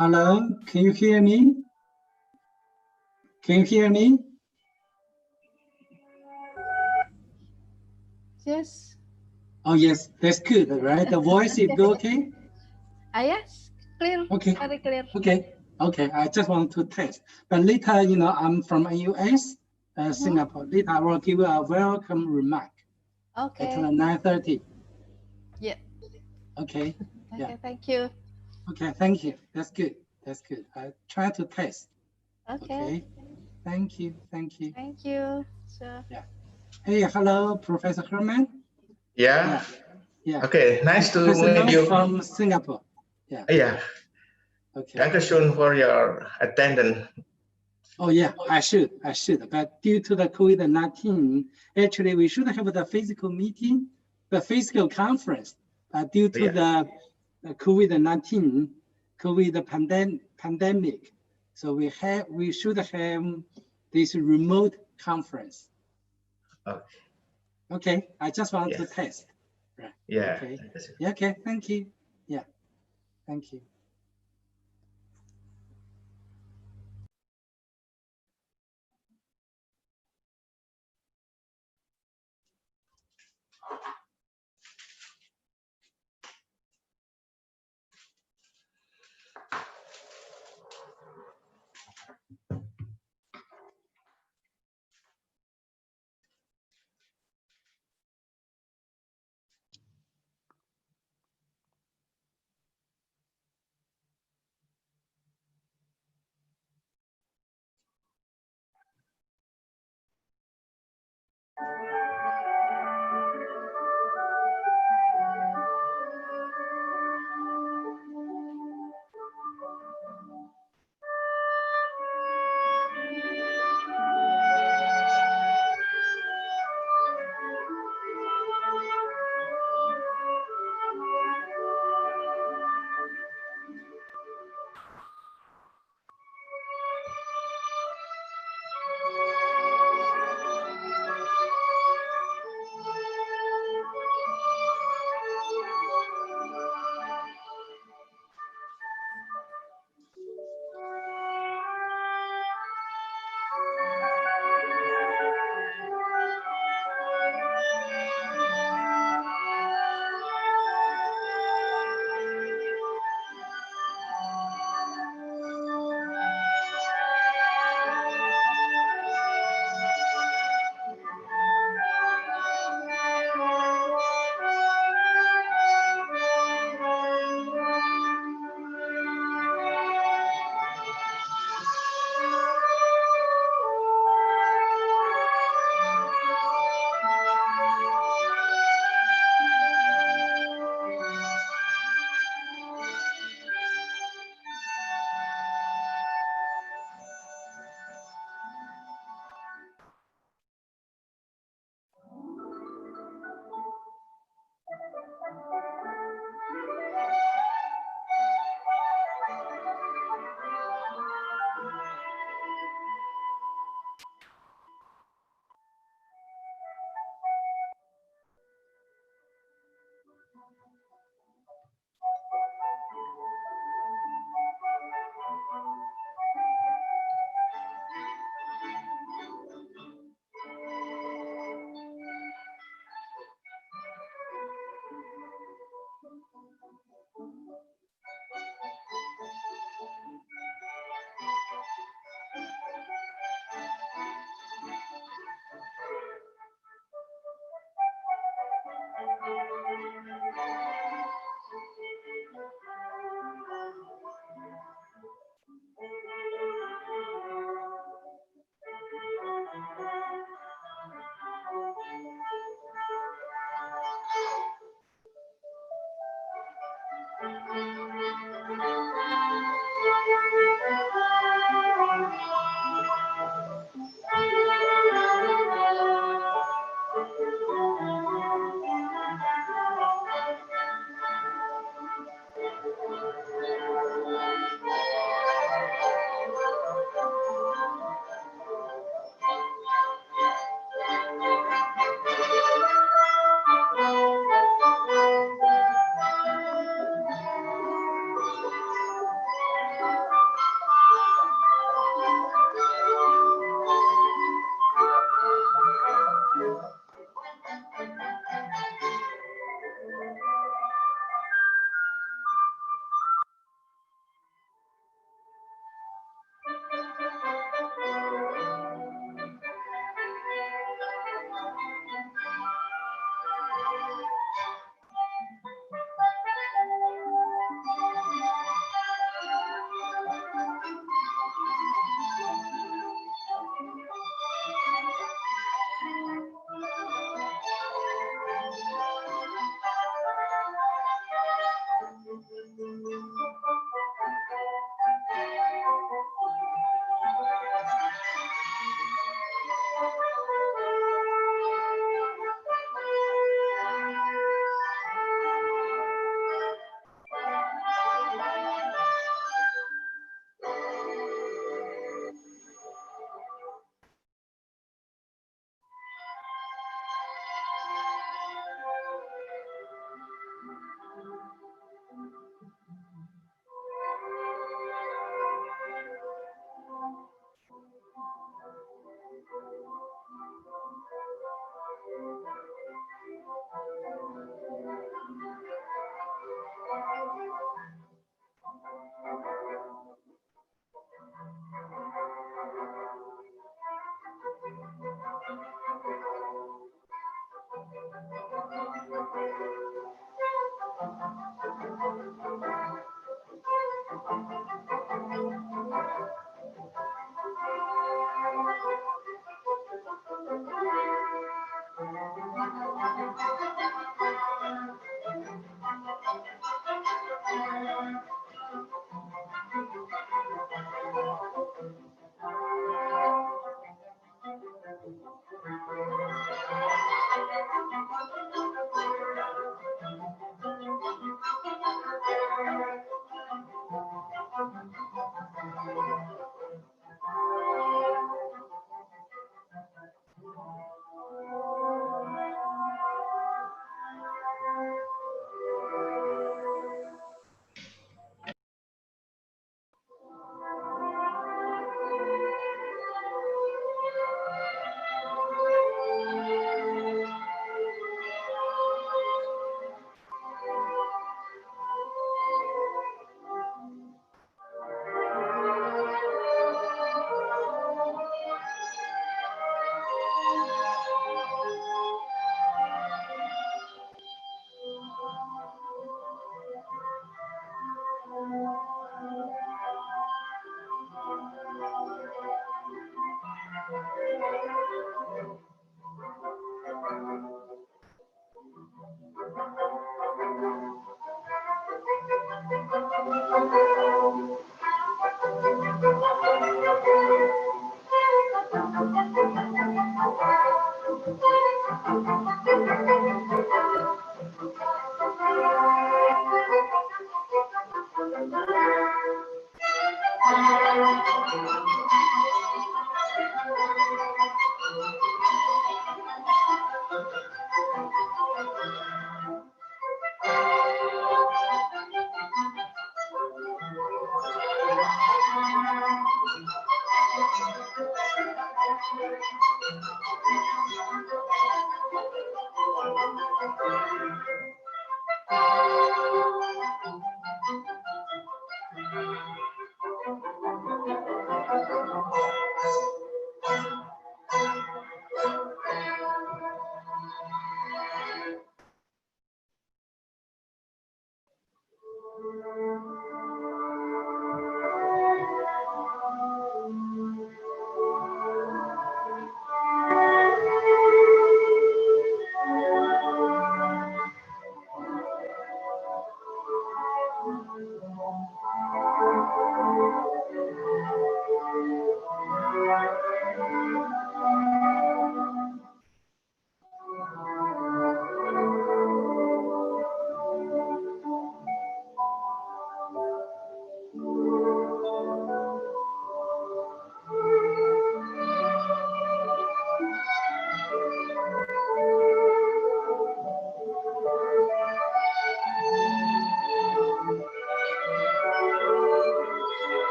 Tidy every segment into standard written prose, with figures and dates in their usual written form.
Hello, can you hear me? Can you hear me? Yes. Oh, yes, that's good, right? The voice is okay? Yes, clear. Okay. Very clear. Okay. I just want to test. But later, I'm from US, Singapore. Later, I will give you a welcome remark. Okay. At 9:30. Yeah. Okay. Okay, thank you. Okay, thank you. That's good. I try to test. Okay. Thank you. Thank you. So. Yeah. Hey, hello, Professor Herman. Yeah. Yeah. Okay, nice to meet you. From Singapore. Yeah. Yeah. Okay. Thank you soon for your attendance. Oh yeah, I should. But due to the COVID-19, actually we should have the physical meeting, the physical conference. But due to the COVID-19, pandemic, so we should have this remote conference. Okay. I just want to test. Right. Yeah. Okay. Yeah. Okay. Thank you. Yeah. Thank you.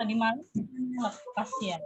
Tadi malam lepas ya.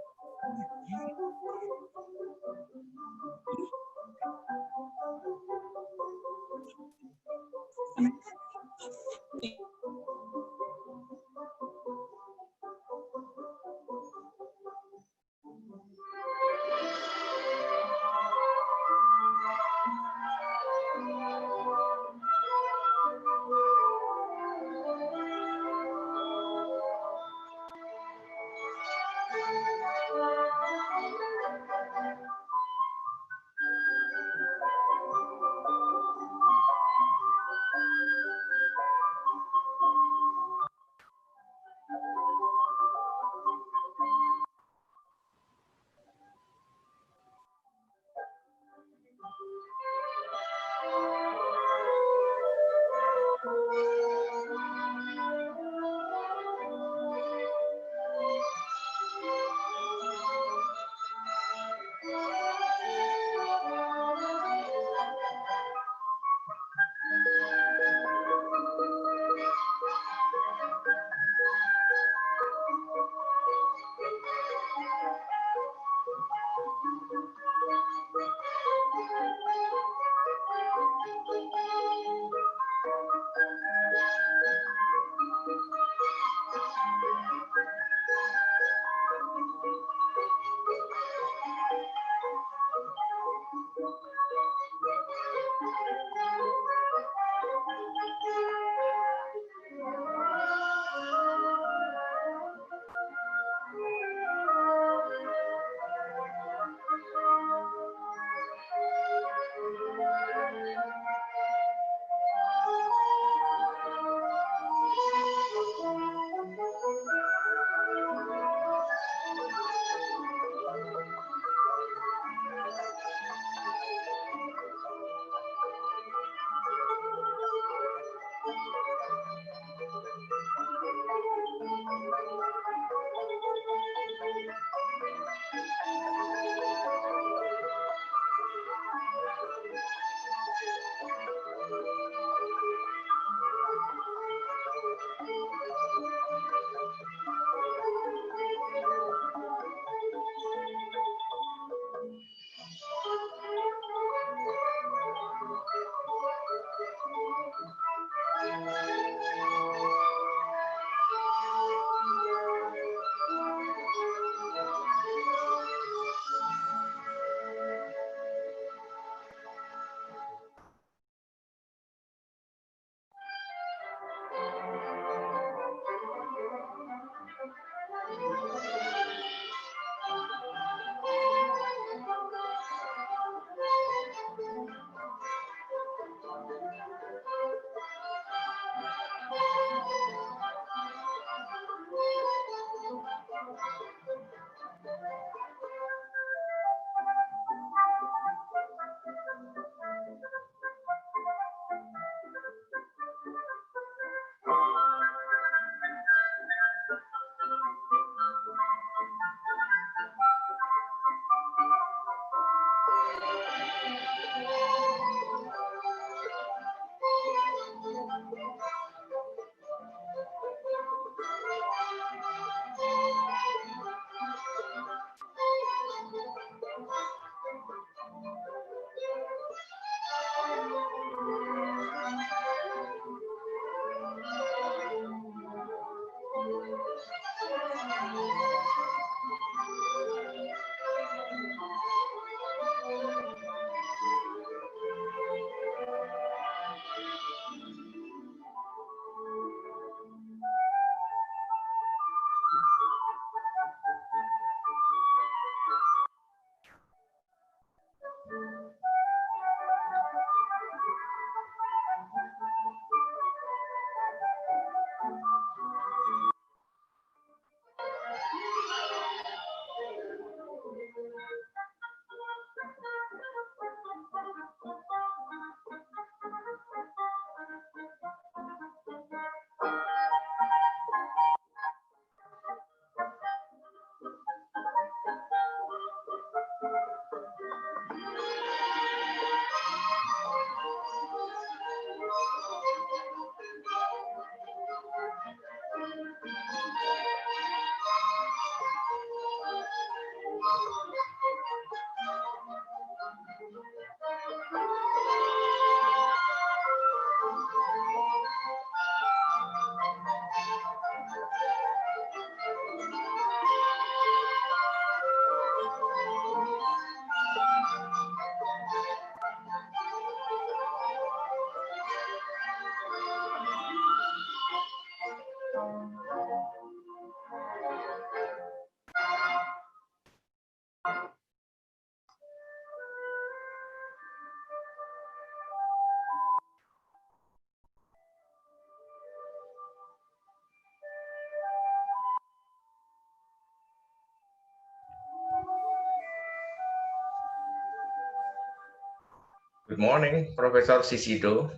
Good morning, Professor Sisido.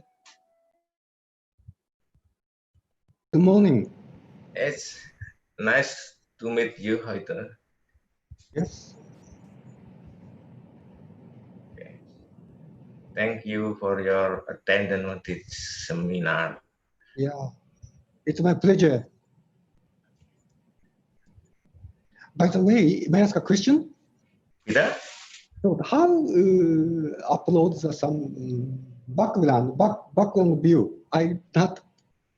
Good morning. It's nice to meet you, Haithar. Yes. Thank you for your attendance on this seminar. Yeah. It's my pleasure. By the way, may I ask a question? Tidak? So how upload some background view? I'm not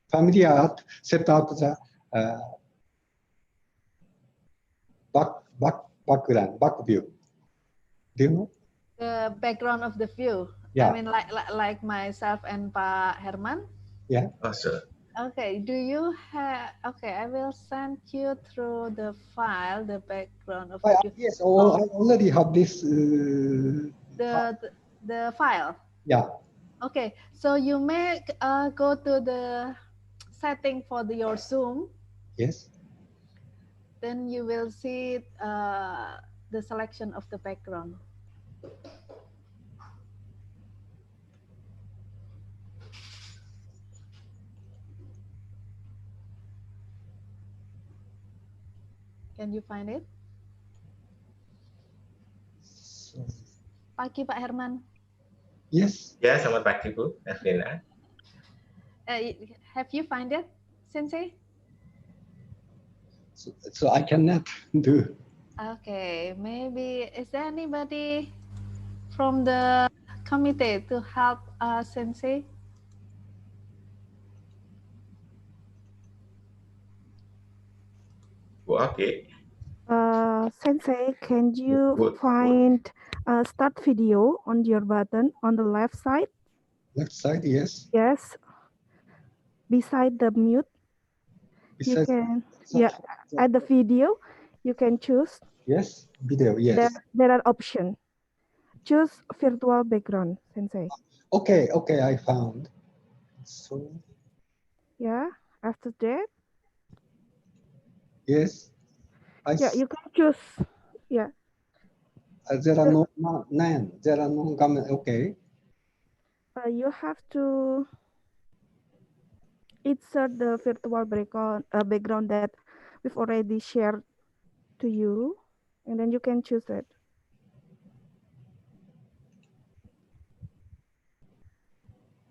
familiar set up the back view. Do you know? The background of the view. Yeah. I mean, like myself and Pak Herman. Yeah. Oh, sir. Okay. Do you have? Okay, I will send you through the file the background of view. Yes. Oh, I already have this. The file. Yeah. Okay. So you may go to the setting for your Zoom. Yes. Then you will see the selection of the background. Can you find it? So, Pagi Pak Herman. yes. Ya, selamat pagi Bu Erlina. Have you find it, Sensei? So I cannot do. Okay, maybe is there anybody from the committee to help Sensei? Bu Oki. Sensei, can you Good. find start video on your button on the left side? Left side, yes. Yes. Beside the mute, you Besides, can, yeah, at the video, you can choose. Yes. Video, yes. There are options. Choose virtual background, Sensei. Okay, I found. So, Yeah, after that, yes. yeah, you can choose. Yeah, There are no none. There are no comment. Okay. you have to insert the virtual background that we've already shared to you, and then you can choose it.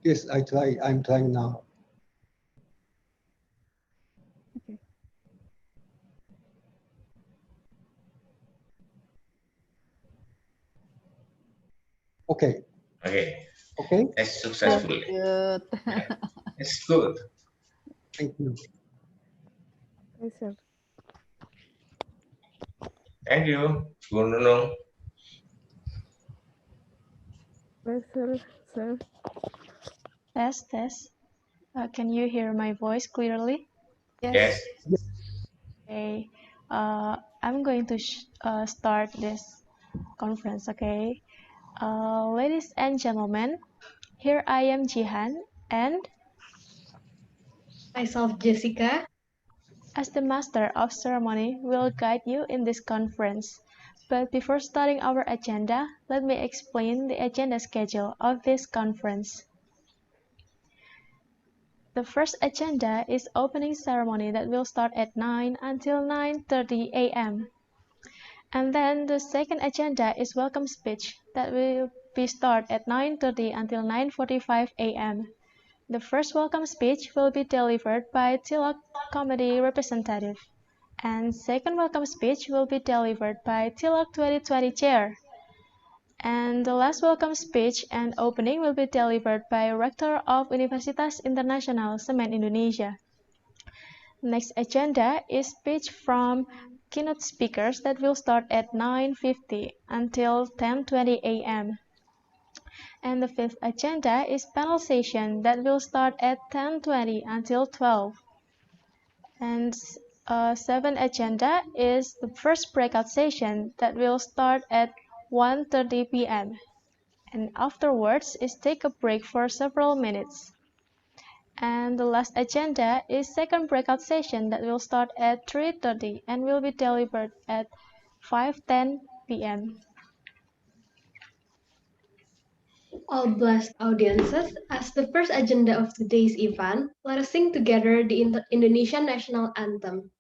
Yes, I try. I'm trying now. Okay. Okay. Okay. Okay. It's successful. Good. It's good. Thank you. Yes, sir. Thank you, Bu Nunung. Yes, sir. Test. Can you hear my voice clearly? Yes. Okay. I'm going to start this conference, okay? Ladies and gentlemen, here I am Jihan, and myself, Jessica. as the master of ceremony, will guide you in this conference. But before starting our agenda, let me explain the agenda schedule of this conference. The first agenda is opening ceremony that will start at 9 until 9:30 a.m. And then the second agenda is welcome speech that will be start at 9:30 until 9:45 a.m. The first welcome speech will be delivered by Tilak Committee representative, and second welcome speech will be delivered by Tilak 2020 chair. And the last welcome speech and opening will be delivered by Rector of Universitas Internasional Semen Indonesia. Next agenda is speech from keynote speakers that will start at 9:50 until 10:20 a.m. And the fifth agenda is panel session that will start at 10:20 until 12. And seventh agenda is the first breakout session that will start at 1:30 p.m. And afterwards is take a break for several minutes. And the last agenda is second breakout session that will start at 3:30 and will be delivered at 5:10 p.m. All blessed audiences, as the first agenda of today's event, let us sing together the Indonesian national anthem.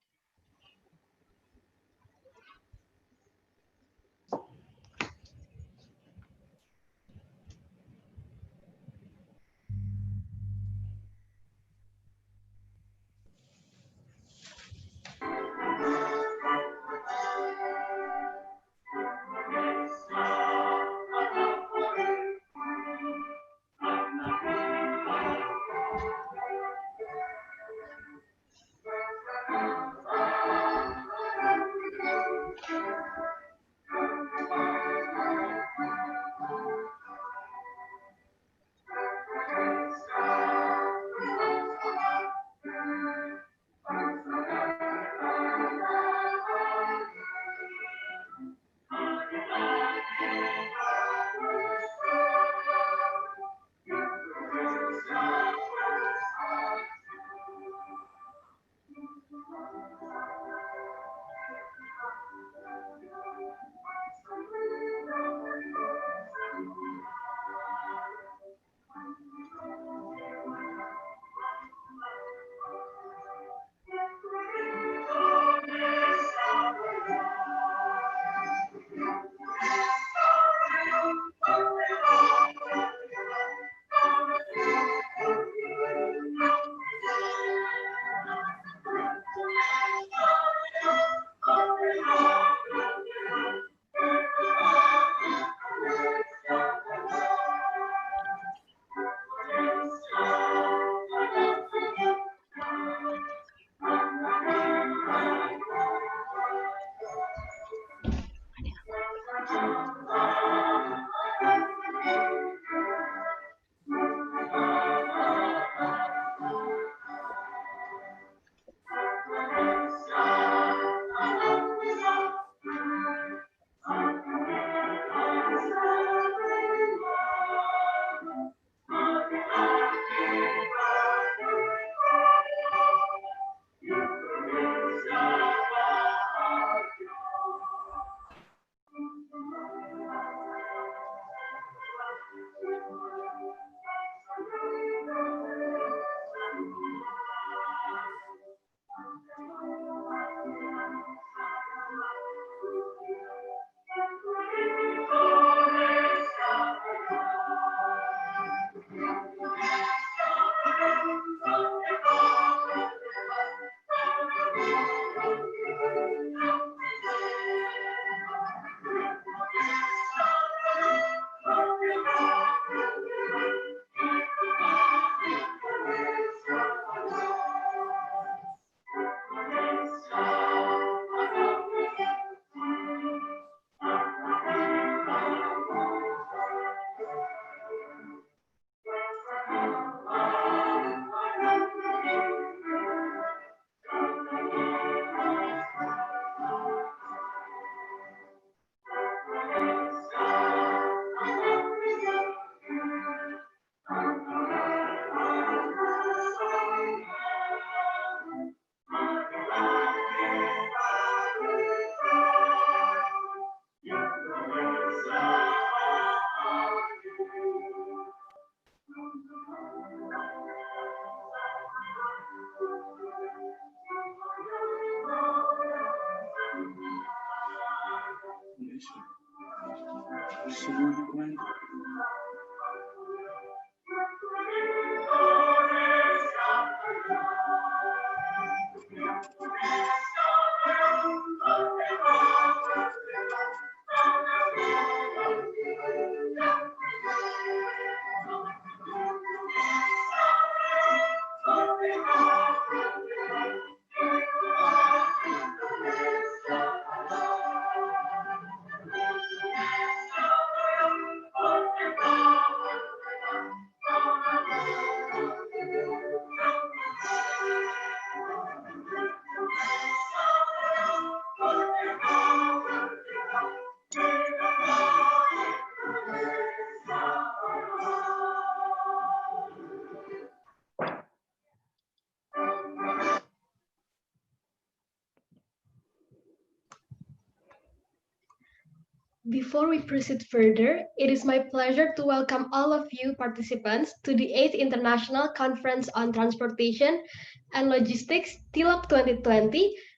Before we proceed further, it is my pleasure to welcome all of you participants to the 8th International Conference on Transportation and Logistics TILOG 2020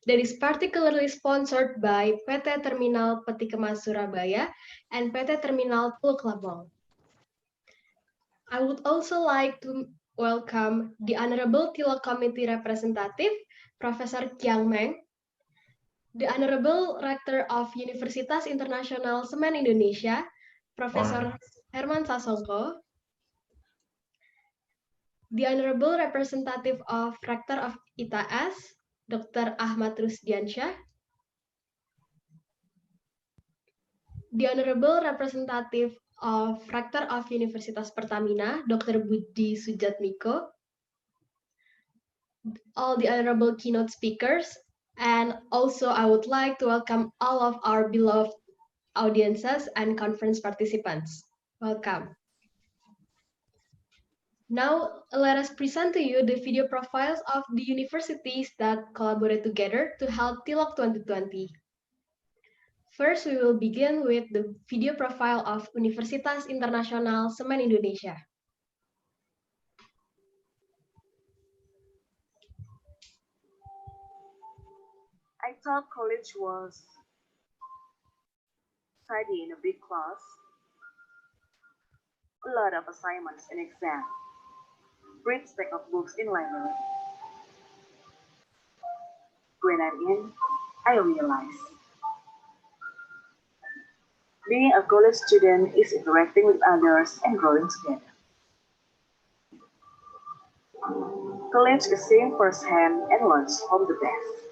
that is particularly sponsored by PT Terminal Peti Kemas Surabaya and PT Terminal Teluk Lambung. I would also like to welcome the Honorable TILOG Committee Representative, Professor Kiang Meng, the Honorable Rector of Universitas Internasional Semen Indonesia, Professor Herman Sasongko, the Honorable Representative of Rector of ITAS, Dr. Ahmad Rusdiansyah, the Honorable Representative of Rector of Universitas Pertamina, Dr. Budi Sujatmiko, all the honorable keynote speakers, and also I would like to welcome all of our beloved audiences and conference participants. Welcome. Now, let us present to you the video profiles of the universities that collaborate together to help TILOG 2020. First, we will begin with the video profile of Universitas Internasional Semen Indonesia. I thought college was study in a big class, a lot of assignments and exams, great stack of books in library. When I'm in, I realize being a college student is interacting with others and growing together. College is seeing firsthand and learns from the best.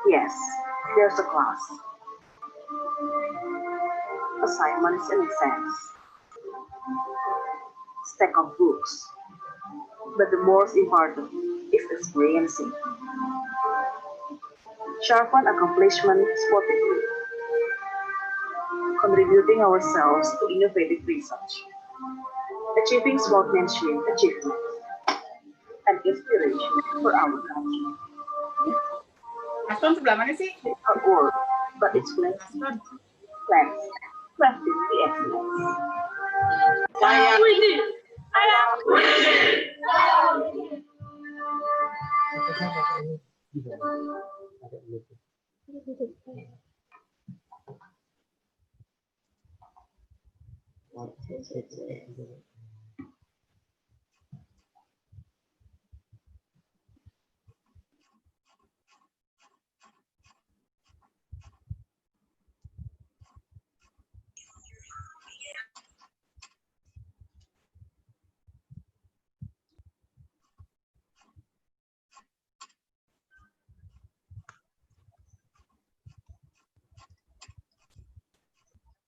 Yes, there's a class, assignments and exams, stack of books, but the most important is experiencing. Sharpen accomplishment sportively, contributing ourselves to innovative research, achieving sportsmanship achievements, and inspiration for our country. Aston sebelah mana sih? It's hard work, but it's plans, crafting the excellence.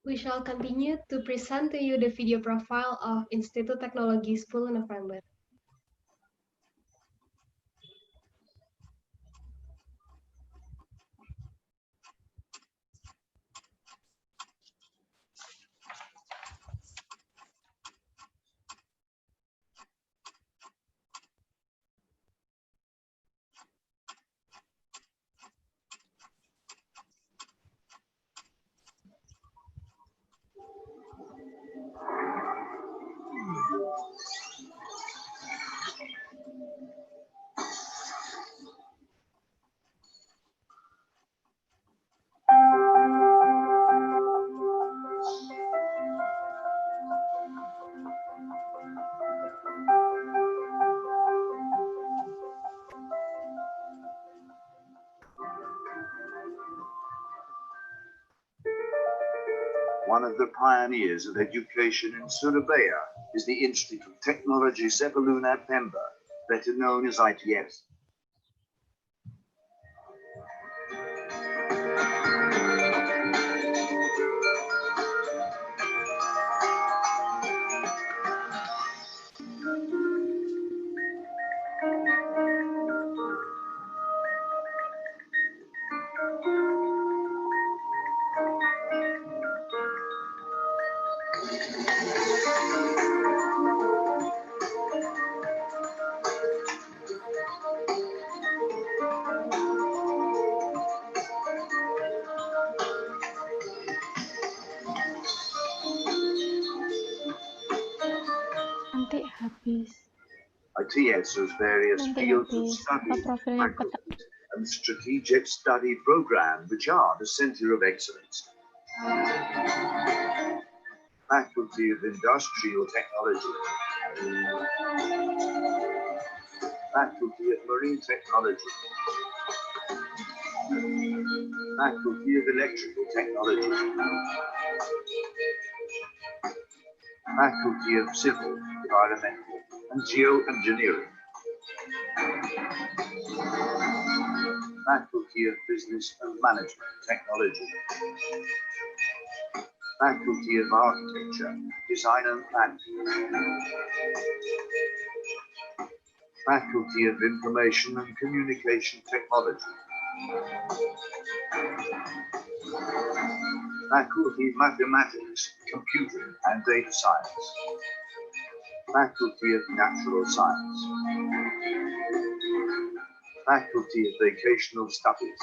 We shall continue to present to you the video profile of Institut Teknologi 10 November. One of the pioneers of education in Surabaya is the Institute of Technology Sebeluna Pemba, better known as ITS. habis. ITS has various Nanti fields of habis. study, Profilnya peta. faculties, and strategic study program, which are the center of excellence. Faculty of Industrial Technology, Faculty of Marine Technology, Faculty of Electrical Technology, Faculty of Civil, Environmental, and Geoengineering, Faculty of Business and Management Technology, Faculty of Architecture, Design and Planning, Faculty of Information and Communication Technology, Faculty of Mathematics, Computing and Data Science, Faculty of Natural Science, Faculty of Vocational Studies.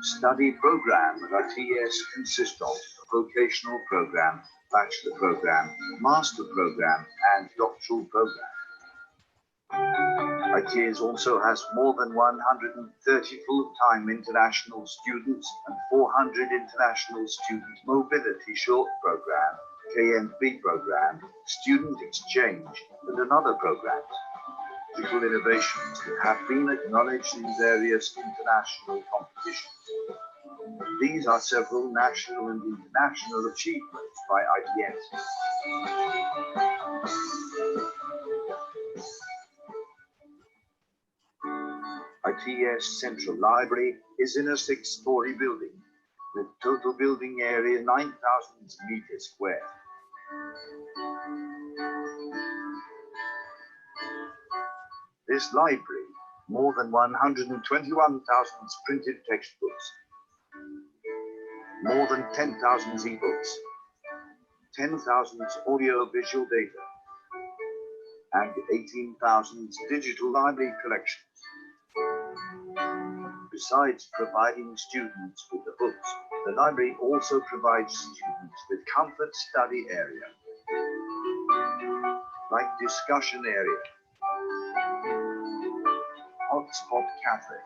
Study program at ITS consists of vocational program, bachelor program, master program, and doctoral program. ITS also has more than 130 full-time international students and 400 international student mobility short program, KMP program, student exchange, and another programs. Digital innovations that have been acknowledged in various international competitions. These are several national and international achievements by ITS. ITS Central Library is in a 6-story building with total building area 9,000 meters square. This library, more than 121,000 printed textbooks, more than 10,000 ebooks, 10,000 audio-visual data, and 18,000 digital library collections. Besides providing students with the books, the library also provides students with comfort study area, like discussion area, hotspot cafe,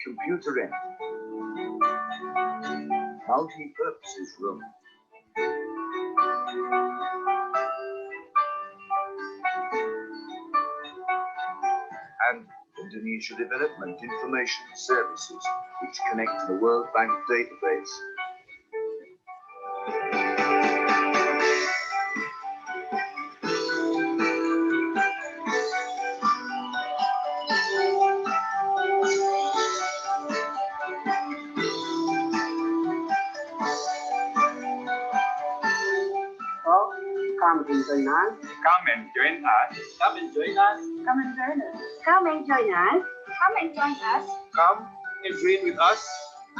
computer end, multi-purposes room, and Indonesia Development Information Services, which connect to the World Bank database. Come and join us. Come and join us. Come and join us. Come and join us. Come and join us. Come and join us. Come and join with us.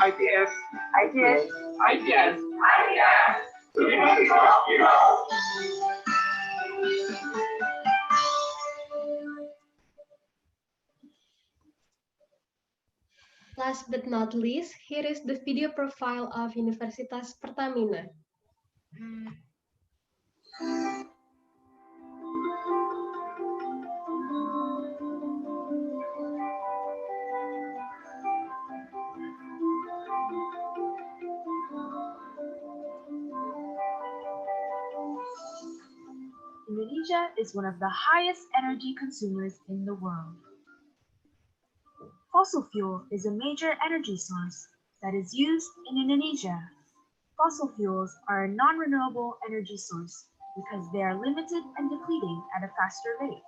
ITS. ITS. ITS. Last but not least, here is the video profile of Universitas Pertamina. Indonesia is one of the highest energy consumers in the world. Fossil fuel is a major energy source that is used in Indonesia. Fossil fuels are a non-renewable energy source because they are limited and depleting at a faster rate.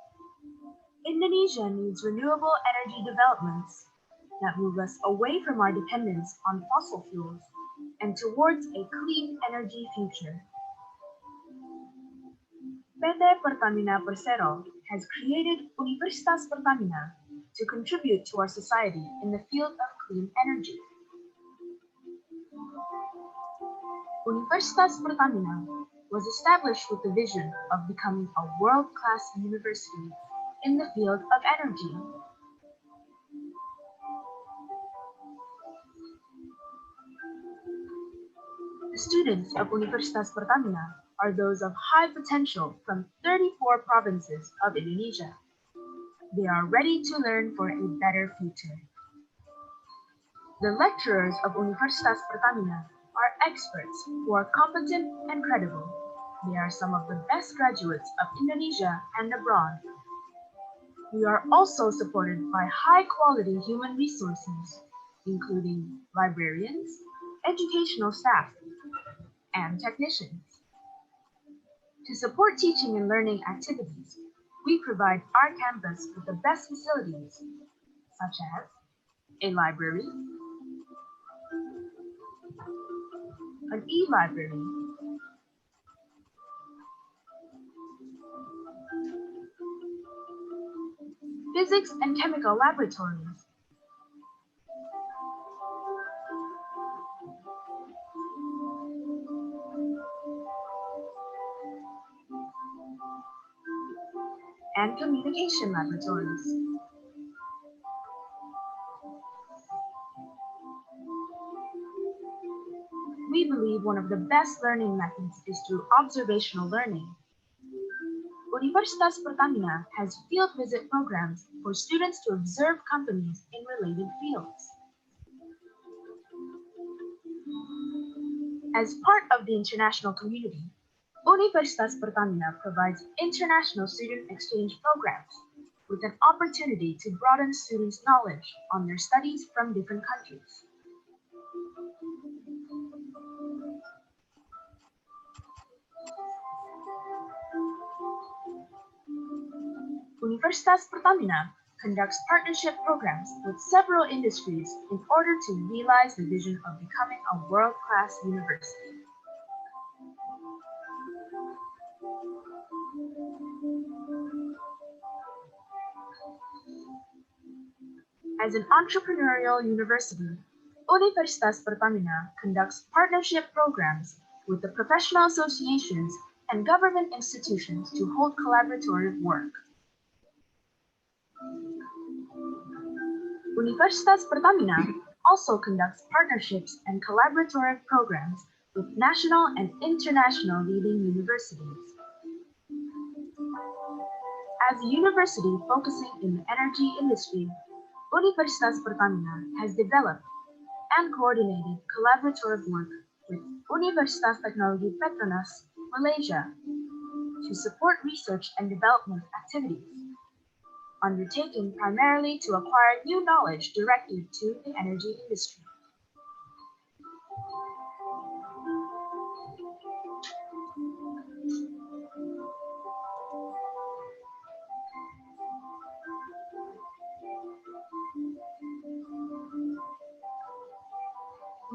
Indonesia needs renewable energy developments that move us away from our dependence on fossil fuels and towards a clean energy future. PT Pertamina Persero has created Universitas Pertamina to contribute to our society in the field of clean energy. Universitas Pertamina was established with the vision of becoming a world-class university in the field of energy. The students of Universitas Pertamina are those of high potential from 34 provinces of Indonesia. They are ready to learn for a better future. The lecturers of Universitas Pertamina are experts who are competent and credible. They are some of the best graduates of Indonesia and abroad. We are also supported by high-quality human resources, including librarians, educational staff, and technicians. To support teaching and learning activities, we provide our campus with the best facilities, such as a library, an e-library, physics and chemical laboratories, and communication laboratories. We believe one of the best learning methods is through observational learning. Universitas Pertamina has field visit programs for students to observe companies in related fields. As part of the international community, Universitas Pertamina provides international student exchange programs with an opportunity to broaden students' knowledge on their studies from different countries. Universitas Pertamina conducts partnership programs with several industries in order to realize the vision of becoming a world-class university. As an entrepreneurial university, Universitas Pertamina conducts partnership programs with the professional associations and government institutions to hold collaborative work. Universitas Pertamina also conducts partnerships and collaborative programs with national and international leading universities. As a university focusing in the energy industry, Universitas Pertamina has developed and coordinated collaborative work with Universitas Teknologi Petronas, Malaysia, to support research and development activities, undertaken primarily to acquire new knowledge directed to the energy industry.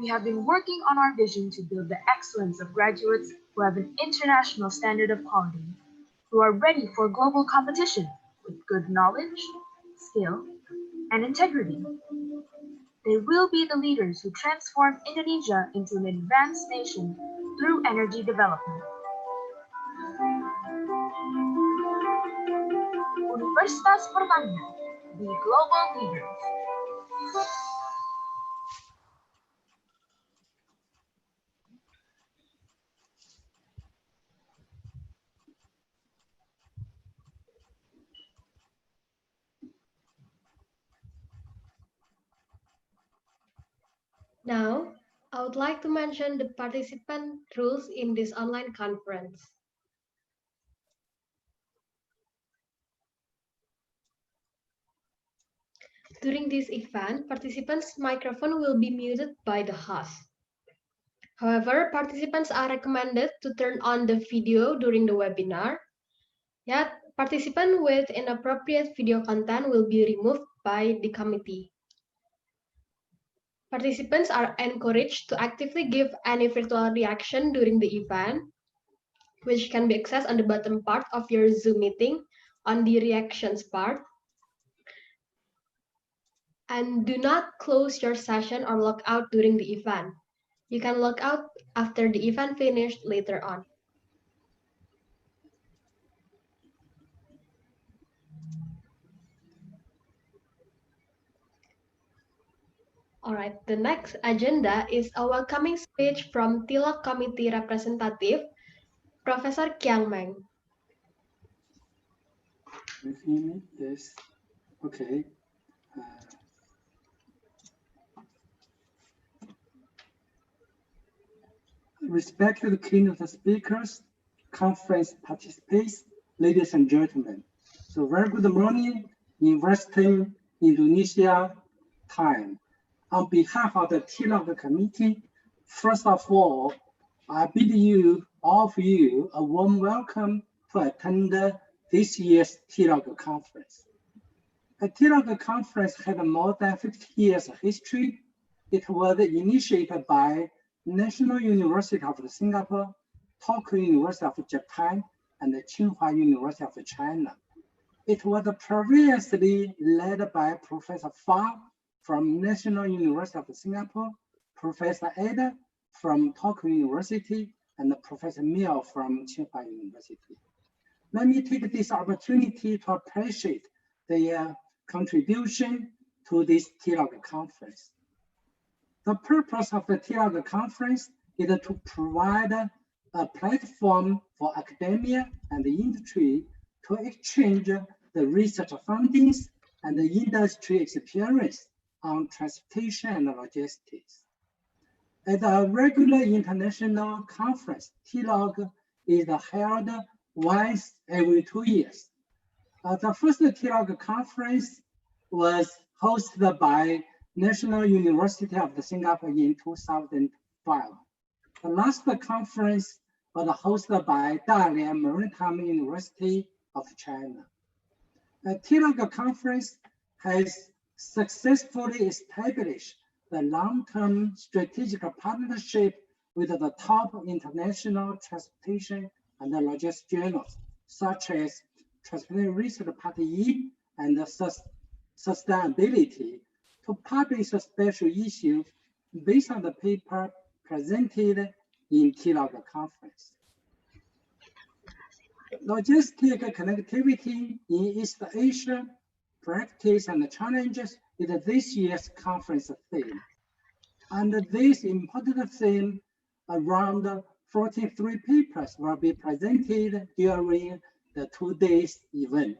We have been working on our vision to build the excellence of graduates who have an international standard of quality, who are ready for global competition with good knowledge, skill, and integrity. They will be the leaders who transform Indonesia into an advanced nation through energy development. Universitas Pertamina, the global leaders. Now, I would like to mention the participant rules in this online conference. During this event, participants' microphone will be muted by the host. However, participants are recommended to turn on the video during the webinar. Yet, participants with inappropriate video content will be removed by the committee. Participants are encouraged to actively give any virtual reaction during the event, which can be accessed on the bottom part of your Zoom meeting on the reactions part. And do not close your session or log out during the event. You can log out after the event finished later on. All right, the next agenda is a welcoming speech from TILAK Committee representative, Professor Kiang Meng. This, okay. Respected keynote speakers, conference participants, ladies and gentlemen. So very good morning in Western Indonesia time. On behalf of the TILAK committee, first of all, I bid you, all of you, a warm welcome to attend this year's TILAK conference. The TILAK conference had more than 50 years of history. It was initiated by National University of Singapore, Tokyo University of Japan, and the Tsinghua University of China. It was previously led by Professor Fa from National University of Singapore, Professor Eda from Tokyo University, and Professor Miao from Tsinghua University. Let me take this opportunity to appreciate their contribution to this TILAK conference. The purpose of the TILAK conference is to provide a platform for academia and the industry to exchange the research findings and the industry experience on transportation and logistics. At a regular international conference, TILAK is held once every 2 years. The first TILAK conference was hosted by National University of Singapore in 2005. The last conference was hosted by Dalian Maritime University of China. The TILAK conference has successfully established the long-term strategic partnership with the top international transportation and logistics journals, such as Transportation Research Part E and Sustainability, to publish a special issue based on the paper presented in TILAK conference. Logistic connectivity in East Asia, practice and challenges is this year's conference theme. And this important theme, around 43 papers will be presented during the 2 days event.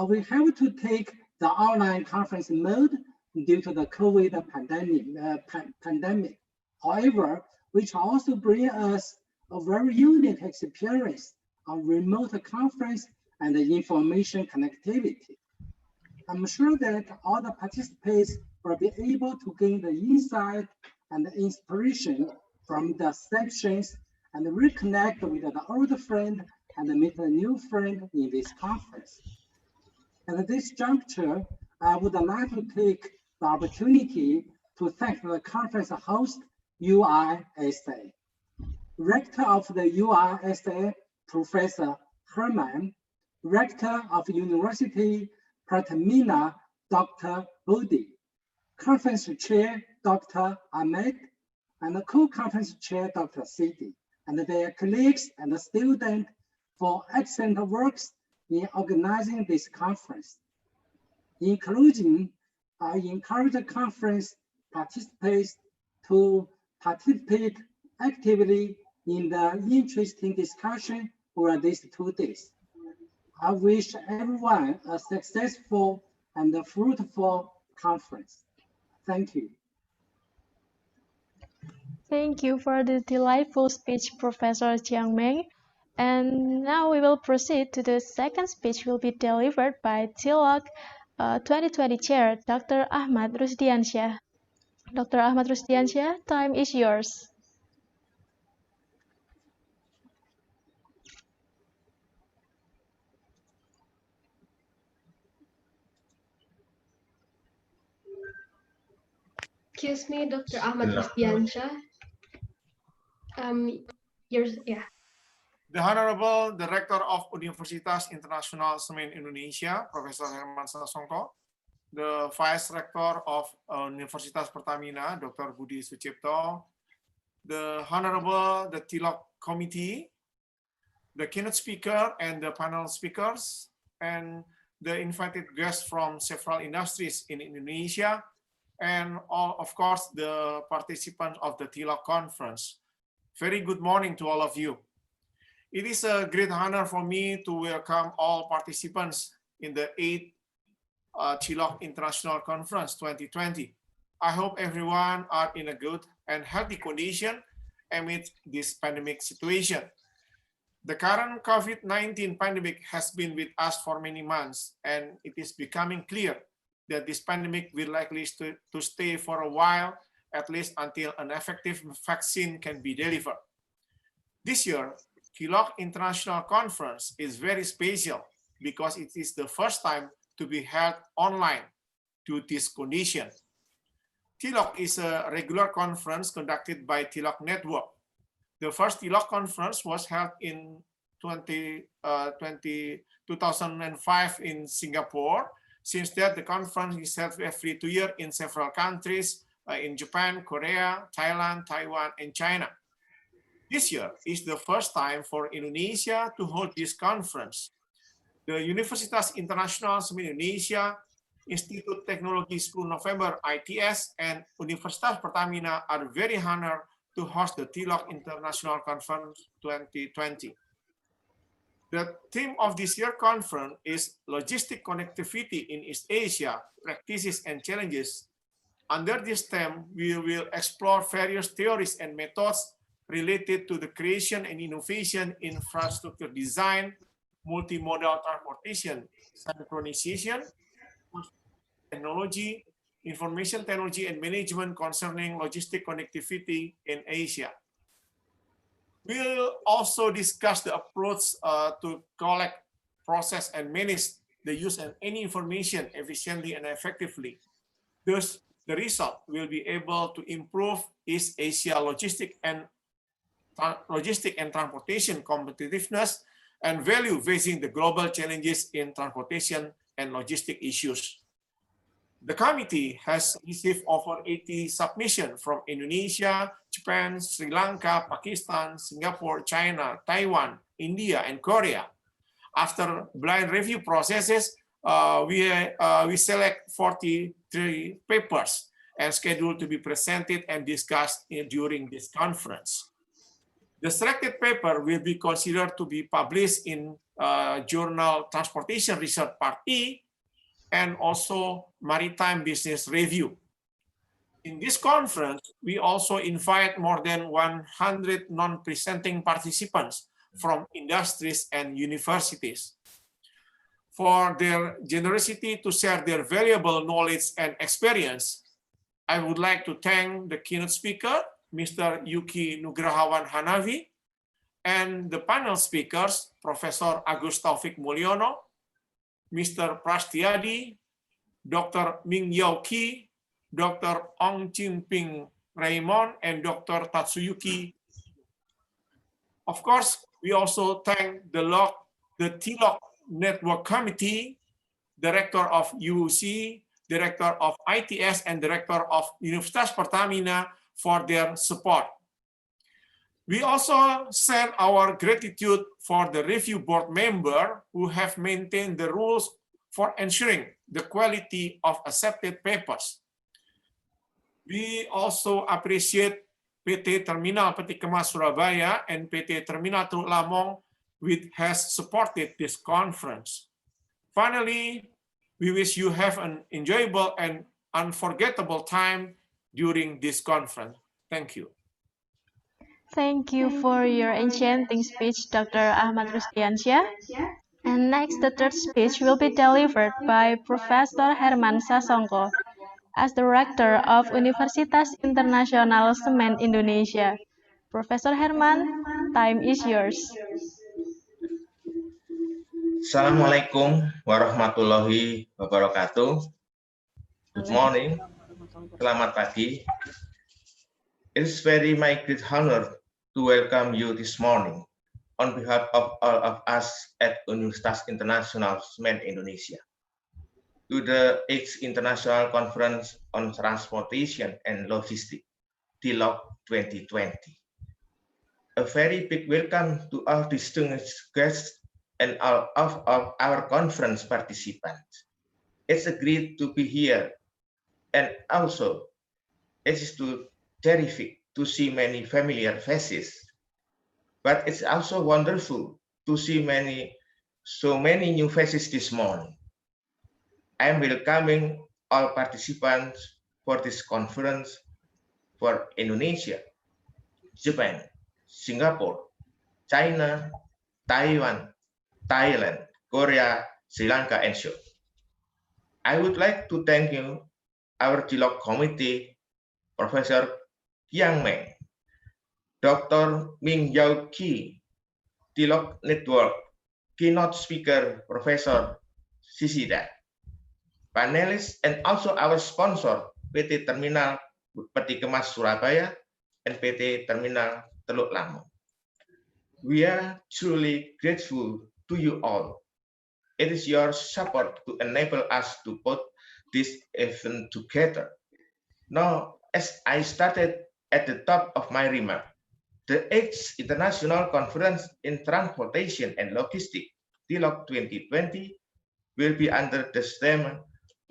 We have to take the online conference mode due to the COVID pandemic. However, which also bring us a very unique experience on remote conference and information connectivity. I'm sure that all the participants will be able to gain the insight and the inspiration from the sessions and reconnect with the old friend and meet a new friend in this conference. At this juncture, I would like to take the opportunity to thank the conference host, UISA. Rector of the UISA, Professor Herman, Rector of University Pertamina, Dr. Bodhi, Conference Chair, Dr. Ahmed, and the co-conference chair, Dr. Sidi, and their colleagues and the students for excellent works in organizing this conference. In conclusion, I encourage the conference participants to participate actively in the interesting discussion over these 2 days. I wish everyone a successful and fruitful conference. Thank you. Thank you for the delightful speech, Professor Kiang Meng. And now we will proceed to the second speech will be delivered by TILAK 2020 Chair, Dr. Ahmad Rusdiansyah. Dr. Ahmad Rusdiansyah, time is yours. Excuse me, Dr. Ahmad Rusdiansyah. Yeah. The Honorable Director of Universitas Internasional Semen Indonesia, Professor Herman Sasongko, the Vice Rector of Universitas Pertamina, Dr. Budi Sucipto, the Honorable the TILAK Committee, the keynote speaker and the panel speakers, and the invited guests from several industries in Indonesia, and all, of course, the participants of the TLOC conference. Very good morning to all of you. It is a great honor for me to welcome all participants in the 8th TLOC International Conference 2020. I hope everyone are in a good and healthy condition amid this pandemic situation. The current COVID-19 pandemic has been with us for many months, and it is becoming clear that this pandemic will likely to stay for a while, at least until an effective vaccine can be delivered. This year, TLOC International Conference is very special because it is the first time to be held online due to this condition. TLOC is a regular conference conducted by TLOC Network. The first TLOC conference was held in 2005 in Singapore. Since that, the conference is held every 2 years in several countries, in Japan, Korea, Thailand, Taiwan, and China. This year is the first time for Indonesia to hold this conference. The Universitas Internasional Semen Indonesia, Institut Teknologi 10 November ITS, and Universitas Pertamina are very honored to host the TLOC International Conference 2020. The theme of this year's conference is Logistic Connectivity in East Asia, Practices and Challenges. Under this theme, we will explore various theories and methods related to the creation and innovation in infrastructure design, multimodal transportation, synchronization, technology, information technology, and management concerning logistic connectivity in Asia. We'll also discuss the approach to collect, process, and manage the use of any information efficiently and effectively. Thus, the result will be able to improve East Asia logistic and transportation competitiveness and value facing the global challenges in transportation and logistic issues. The committee has received over 80 submissions from Indonesia, Japan, Sri Lanka, Pakistan, Singapore, China, Taiwan, India, and Korea. After blind review processes, we select 43 papers and scheduled to be presented and discussed during this conference. The selected paper will be considered to be published in journal Transportation Research Part E and also Maritime Business Review. In this conference, we also invite more than 100 non-presenting participants from industries and universities. For their generosity to share their valuable knowledge and experience, I would like to thank the keynote speaker, Mr. Yuki Nugrahawan Hanafi, and the panel speakers, Professor Agus Taufik Mulyono, Mr. Prastyadi, Dr. Ming Yao Ki, Dr. Ong Chin Ping Raymond, and Dr. Tatsuyuki. Of course, we also thank the TLOC Network Committee, Director of UC, Director of ITS, and Director of Universitas Pertamina for their support. We also send our gratitude for the review board member who have maintained the rules for ensuring the quality of accepted papers. We also appreciate PT Terminal Peti Kemas Surabaya and PT Terminal Teluk Lamong, which has supported this conference. Finally, we wish you have an enjoyable and unforgettable time during this conference. Thank you. Thank you for your enchanting speech, Dr. Ahmad Rusdiansyah. And next, the third speech will be delivered by Professor Herman Sasongko as the Rector of Universitas Internasional Semen Indonesia. Professor Herman, time is yours. Assalamualaikum warahmatullahi wabarakatuh. Good morning. Selamat pagi. It's very my great honor to welcome you this morning on behalf of all of us at Universitas Internasional Semen Indonesia to the 8th International Conference on Transportation and Logistics, TLOC 2020. A very big welcome to all distinguished guests and all of our conference participants. It's a great to be here And also, it is terrific to see many familiar faces, but it's also wonderful to see so many new faces this morning. I am welcoming all participants for this conference for Indonesia, Japan, Singapore, China, Taiwan, Thailand, Korea, Sri Lanka, and so. I would like to thank you, our TLOC committee, Professor Yang Meng, Dr. Ming Yao Ki, TLOC Network, keynote speaker, Professor Sisida, panelists, and also our sponsor, PT Terminal Peti Kemas Surabaya and PT Terminal Teluk Lamo. We are truly grateful to you all. It is your support to enable us to put this event together. Now, as I started at the top of my remark, the 8th International Conference in Transportation and Logistics, TLOC 2020, will be under the theme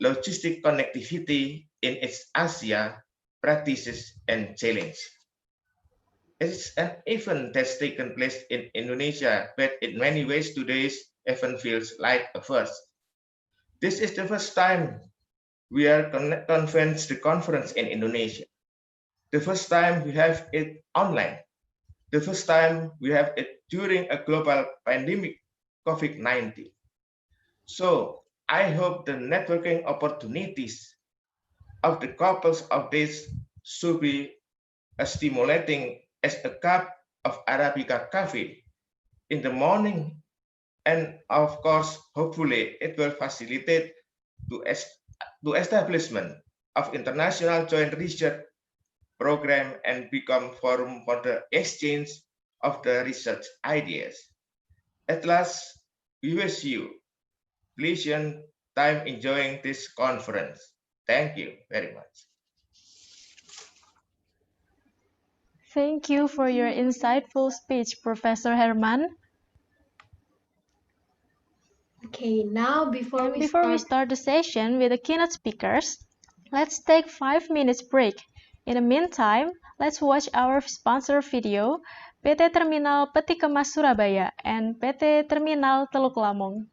Logistic Connectivity in East Asia, Practices and Challenges. It's an event that's taken place in Indonesia, but in many ways today's event feels like a first. This is the first time we are convening the conference in Indonesia. The first time we have it online. The first time we have it during a global pandemic, COVID-19. So I hope the networking opportunities of the couples of this should be as stimulating as a cup of Arabica coffee in the morning. And of course, hopefully it will facilitate the establishment of international joint research program and become forum for the exchange of the research ideas. At last, we wish you pleasant time enjoying this conference. Thank you very much. Thank you for your insightful speech, Professor Herman. Okay, now before we start the session with the keynote speakers, let's take 5 minutes break. In the meantime, let's watch our sponsor video, PT Terminal Peti Kemas Surabaya and PT Terminal Teluk Lamong.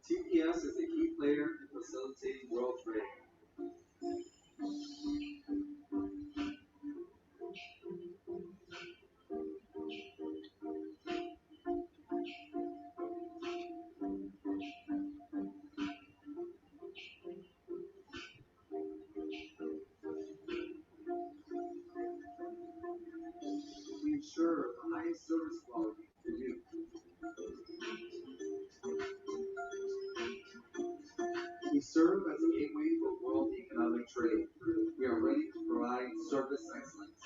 TPS is a key player in facilitating world trade. We ensure the highest service quality for you. We serve as a gateway for world economic trade. We are ready to provide service excellence.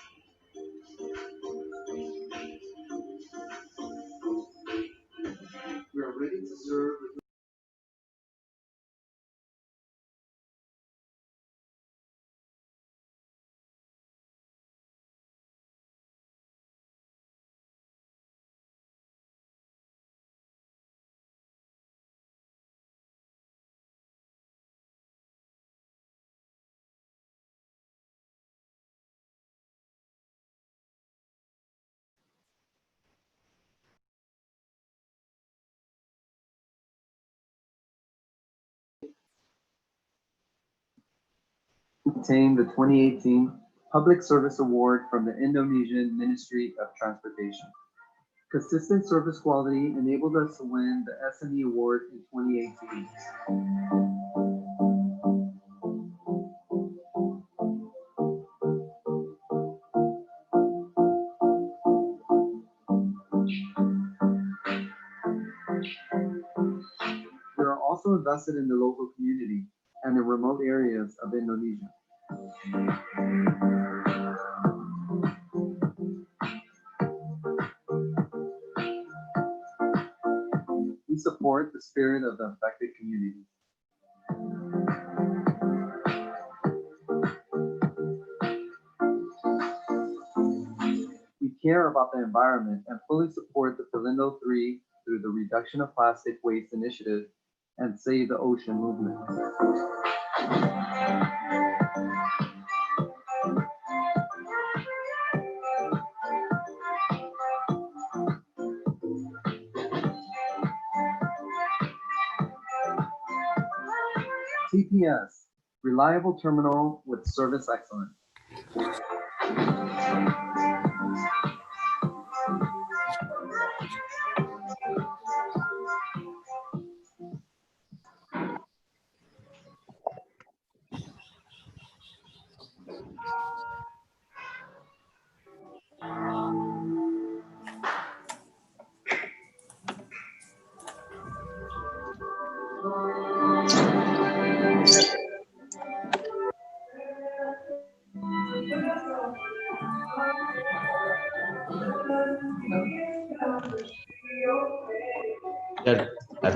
We are ready to serve with obtained the 2018 Public Service Award from the Indonesian Ministry of Transportation. Consistent service quality enabled us to win the SME Award in 2018. We are also invested in the local community and the remote areas of Indonesia. We we support the spirit of the affected community. We care about the environment and fully support the Filindo 3 through the Reduction of Plastic Waste Initiative and Save the Ocean movement. TPS, reliable terminal with service excellence.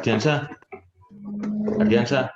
Ardiansa. Ardiansa.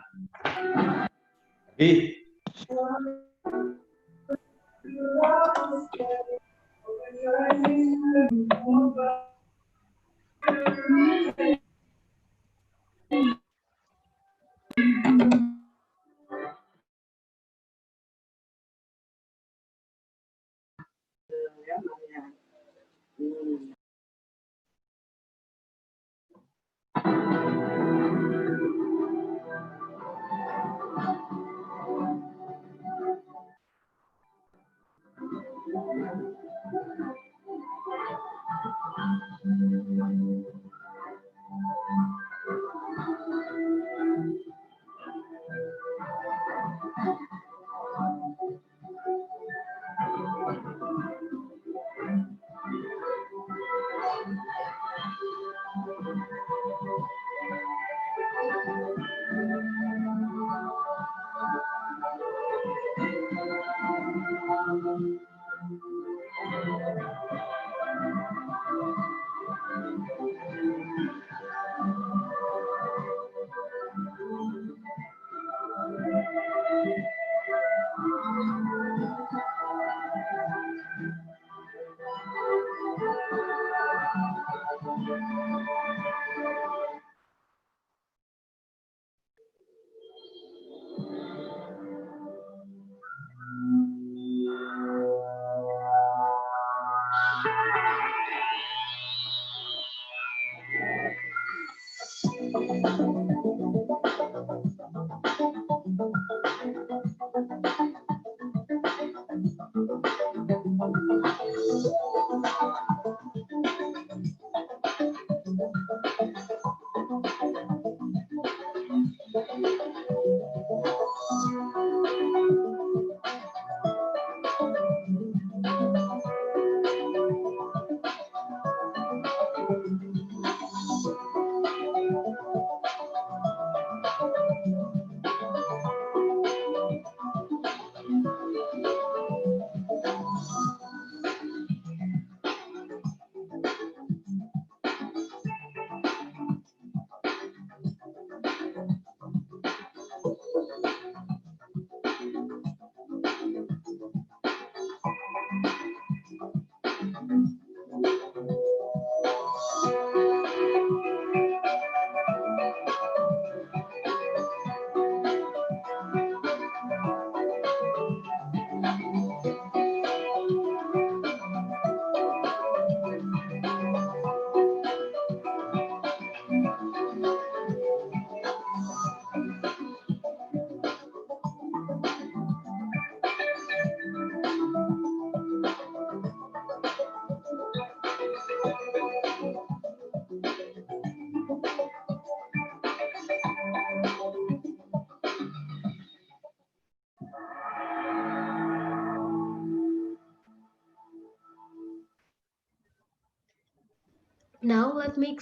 Now let me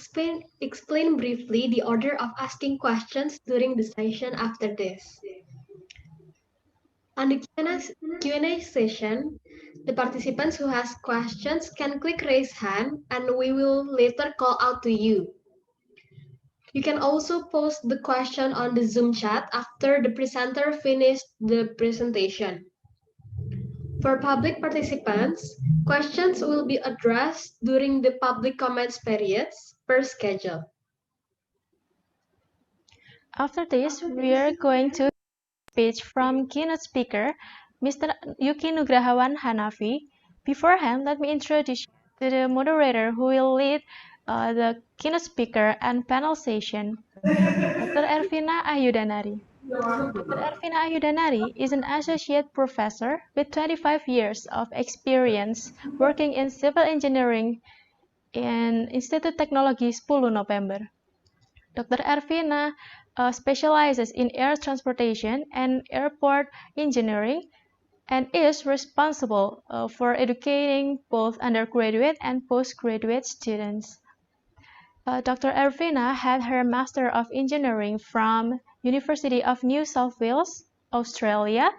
explain briefly the order of asking questions during the session after this. On the Q&A session, the participants who ask questions can click raise hand and we will later call out to you. You can also post the question on the Zoom chat after the presenter finished the presentation. For public participants, questions will be addressed during the public comments periods per schedule. After this, we are going to speech from keynote speaker, Mr. Yuki Nugrahawan Hanafi. Beforehand, let me introduce you to the moderator who will lead the keynote speaker and panel session, Dr. Ervina Ahyudanari. Dr. Ervina Ahyudanari is an associate professor with 25 years of experience working in civil engineering in Institut Teknologi 10 November. Dr. Ervina specializes in air transportation and airport engineering and is responsible for educating both undergraduate and postgraduate students. Dr. Ervina had her Master of Engineering from University of New South Wales, Australia,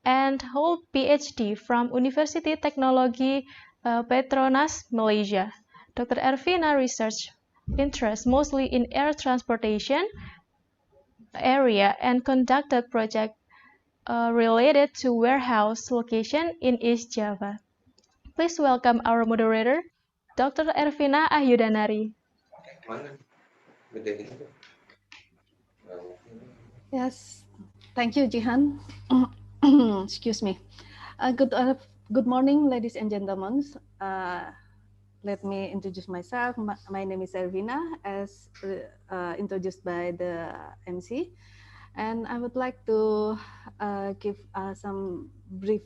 and whole PhD from University Teknologi Petronas, Malaysia. Dr. Ervina research interests mostly in air transportation area and conducted projects related to warehouse location in East Java. Please welcome our moderator, Dr. Ervina Ahyudanari. Yes, thank you, Jihan. Excuse me. Good morning, ladies and gentlemen. Let me introduce myself. My name is Ervina, as introduced by the MC. And I would like to give some brief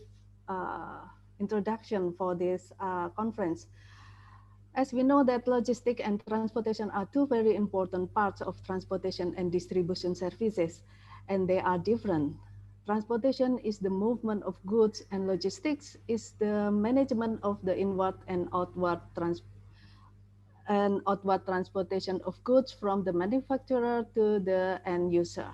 introduction for this conference. As we know that logistics and transportation are two very important parts of transportation and distribution services, and they are different. Transportation is the movement of goods, and logistics is the management of the inward and outward transportation of goods from the manufacturer to the end user.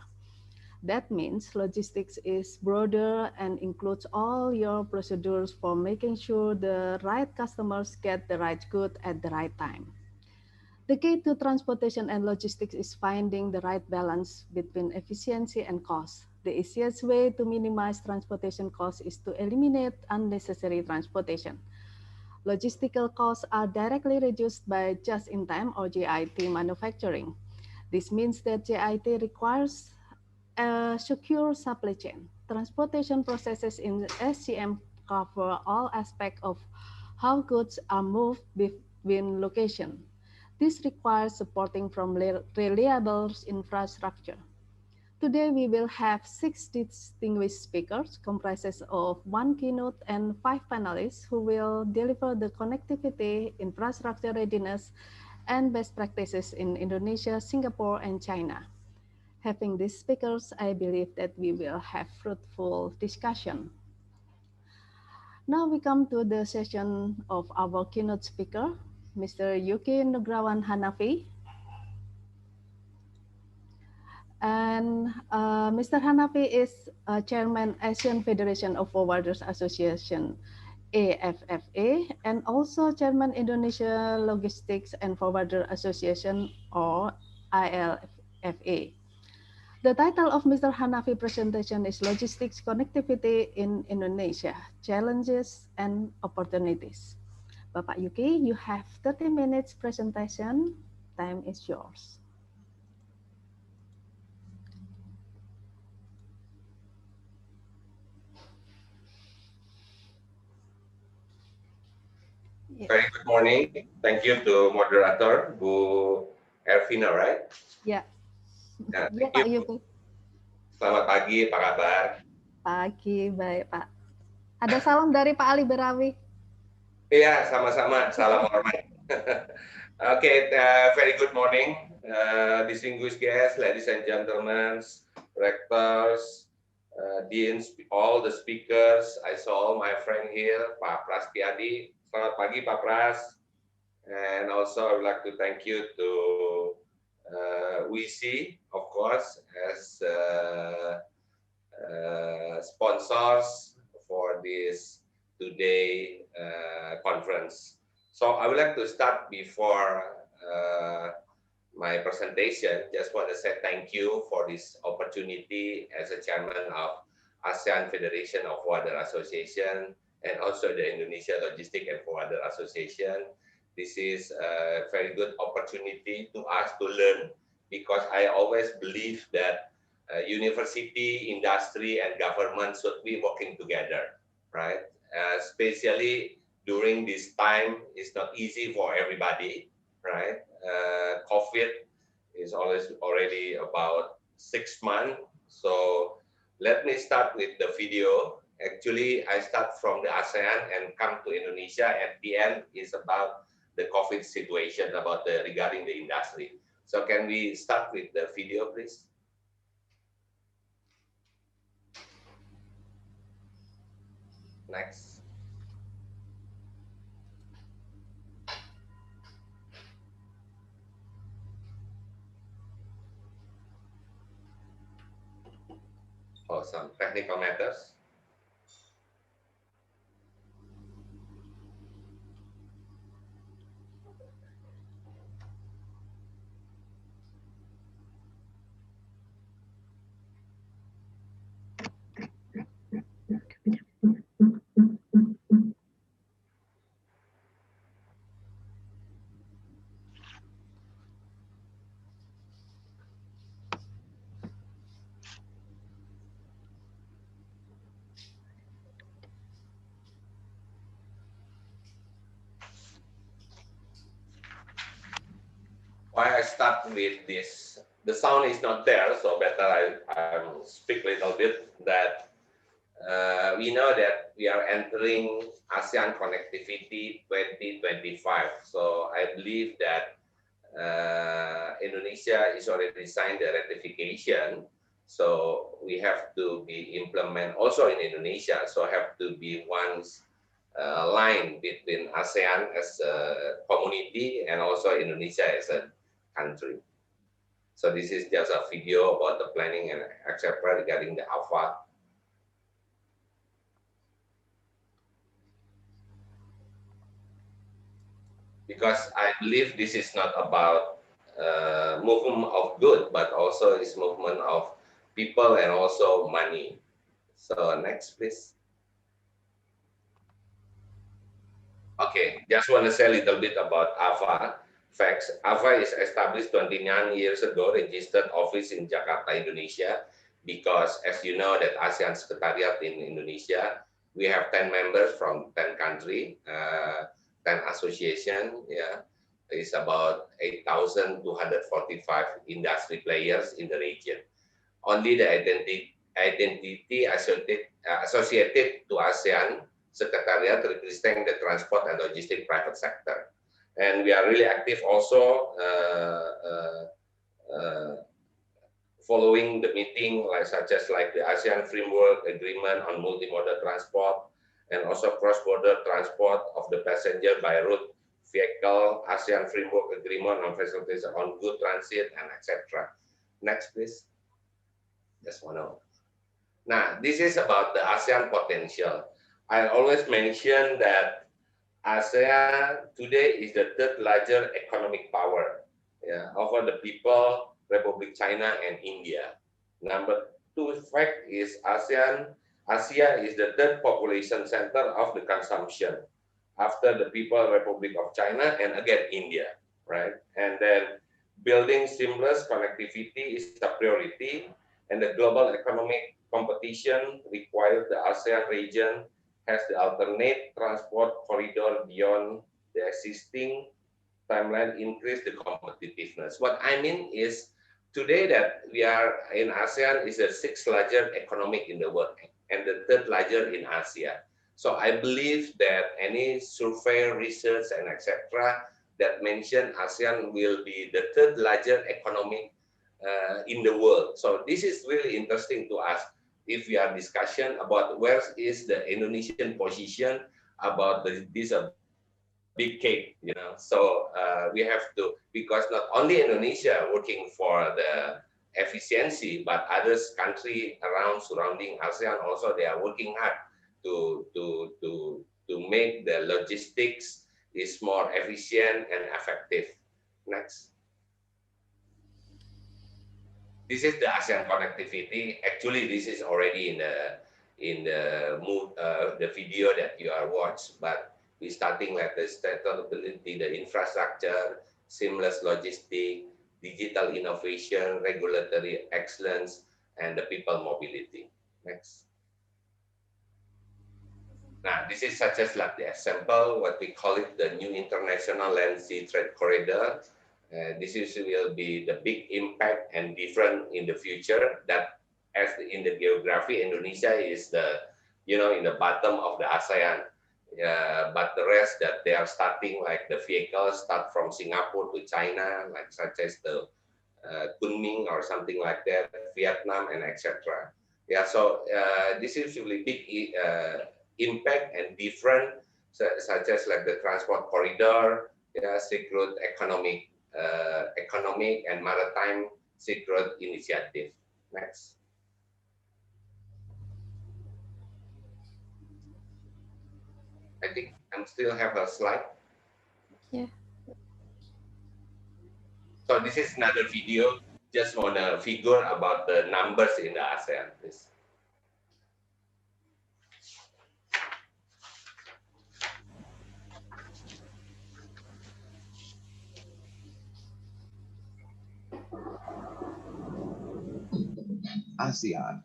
That means logistics is broader and includes all your procedures for making sure the right customers get the right good at the right time. The key to transportation and logistics is finding the right balance between efficiency and cost. The easiest way to minimize transportation costs is to eliminate unnecessary transportation. Logistical costs are directly reduced by just-in-time or JIT manufacturing. This means that JIT requires a secure supply chain. Transportation processes in SCM cover all aspects of how goods are moved between locations. This requires supporting from reliable infrastructure. Today, we will have 6 distinguished speakers, comprises of 1 keynote and 5 panelists who will deliver the connectivity, infrastructure readiness, and best practices in Indonesia, Singapore, and China. Having these speakers, I believe that we will have fruitful discussion. Now we come to the session of our keynote speaker, Mr. Yuki Nugrahawan Hanafi. And Mr. Hanafi is Chairman Asian Federation of Forwarders Association, AFFA, and also Chairman Indonesia Logistics and Forwarder Association, or ILFA. The title of Mr. Hanafi presentation is Logistics Connectivity in Indonesia, Challenges and Opportunities. Bapak Yuki, you have 30 minutes presentation. Time is yours. Very good morning. Thank you to moderator, Bu Ervina, right? Ya. Nah, Ya, Pak Yuki. Selamat pagi, apa kabar? Pagi, baik Pak. Ada salam dari Pak Ali Berawi. Iya, sama-sama. Salam hormat. Okay, very good morning, distinguished guests, ladies and gentlemen, rectors, deans, all the speakers. I saw all my friend here, Pak Prastiadi. Selamat pagi, Pak Pras. And also, I would like to thank you to WISI, of course, as sponsors for this today conference. So I would like to start before my presentation, just want to say thank you for this opportunity as a chairman of ASEAN Federation of Forwarder Association and also the Indonesia Logistic and Forwarder Association. This is a very good opportunity to us to learn, because I always believe that university, industry, and government should be working together, right? Especially during this time, it's not easy for everybody, right? COVID is already about 6 months. So let me start with the video. Actually, I start from the ASEAN and come to Indonesia. At the end is about the COVID situation, about regarding the industry. So can we start with the video, please? Next. Oh, some technical matters. Why I start with this, the sound is not there, so better I speak a little bit that we know that we are entering ASEAN Connectivity 2025. So I believe that Indonesia is already signed the ratification. So we have to be implement also in Indonesia. So have to be one line between ASEAN as a community and also Indonesia as a country. So this is just a video about the planning and etc. regarding the AFA. Because I believe this is not about movement of good, but also is movement of people and also money. So next, please. Okay, just want to say a little bit about AFA. Facts, AFA is established 29 years ago, registered office in Jakarta, Indonesia, because as you know that ASEAN Secretariat in Indonesia, we have 10 members from 10 countries, 10 association, yeah, is about 8,245 industry players in the region. Only the identity associated to ASEAN Secretariat representing the transport and logistic private sector. And we are really active also following the meeting such as the ASEAN Framework Agreement on Multimodal Transport and also cross-border transport of the passenger by road vehicle, ASEAN Framework Agreement on facilities on good transit, and etc. Next, please. Just one more. Now, this is about the ASEAN potential. I always mention that ASEAN today is the third largest economic power, yeah, over the people, Republic China and India. Number two fact is Asia is the third population center of the consumption after the People Republic of China and again India, right? And then building seamless connectivity is a priority, and the global economic competition requires the ASEAN region has the alternate transport corridor beyond the existing timeline, increase the competitiveness. What I mean is today that we are in ASEAN is the sixth largest economic in the world and the third largest in Asia. So I believe that any survey, research, and etc. that mention ASEAN will be the third largest economic in the world. So this is really interesting to us. If we are discussion about where is the Indonesian position about this big cake, you know. So we have to, because not only Indonesia working for the efficiency, but others country around surrounding ASEAN also they are working hard to make the logistics is more efficient and effective. Next. This is the ASEAN connectivity. Actually, this is already in the video that you are watched, but we're starting like the sustainability, the infrastructure, seamless logistics, digital innovation, regulatory excellence, and the people mobility. Next. Now, this is such as like the example, what we call it, the new international land sea trade corridor. This will be the big impact and different in the future. That as in the geography, Indonesia is the, in the bottom of the ASEAN. But the rest that they are starting, like the vehicles start from Singapore to China, like such as the Kunming or something like that, Vietnam and etc. Yeah, so this is really big impact and different, such as like the transport corridor, Silk Road economic and maritime Silk Road initiative. Next. I think I still have a slide. Yeah. So this is another video. Just want to figure about the numbers in the ASEAN, please. ASEAN,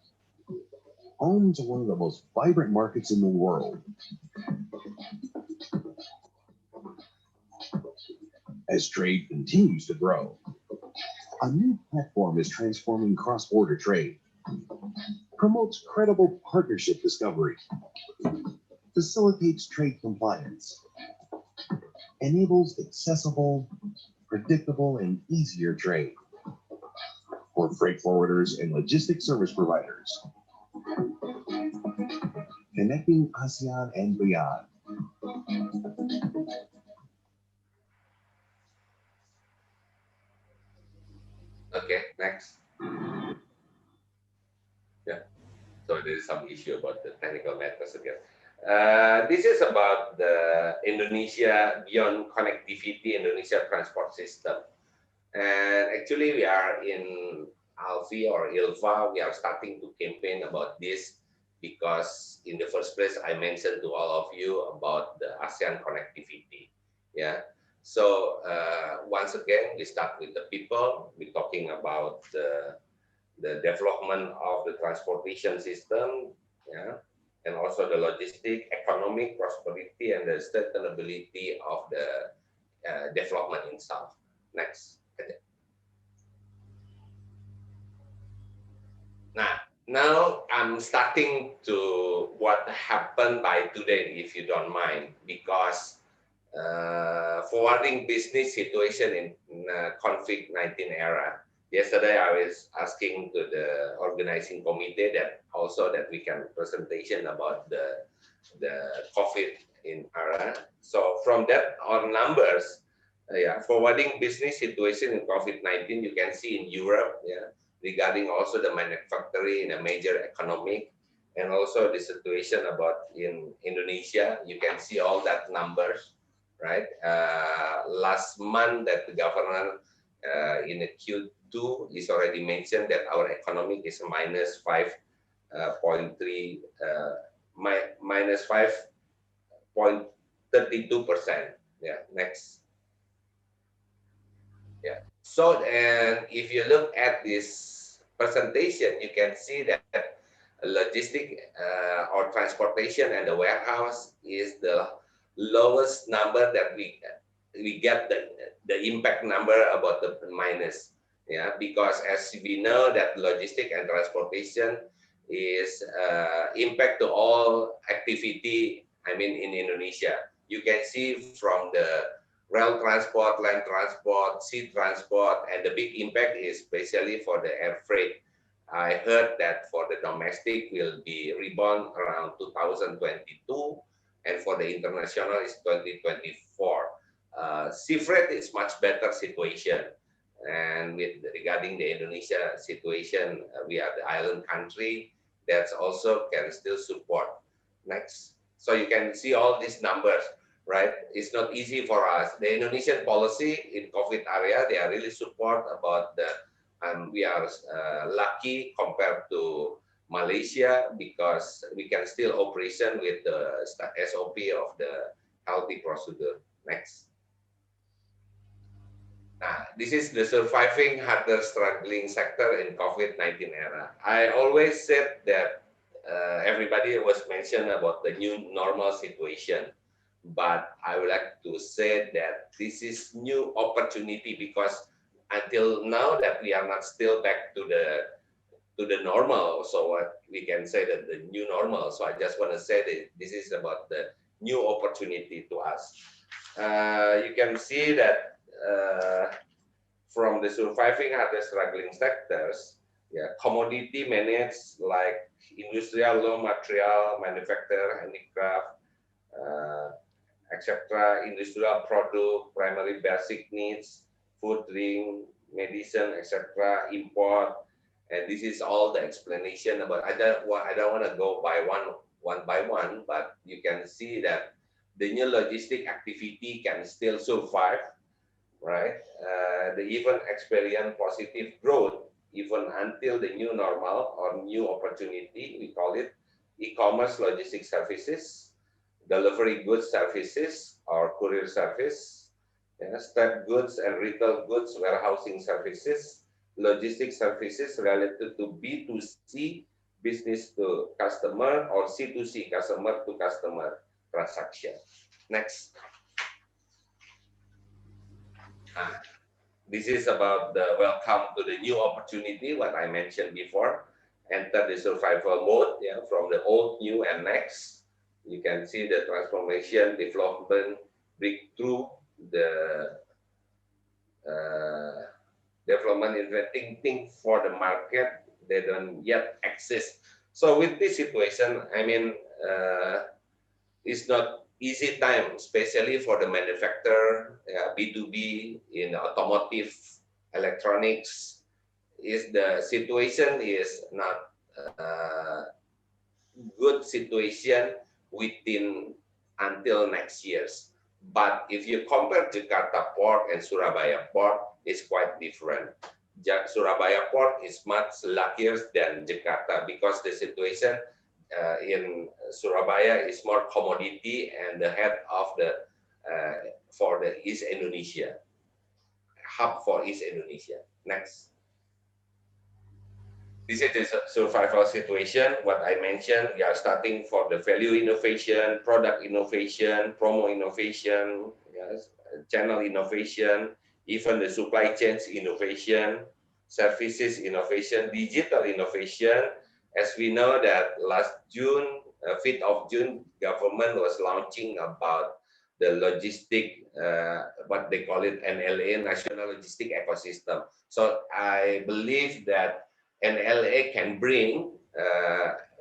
home to one of the most vibrant markets in the world. As trade continues to grow, a new platform is transforming cross-border trade, promotes credible partnership discovery, facilitates trade compliance, enables accessible, predictable, and easier trade for freight forwarders and logistics service providers, connecting ASEAN and beyond. Okay, next. Yeah, so there is some issue about the technical matters again. This is about the Indonesia Beyond Connectivity, Indonesia Transport System. And actually we are in ALFI or ILVA, we are starting to campaign about this because in the first place, I mentioned to all of you about the ASEAN connectivity. Yeah. So once again, we start with the people. We're talking about the development of the transportation system, yeah, and also the logistic, economic prosperity, and the sustainability of the development itself. Next. Now I'm starting to what happened by today, if you don't mind, because forwarding business situation in COVID-19 era. Yesterday, I was asking to the organizing committee that also that we can presentation about the COVID in era. So from that on numbers, forwarding business situation in COVID-19, you can see in Europe, regarding also the manufacturing in a major economic, and also the situation about in Indonesia, you can see all that numbers, right? Last month that the governor in the Q2 is already mentioned that our economic is minus 5.3, minus 5.32%. Yeah, next. Yeah. So, and if you look at this presentation, you can see that logistic or transportation and the warehouse is the lowest number that we get the impact number about the minus, because as we know that logistic and transportation is impact to all activity. I mean in Indonesia, you can see from the rail transport, land transport, sea transport, and the big impact is especially for the air freight. I heard that for the domestic will be rebound around 2022, and for the international is 2024. Sea freight is much better situation, and regarding the Indonesia situation, we are the island country that's also can still support. Next, so you can see all these numbers. Right, it's not easy for us. The Indonesian policy in COVID area, they are really support about the and we are lucky compared to Malaysia because we can still operation with the SOP of the healthy procedure. Next. This is the surviving harder struggling sector in COVID-19 era. I always said that everybody was mentioned about the new normal situation, but I would like to say that this is new opportunity because until now that we are not still back to the normal. So what we can say that the new normal. So I just want to say that this is about the new opportunity to us. You can see that from the surviving other struggling sectors, commodity managed like industrial raw material, manufacture, handicraft, etc., industrial product, primary basic needs, food, drink, medicine, etc., import, and this is all the explanation about. I don't want to go by one by one, but you can see that the new logistic activity can still survive, right? They even experience positive growth even until the new normal or new opportunity. We call it e-commerce logistics services, delivery goods services or courier service, step goods and retail goods warehousing services, logistics services related to B2C, business to customer, or C2C, customer to customer transaction. Next. This is about the welcome to the new opportunity, what I mentioned before. Enter the survival mode, from the old, new, and next. You can see the transformation, development, breakthrough, the development, inventing things for the market they don't yet exist. So with this situation, I mean, it's not easy time, especially for the manufacturer, B2B in automotive, electronics. Is the situation is not good situation within until next years. But if you compare Jakarta Port and Surabaya Port, it's quite different. Surabaya Port is much luckier than Jakarta because the situation in Surabaya is more commodity and the head of the for the East Indonesia, hub for East Indonesia. Next. This is the survival situation. What I mentioned, we are starting for the value innovation, product innovation, promo innovation, yes, channel innovation, even the supply chains innovation, services innovation, digital innovation. As we know that last June, 5th of June, government was launching about the logistic, what they call it, NLA, National Logistic Ecosystem. So I believe that NLA can bring,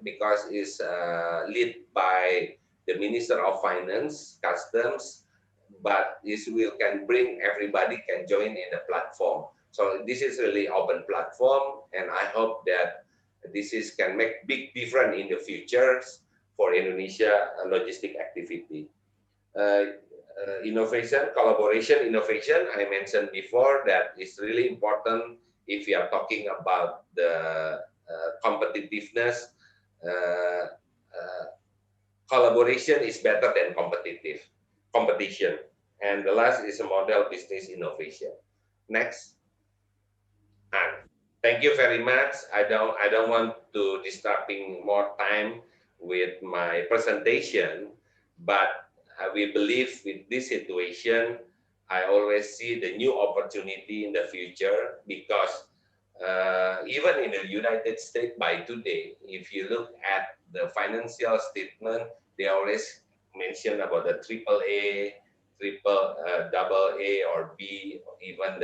because it's led by the Minister of Finance, Customs, but this can bring everybody can join in the platform. So this is really open platform, and I hope that this can make big difference in the future for Indonesia logistic activity. Innovation, collaboration, innovation, I mentioned before that is really important if we are talking about the competitiveness. Collaboration is better than competition. And the last is a model business innovation. Next. And thank you very much. I don't want to disturbing more time with my presentation, but we believe with this situation, I always see the new opportunity in the future because even in the United States by today, if you look at the financial statement, they always mention about the AAA, double A or B, even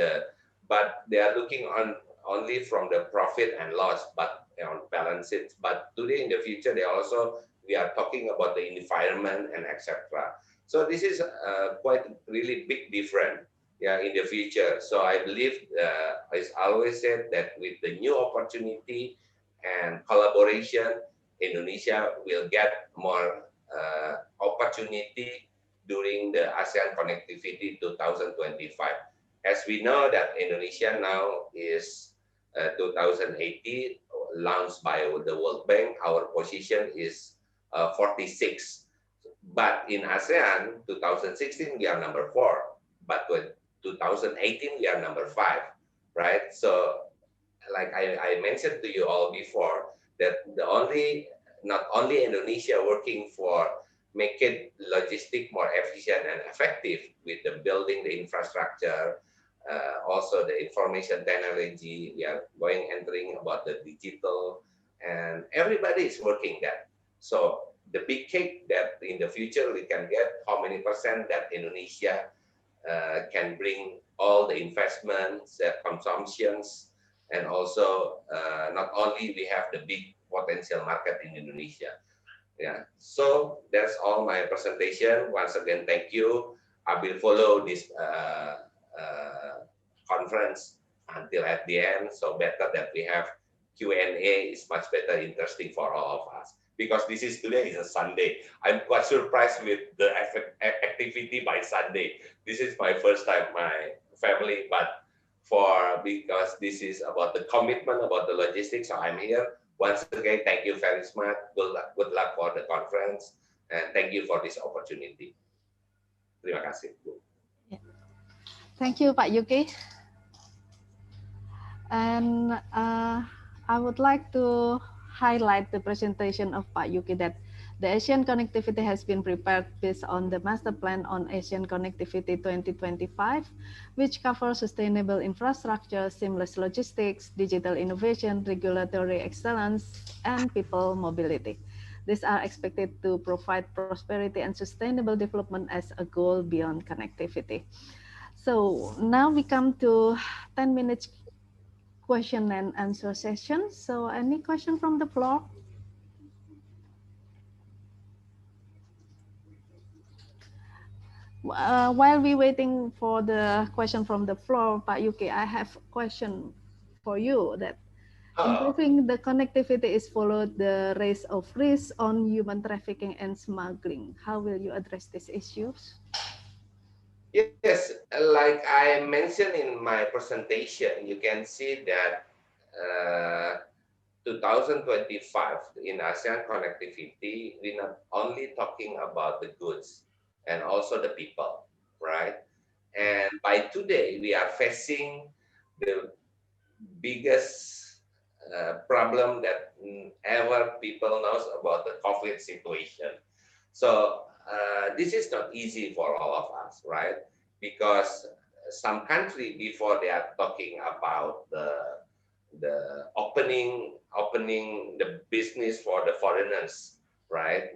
but they are looking on only from the profit and loss, but on balance sheet. But today in the future, we are talking about the environment and etc. So this is quite really big difference, in the future. So I believe, as I always said, that with the new opportunity and collaboration, Indonesia will get more opportunity during the ASEAN Connectivity 2025. As we know that Indonesia now is 2018, launched by the World Bank, our position is 46. But in ASEAN, 2016, we are number 4. But with 2018, we are number 5, right? So like I mentioned to you all before, that not only Indonesia working for making logistic more efficient and effective with the building the infrastructure, also the information technology, we are entering about the digital, and everybody is working that. So the big cake that in the future we can get, how many percent that Indonesia can bring all the investments, consumptions, and also not only we have the big potential market in Indonesia. Yeah, so that's all my presentation. Once again, thank you. I will follow this conference until at the end, so better that we have Q&A is much better interesting for all of us. Because today is a Sunday. I'm quite surprised with the activity by Sunday. This is my first time, my family, but because this is about the commitment, about the logistics, so I'm here. Once again, thank you very much. Good luck for the conference, and thank you for this opportunity. Terima kasih. Thank you, Pak Yuki. And I would like to highlight the presentation of Pak Yuki that the Asian Connectivity has been prepared based on the Master Plan on Asian Connectivity 2025, which covers sustainable infrastructure, seamless logistics, digital innovation, regulatory excellence, and people mobility. These are expected to provide prosperity and sustainable development as a goal beyond connectivity. So now we come to 10 minutes question and answer session. So any question from the floor? While we waiting for the question from the floor, Pak Yuki, I have a question for you that improving the connectivity is followed the raise of risk on human trafficking and smuggling. How will you address these issues? Yes, like I mentioned in my presentation, you can see that 2025 in ASEAN connectivity, we're not only talking about the goods and also the people, right? And by today, we are facing the biggest problem that ever people knows about the COVID situation. So this is not easy for all of us, right? Because some country before they are talking about the opening the business for the foreigners, right?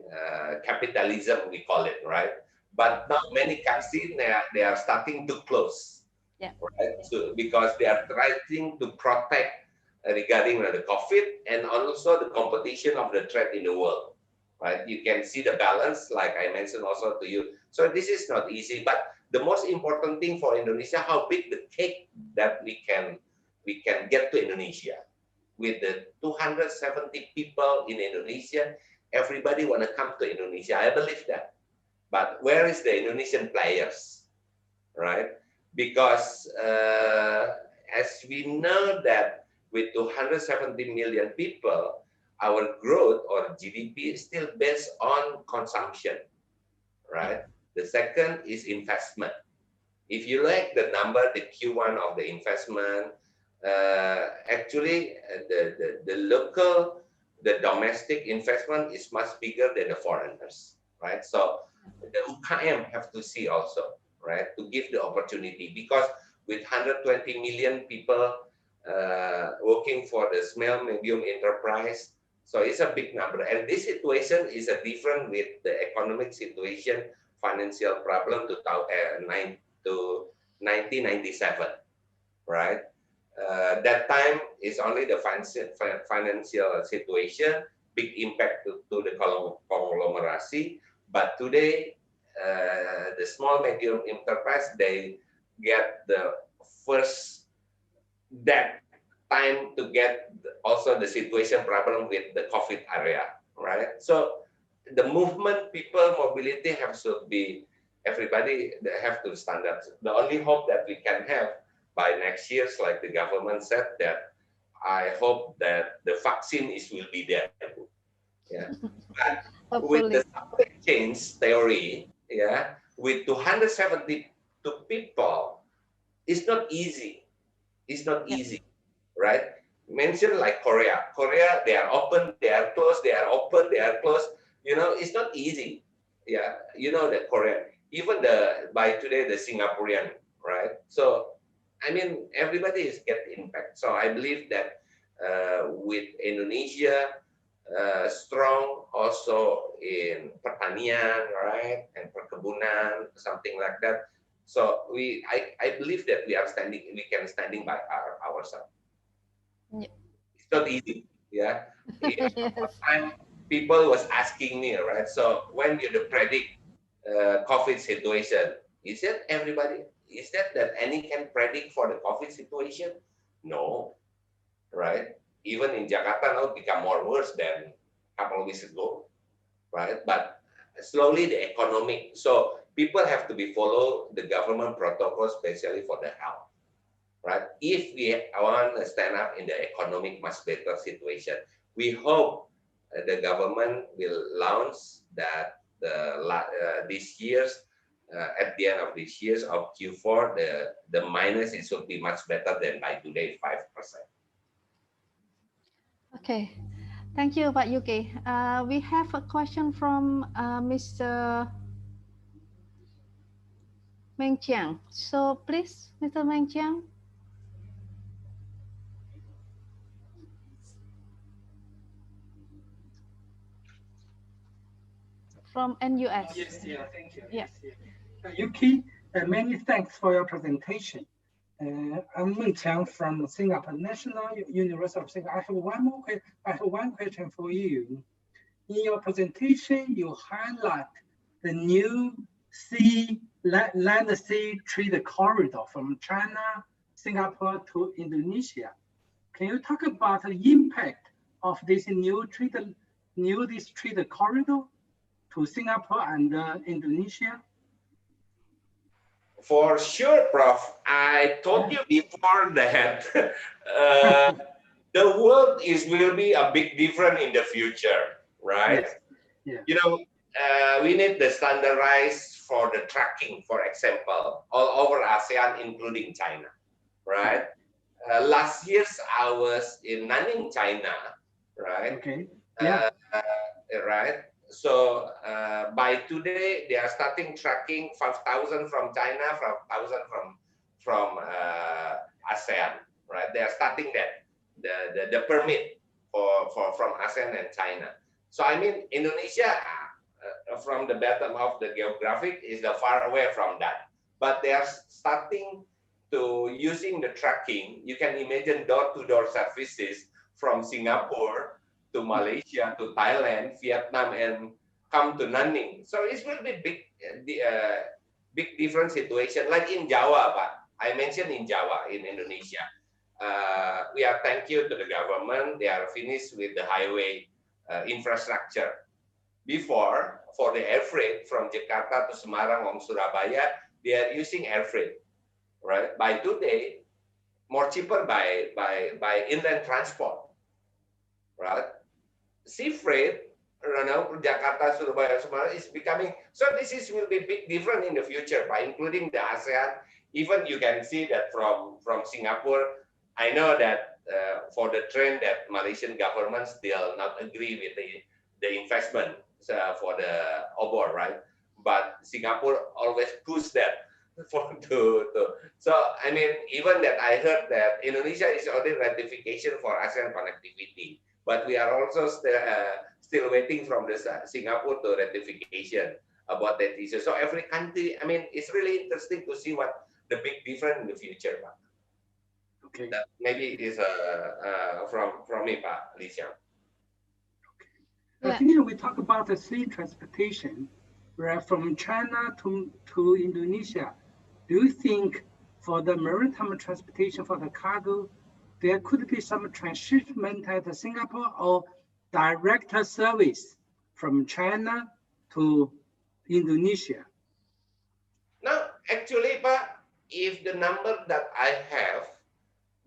Capitalism we call it, right? But now many countries they are starting to close, right? So because they are trying to protect regarding the COVID and also the competition of the trade in the world, right? You can see the balance, like I mentioned also to you. So this is not easy, but the most important thing for Indonesia, how big the cake that we can get to Indonesia. With the 270 people in Indonesia, everybody want to come to Indonesia. I believe that. But where is the Indonesian players, right? Because as we know that with 270 million people, our growth or GDP is still based on consumption, right? The second is investment. If you like the number, the Q1 of the investment, actually the local, the domestic investment is much bigger than the foreigners, right? So the UKM have to see also, right, to give the opportunity, because with 120 million people working for the small medium enterprise, so it's a big number. And this situation is a different with the economic situation, financial problem to 1997, right? That time is only the financial situation, big impact to the conglomerate. But today, the small medium enterprise, they get the first that time to get also the situation problem with the COVID area, right? So the movement, people mobility has to be, everybody have to standard. The only hope that we can have by next year, like the government said, that I hope that the vaccine will be there. Yeah, but with Hopefully. the supply chain theory, yeah, with 272 people, it's not easy. It's not easy, right? Mention like Korea. Korea, they are open, they are closed, they are open, they are closed. You know, it's not easy. Yeah, you know that Korea. Even by today the Singaporean, right? So I mean everybody is getting impact. So I believe that with Indonesia strong also in pertanian, right, and perkebunan, something like that. So I believe that we can standing by ourselves. Yeah. It's not easy, yeah. Yes. Time people was asking me, right? So when you predict COVID situation, is that any can predict for the COVID situation? No, right? Even in Jakarta now become more worse than a couple of weeks ago, right? But slowly the economic, so people have to be follow the government protocol, especially for the health, right? If we want to stand up in the economic much better situation, we hope the government will launch that this year's at the end of this year's of Q4, the minus it should be much better than by today 5%. Okay. Thank you, Pak Yuki. We have a question from Mr. Meng Chiang. So please, Mr. Meng Chiang. From NUS. Yes, yeah, thank you. Yeah. Yuki, many thanks for your presentation. I'm Meng Qiang from Singapore National University of Singapore. I have one question for you. In your presentation, you highlight the new land sea trade corridor from China, Singapore to Indonesia. Can you talk about the impact of this this trade corridor to Singapore and Indonesia? For sure, Prof. I told you before that the world will be a big different in the future, right? Yes. Yeah. You know, we need the standardized for the tracking, for example, all over ASEAN, including China, right? Last year I was in Nanning, China, right? Okay. Yeah. Right. So by today they are starting tracking 5,000 from China, 5,000 from ASEAN, right? They are starting that the permit from ASEAN and China. So I mean Indonesia from the bottom of the geographic is the far away from that, but they are starting to using the tracking. You can imagine door-to-door services from Singapore to Malaysia, to Thailand, Vietnam, and come to Nanning. So it will be big different situation. Like in Java, but I mentioned in Java, in Indonesia. We are thank you to the government. They are finished with the highway infrastructure. Before, for the air freight from Jakarta to Semarang or Surabaya, they are using air freight, right? By today, more cheaper by inland transport, right? Sea freight, Jakarta, Surabaya, Semarang is becoming, so this will be big different in the future by including the ASEAN. Even you can see that from Singapore, I know that for the trend that Malaysian government still not agree with the investment for the obor, right? But Singapore always push that so I mean, even that I heard that Indonesia is already ratification for ASEAN connectivity, but we are also still waiting from the Singapore to ratification about that issue. So every country, I mean, it's really interesting to see what the big difference in the future. Okay. That maybe it is from me, Pak Lisiang. Continue, we talk about the sea transportation, right, from China to Indonesia. Do you think for the maritime transportation for the cargo, there could be some transshipment at Singapore or direct service from China to Indonesia? No, actually, Pak, if the number that I have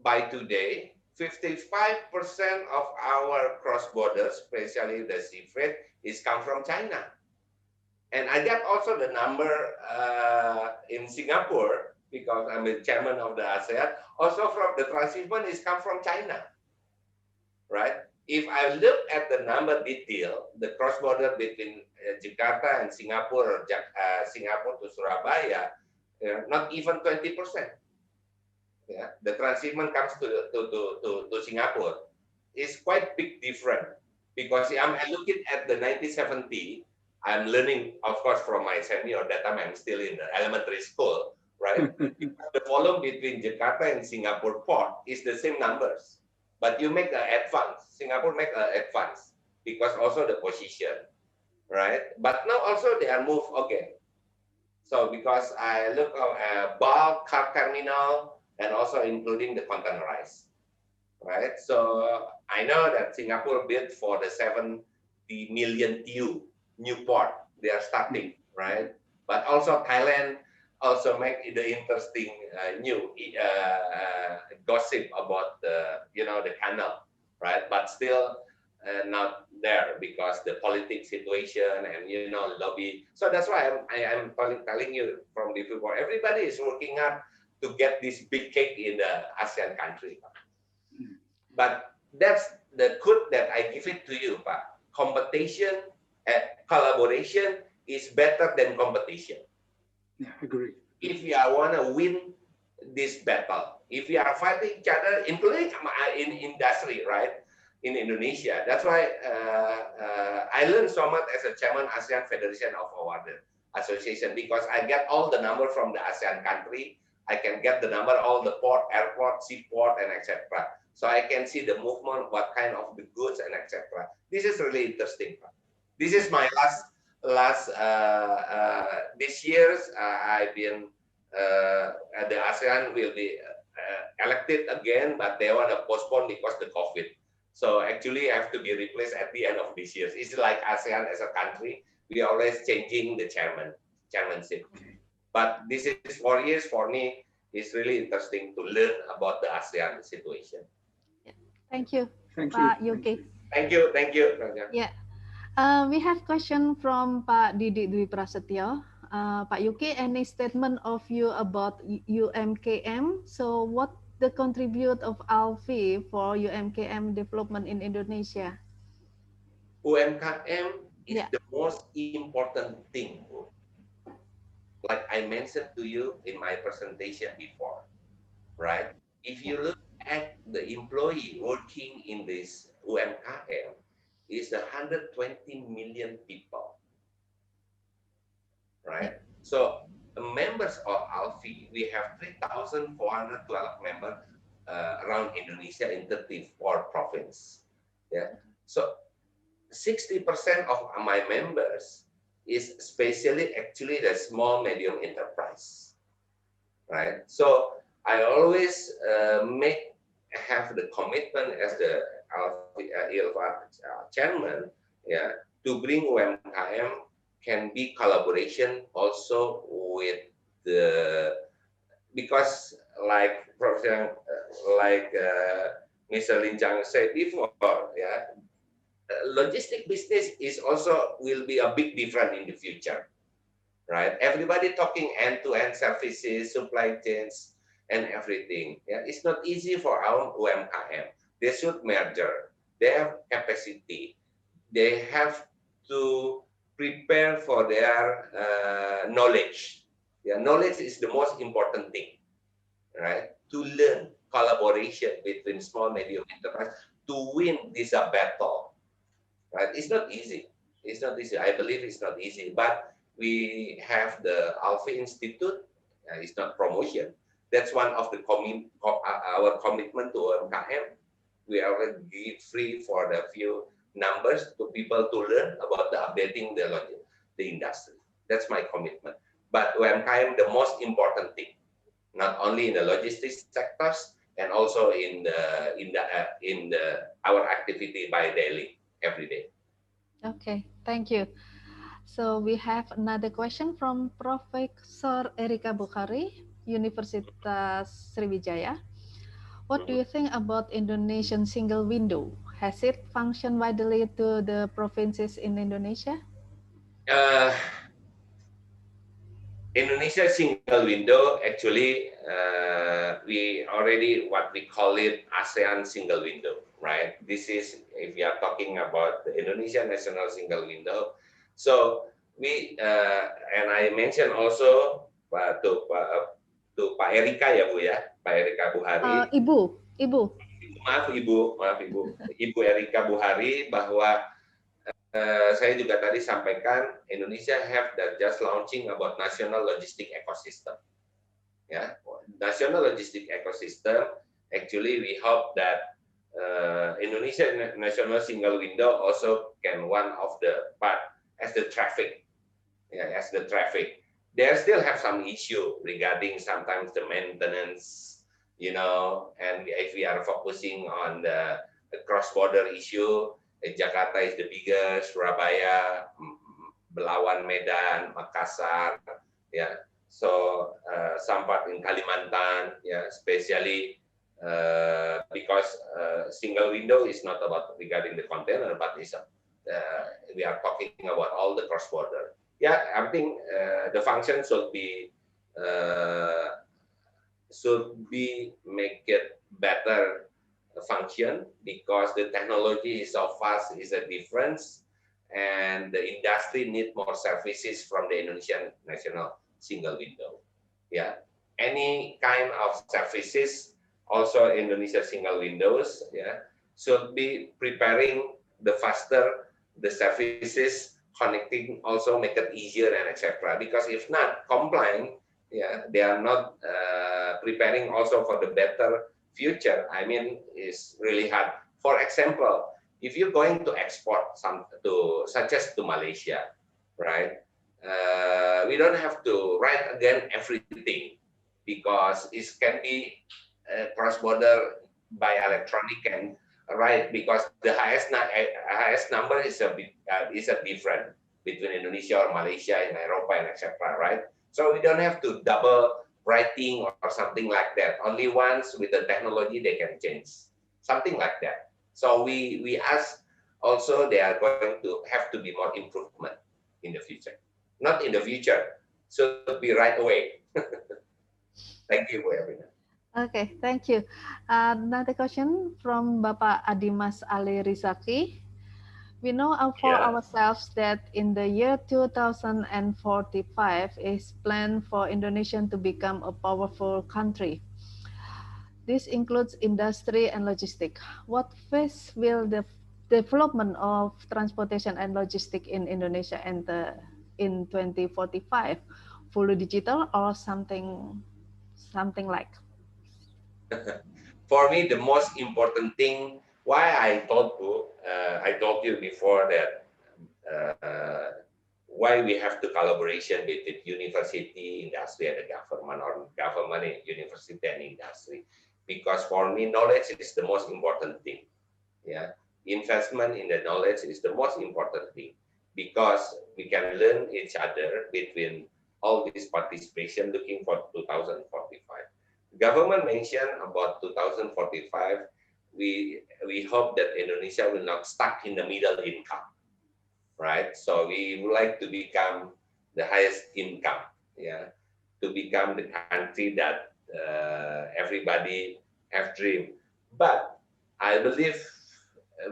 by today, 55% of our cross-border, especially the sea freight, is come from China. And I got also the number in Singapore, because I'm the chairman of the ASEAN, also from the transshipment is come from China, right? If I look at the number detail, the cross-border between Jakarta and Singapore, or Singapore to Surabaya, not even 20%. Yeah, the transshipment comes to Singapore. It's quite big difference, because I'm looking at the 1970. I'm learning, of course, from my senior. That time I'm still in the elementary school, right? The volume between Jakarta and Singapore port is the same numbers, but you make an advance. Singapore make an advance because also the position, right? But now also they are moved. Okay, so because I look at bulk car terminal and also including the containerized, right? So I know that Singapore built for the 70 million TEU new port. They are starting, right? But also Thailand also make the interesting new gossip about the the canal, right? But still not there because the politics situation and lobby. So that's why I'm telling you from before. Everybody is working hard to get this big cake in the ASEAN country. But that's the good that I give it to you, Pak. Competition and collaboration is better than competition. Yeah, agree. If we want to win this battle, if we are fighting each other, including in industry, right, in Indonesia, that's why I learned so much as a chairman ASEAN Federation of Forwarder Association, because I get all the number from the ASEAN country. I can get the number all the port, airport, seaport, and etc. So I can see the movement, what kind of the goods and etc. This is really interesting. This is my last this year's I've been the ASEAN will be elected again, but they want to postpone because the COVID. So actually I have to be replaced at the end of this year. It's like ASEAN as a country, we are always changing the chairmanship. But this is 4 years for me. It's really interesting to learn about the ASEAN situation. Thank you, Thank Pak you. Yuki. Thank you. Thank you. Yeah. We have question from Pak Didi Dwi Prasetyo. Pak Yuki, any statement of you about UMKM? So what the contribute of ALFI for UMKM development in Indonesia? UMKM is the most important thing. Like I mentioned to you in my presentation before, right? If you look at the employee working in this UMKM, is 120 million people, right? So members of ALFI, we have 3,412 members around Indonesia in 34 provinces. Yeah. So 60% of my members is especially actually the small medium enterprise, right? So I always have the commitment as the ILFA chairman, yeah, to bring UMKM can be collaboration also with the, because like Professor Mr. Lin Chang said before, yeah, logistic business is also will be a big difference in the future, right? Everybody talking end-to-end services, supply chains, and everything. Yeah, it's not easy for our UMKM. They should merger. They have capacity. They have to prepare for their knowledge. Yeah, knowledge is the most important thing, right? To learn collaboration between small medium enterprise to win this battle, right? It's not easy. It's not easy. I believe it's not easy. But we have the ALFI Institute. It's not promotion. That's one of the our commitment to UMKM. We already give free for the few numbers to people to learn about the updating the industry. That's my commitment. But UMKM, the most important thing, not only in the logistics sectors and also in our activity by daily, every day. Okay, thank you. So we have another question from Professor Erika Bukhari, Universitas Sriwijaya. What do you think about Indonesian single window? Has it functioned widely to the provinces in Indonesia? Indonesia single window, actually, we already what we call it ASEAN single window, right? This is, if we are talking about the Indonesia national single window. So we, and I mentioned also to Pak Erika ya Bu ya, Pak Erika Buhari. Ibu. Maaf Ibu Erika Buhari, bahwa saya juga tadi sampaikan Indonesia have that just launching about national logistic ecosystem. Ya, national logistic ecosystem. Actually, we hope that Indonesia national single window also can one of the part as the traffic. Yeah, as the traffic. They still have some issue regarding sometimes the maintenance, you know, and if we are focusing on the cross-border issue. Jakarta is the biggest, Surabaya, Belawan, Medan, Makassar, yeah. So some part in Kalimantan, yeah, especially because single window is not about regarding the container, but is we are talking about all the cross border. Yeah, I think the function should be make it better function, because the technology is so fast, is a difference, and the industry need more services from the Indonesian national single window. Yeah, any kind of services, also Indonesia single windows, yeah, should be preparing the faster the services, connecting also make it easier and etc. Because if not complying, yeah, they are not preparing also for the better future. I mean, is really hard. For example, if you're going to export some to, such as to Malaysia, right? We don't have to write again everything, because it can be cross-border by electronic and right, because the highest number is a different between Indonesia or Malaysia and Europa and etc. Right? So we don't have to double writing or something like that. Only once with the technology they can change, something like that. So we ask also they are going to have to be more improvement in the future. Not in the future, should be right away. Thank you, everyone. Okay, thank you. Another question from Bapak Adimas Ali Rizaki. We know for ourselves that in the year 2045 is planned for Indonesia to become a powerful country. This includes industry and logistics. What phase will the development of transportation and logistics in Indonesia enter in 2045? Fully digital or something like? For me, the most important thing, why I told you before that why we have the collaboration between university, industry, and the government, or government, university, and industry. Because for me, knowledge is the most important thing. Yeah, investment in the knowledge is the most important thing, because we can learn each other between all this participation looking for 2045. Government mentioned about 2045. We hope that Indonesia will not stuck in the middle income, right? So we would like to become the highest income, yeah, to become the country that everybody have dream. But I believe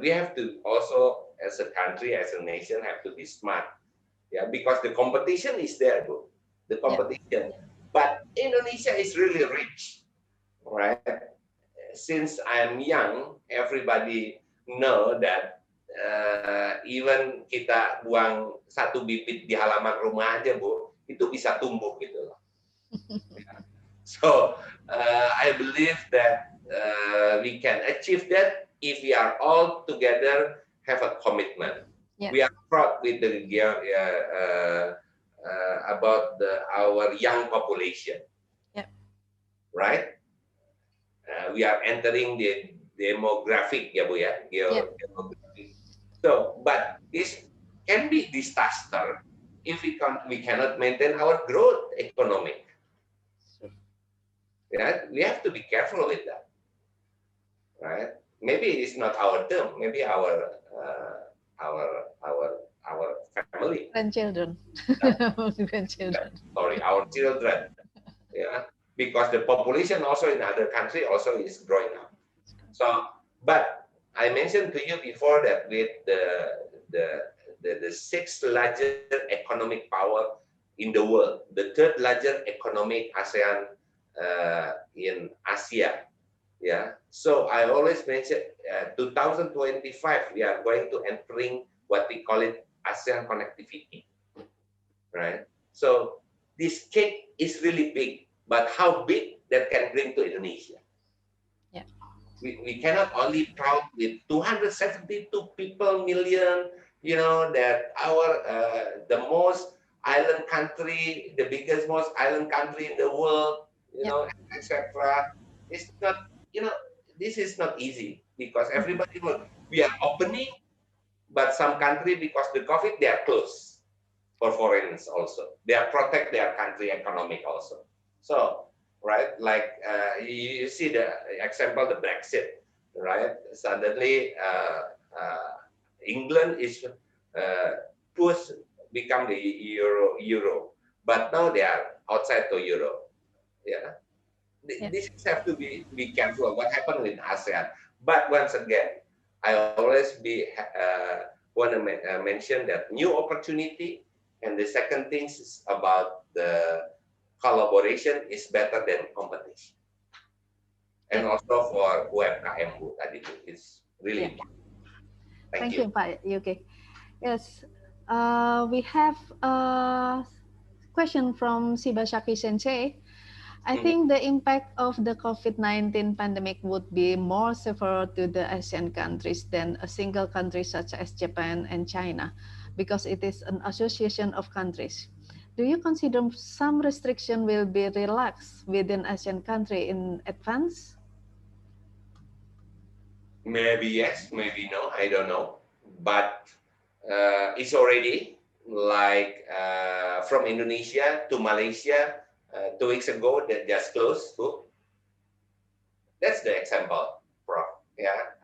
we have to also, as a country, as a nation, have to be smart, yeah, because the competition is there, bro. The competition. Yeah. But Indonesia is really rich, right? Since I'm young, everybody know that even kita buang satu bibit di halaman rumah aja, Bu, itu bisa tumbuh gitu loh. So I believe that we can achieve that if we are all together have a commitment. Yeah. We are proud with the about our young population. Yeah. Right? We are entering the demographic, ya Bu ya, demographic. So, but this can be disaster if we cannot maintain our growth economic. Yeah, we have to be careful with that. right? Maybe it's not our term, maybe our family. Grandchildren. Grandchildren. Sorry, our children. Yeah, because the population also in other country also is growing up. So, but I mentioned to you before that with the sixth largest economic power in the world, the third largest economic ASEAN in Asia. Yeah, so I always mention 2025 we are going to entering what we call it ASEAN connectivity, right? So this cake is really big, but how big that can bring to Indonesia? Yeah, we cannot only proud with 272 people million, you know, that our the most island country, the biggest most island country in the world, you know, etc. It's not, you know, this is not easy because everybody will, we are opening, but some country because the COVID they are closed for foreigners also. They are protect their country economic also. So right, like you see the example the Brexit, right? Suddenly England is pushed become the euro, but now they are outside the euro. Yeah. This have to be careful what happened with ASEAN. But once again, I always want to mention that new opportunity, and the second thing is about the collaboration is better than competition. And also for UMKM tadi itu is really important. Thank you, Pak Yuki. Yes, we have a question from Shibasaki Sensei. I think the impact of the COVID-19 pandemic would be more severe to the ASEAN countries than a single country such as Japan and China, because it is an association of countries. Do you consider some restriction will be relaxed within ASEAN country in advance? Maybe yes, maybe no, I don't know. But it's already like from Indonesia to Malaysia 2 weeks ago that just closed. That's the example, Prof. Yeah.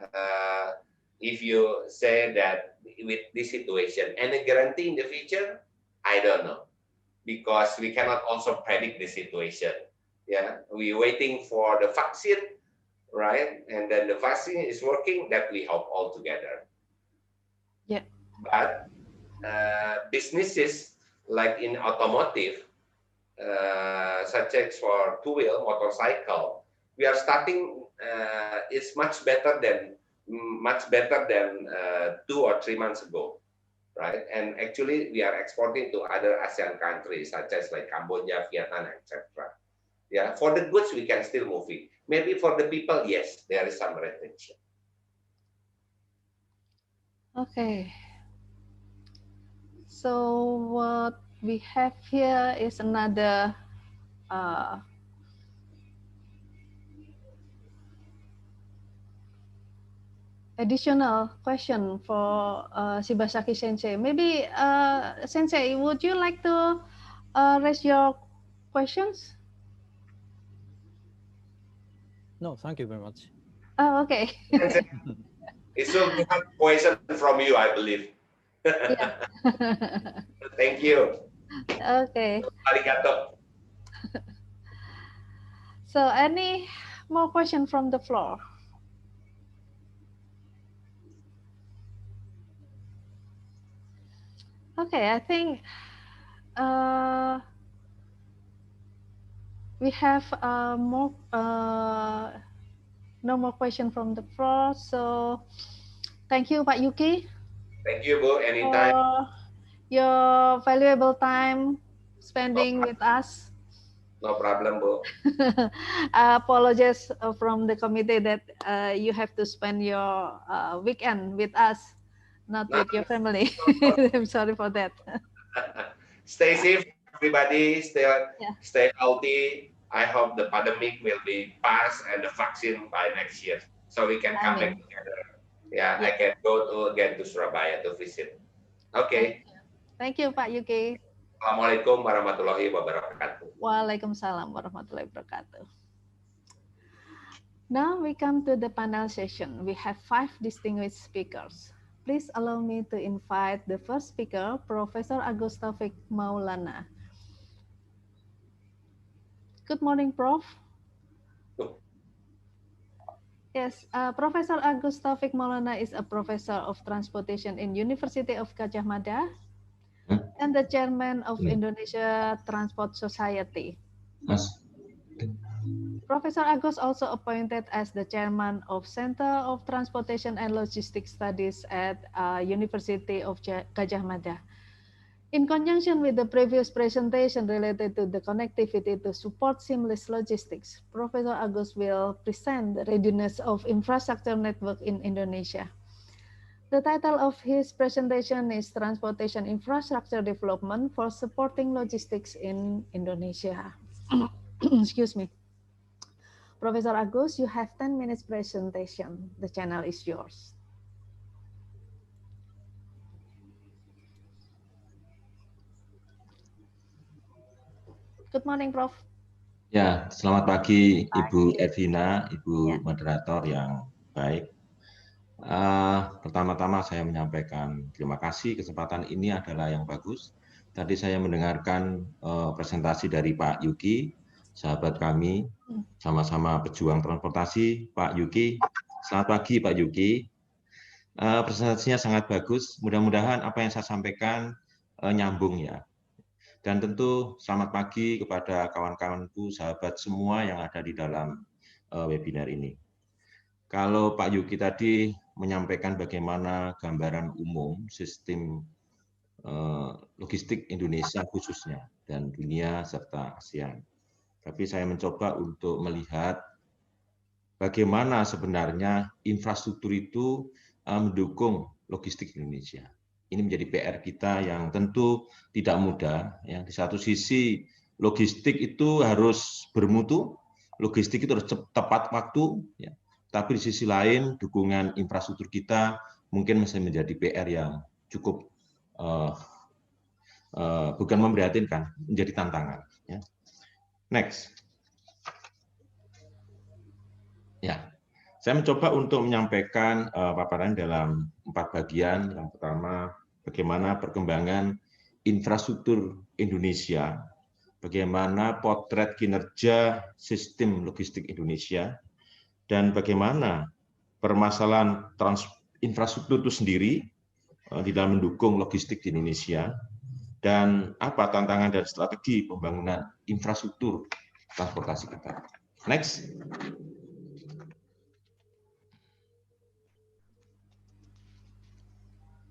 If you say that with this situation, any guarantee in the future, I don't know, because we cannot also predict the situation. Yeah, we're waiting for the vaccine, right? And then the vaccine is working, that we hope all together. Yeah. But businesses like in automotive, such as for two-wheel motorcycle, we are starting. It's much better than 2 or 3 months ago, right? And actually, we are exporting to other ASEAN countries such as like Cambodia, Vietnam, etc. Yeah, for the goods we can still move it. Maybe for the people, yes, there is some restriction. Okay. So what we have here is another additional question for Shibasaki Sensei. Maybe Sensei, would you like to raise your questions? No, thank you very much. Oh, okay. It will be a question from you, I believe. Thank you. Okay. Arigato. So any more question from the floor? Okay, I think we have no more question from the floor. So thank you, Pak Yuki. Thank you, Bu. Anytime. For your valuable time spending with us. No problem, Bu. I apologize from the committee that you have to spend your weekend with us, not with your family. I'm sorry for that. Stay safe, everybody. Stay healthy. I hope the pandemic will be passed and the vaccine by next year, so we can come back together. Yeah, I can go again to Surabaya to visit. Okay. Thank you, Pak Yuki. Assalamualaikum warahmatullahi wabarakatuh. Waalaikumsalam warahmatullahi wabarakatuh. Now we come to the panel session. We have 5 distinguished speakers. Please allow me to invite the first speaker, Professor Agus Taufik Maulana. Good morning, Prof. Yes, Professor Agus Taufik Maulana is a professor of transportation in University of Gadjah Mada and the chairman of Indonesia Transport Society. Professor Agus also appointed as the chairman of Center of Transportation and Logistics Studies at University of Gadjah Mada. In conjunction with the previous presentation related to the connectivity to support seamless logistics, Professor Agus will present the readiness of infrastructure network in Indonesia. The title of his presentation is Transportation Infrastructure Development for Supporting Logistics in Indonesia. Excuse me. Professor Agus, you have 10 minutes presentation. The channel is yours. Good morning, Prof. Ya, selamat pagi Ibu Evina, Ibu moderator yang baik. Pertama-tama saya menyampaikan terima kasih, kesempatan ini adalah yang bagus. Tadi saya mendengarkan presentasi dari Pak Yuki, sahabat kami, sama-sama pejuang transportasi. Pak Yuki, selamat pagi Pak Yuki. Presentasinya sangat bagus, mudah-mudahan apa yang saya sampaikan nyambung ya. Dan tentu selamat pagi kepada kawan-kawanku, sahabat semua yang ada di dalam webinar ini. Kalau Pak Yuki tadi menyampaikan bagaimana gambaran umum sistem logistik Indonesia khususnya dan dunia serta ASEAN. Tapi saya mencoba untuk melihat bagaimana sebenarnya infrastruktur itu mendukung logistik Indonesia. Ini menjadi PR kita yang tentu tidak mudah. Ya. Di satu sisi logistik itu harus bermutu, logistik itu harus tepat waktu, ya. Tapi di sisi lain dukungan infrastruktur kita mungkin masih menjadi PR yang cukup bukan memprihatinkan, menjadi tantangan. Ya. Next. Ya. Saya mencoba untuk menyampaikan paparan dalam 4 bagian. Yang pertama, bagaimana perkembangan infrastruktur Indonesia, bagaimana potret kinerja sistem logistik Indonesia, dan bagaimana permasalahan infrastruktur itu sendiri di dalam mendukung logistik di Indonesia, dan apa tantangan dan strategi pembangunan infrastruktur transportasi kita. Next.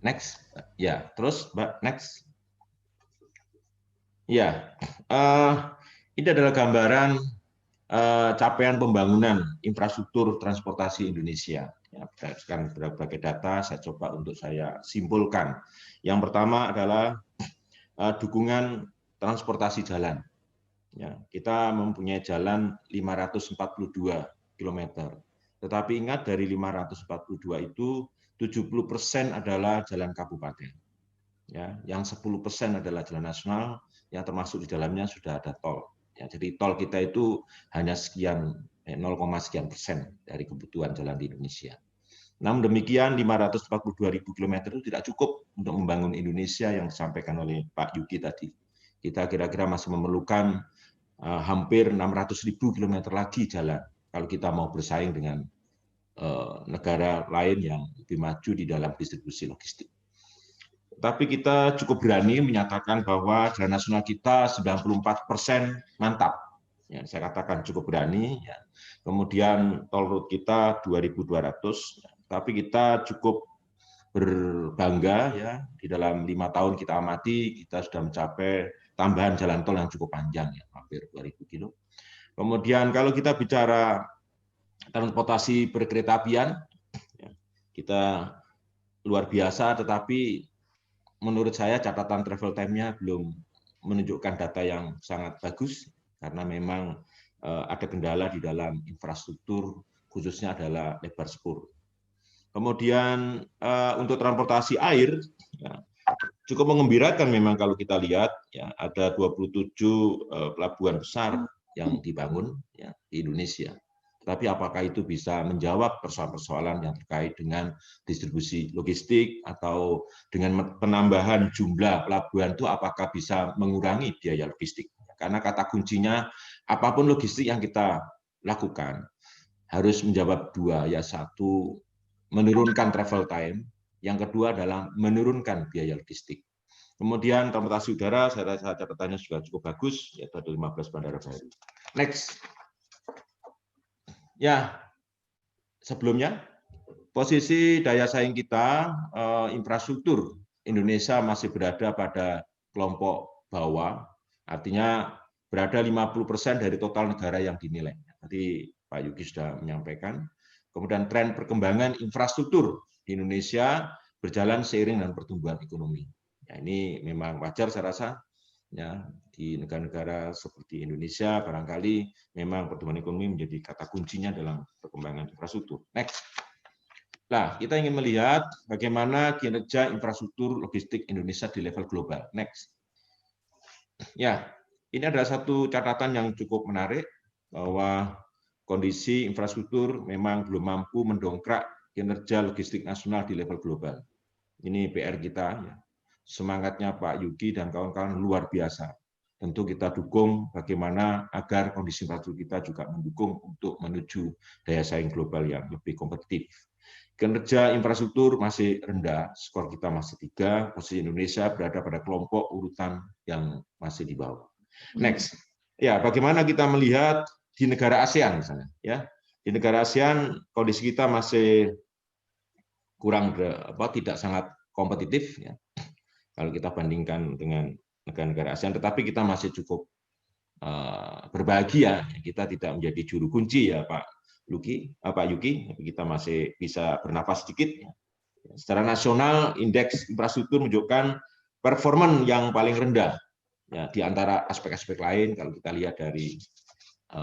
Next, ya, terus Mbak, next. Ya, ini adalah gambaran capaian pembangunan infrastruktur transportasi Indonesia. Ya, berdasarkan berbagai data, saya coba untuk saya simpulkan. Yang pertama adalah dukungan transportasi jalan. Ya, kita mempunyai jalan 542 km. Tetapi ingat dari 542 itu 70% adalah jalan kabupaten, ya, yang 10% adalah jalan nasional, yang termasuk di dalamnya sudah ada tol. Ya, jadi tol kita itu hanya sekian 0, sekian persen dari kebutuhan jalan di Indonesia. Namun demikian 542.000 km itu tidak cukup untuk membangun Indonesia yang disampaikan oleh Pak Yuki tadi. Kita kira-kira masih memerlukan hampir 600.000 km lagi jalan kalau kita mau bersaing dengan negara lain yang lebih maju di dalam distribusi logistik. Tapi kita cukup berani menyatakan bahwa jalan nasional kita 94% mantap. Ya, saya katakan cukup berani. Ya. Kemudian tol road kita 2.200. Ya. Tapi kita cukup berbangga ya di dalam 5 tahun kita amati kita sudah mencapai tambahan jalan tol yang cukup panjang ya, hampir 2.000 kilo. Kemudian kalau kita bicara transportasi berkereta-apian, ya, kita luar biasa, tetapi menurut saya catatan travel time-nya belum menunjukkan data yang sangat bagus, karena memang ada kendala di dalam infrastruktur, khususnya adalah lebar spur. Kemudian untuk transportasi air, ya, cukup mengembirakan memang kalau kita lihat, ya, ada 27 pelabuhan besar yang dibangun ya, di Indonesia. Tapi apakah itu bisa menjawab persoalan-persoalan yang terkait dengan distribusi logistik atau dengan penambahan jumlah pelabuhan itu apakah bisa mengurangi biaya logistik? Karena kata kuncinya apapun logistik yang kita lakukan harus menjawab dua, ya satu menurunkan travel time, yang kedua adalah menurunkan biaya logistik. Kemudian transportasi udara, saya rasa catatannya juga cukup bagus, yaitu ada 15 bandara baru. Next. Ya, sebelumnya posisi daya saing kita, infrastruktur Indonesia masih berada pada kelompok bawah, artinya berada 50% dari total negara yang dinilai. Tadi Pak Yuki sudah menyampaikan. Kemudian tren perkembangan infrastruktur di Indonesia berjalan seiring dengan pertumbuhan ekonomi. Ya, ini memang wajar saya rasa. Ya, di negara-negara seperti Indonesia barangkali memang pertumbuhan ekonomi menjadi kata kuncinya dalam perkembangan infrastruktur. Next. Nah, kita ingin melihat bagaimana kinerja infrastruktur logistik Indonesia di level global. Next. Ya, ini adalah satu catatan yang cukup menarik bahwa kondisi infrastruktur memang belum mampu mendongkrak kinerja logistik nasional di level global. Ini PR kita. Ya. Semangatnya Pak Yuki dan kawan-kawan luar biasa. Tentu kita dukung bagaimana agar kondisi infrastruktur kita juga mendukung untuk menuju daya saing global yang lebih kompetitif. Kinerja infrastruktur masih rendah, skor kita masih 3, posisi Indonesia berada pada kelompok urutan yang masih di bawah. Next. Ya, bagaimana kita melihat di negara ASEAN misalnya, ya. Di negara ASEAN kondisi kita masih kurang tidak sangat kompetitif, ya. Kalau kita bandingkan dengan negara-negara ASEAN, tetapi kita masih cukup berbahagia, kita tidak menjadi juru kunci ya Pak Yuki, kita masih bisa bernafas sedikit. Secara nasional, indeks infrastruktur menunjukkan performan yang paling rendah ya, di antara aspek-aspek lain. Kalau kita lihat dari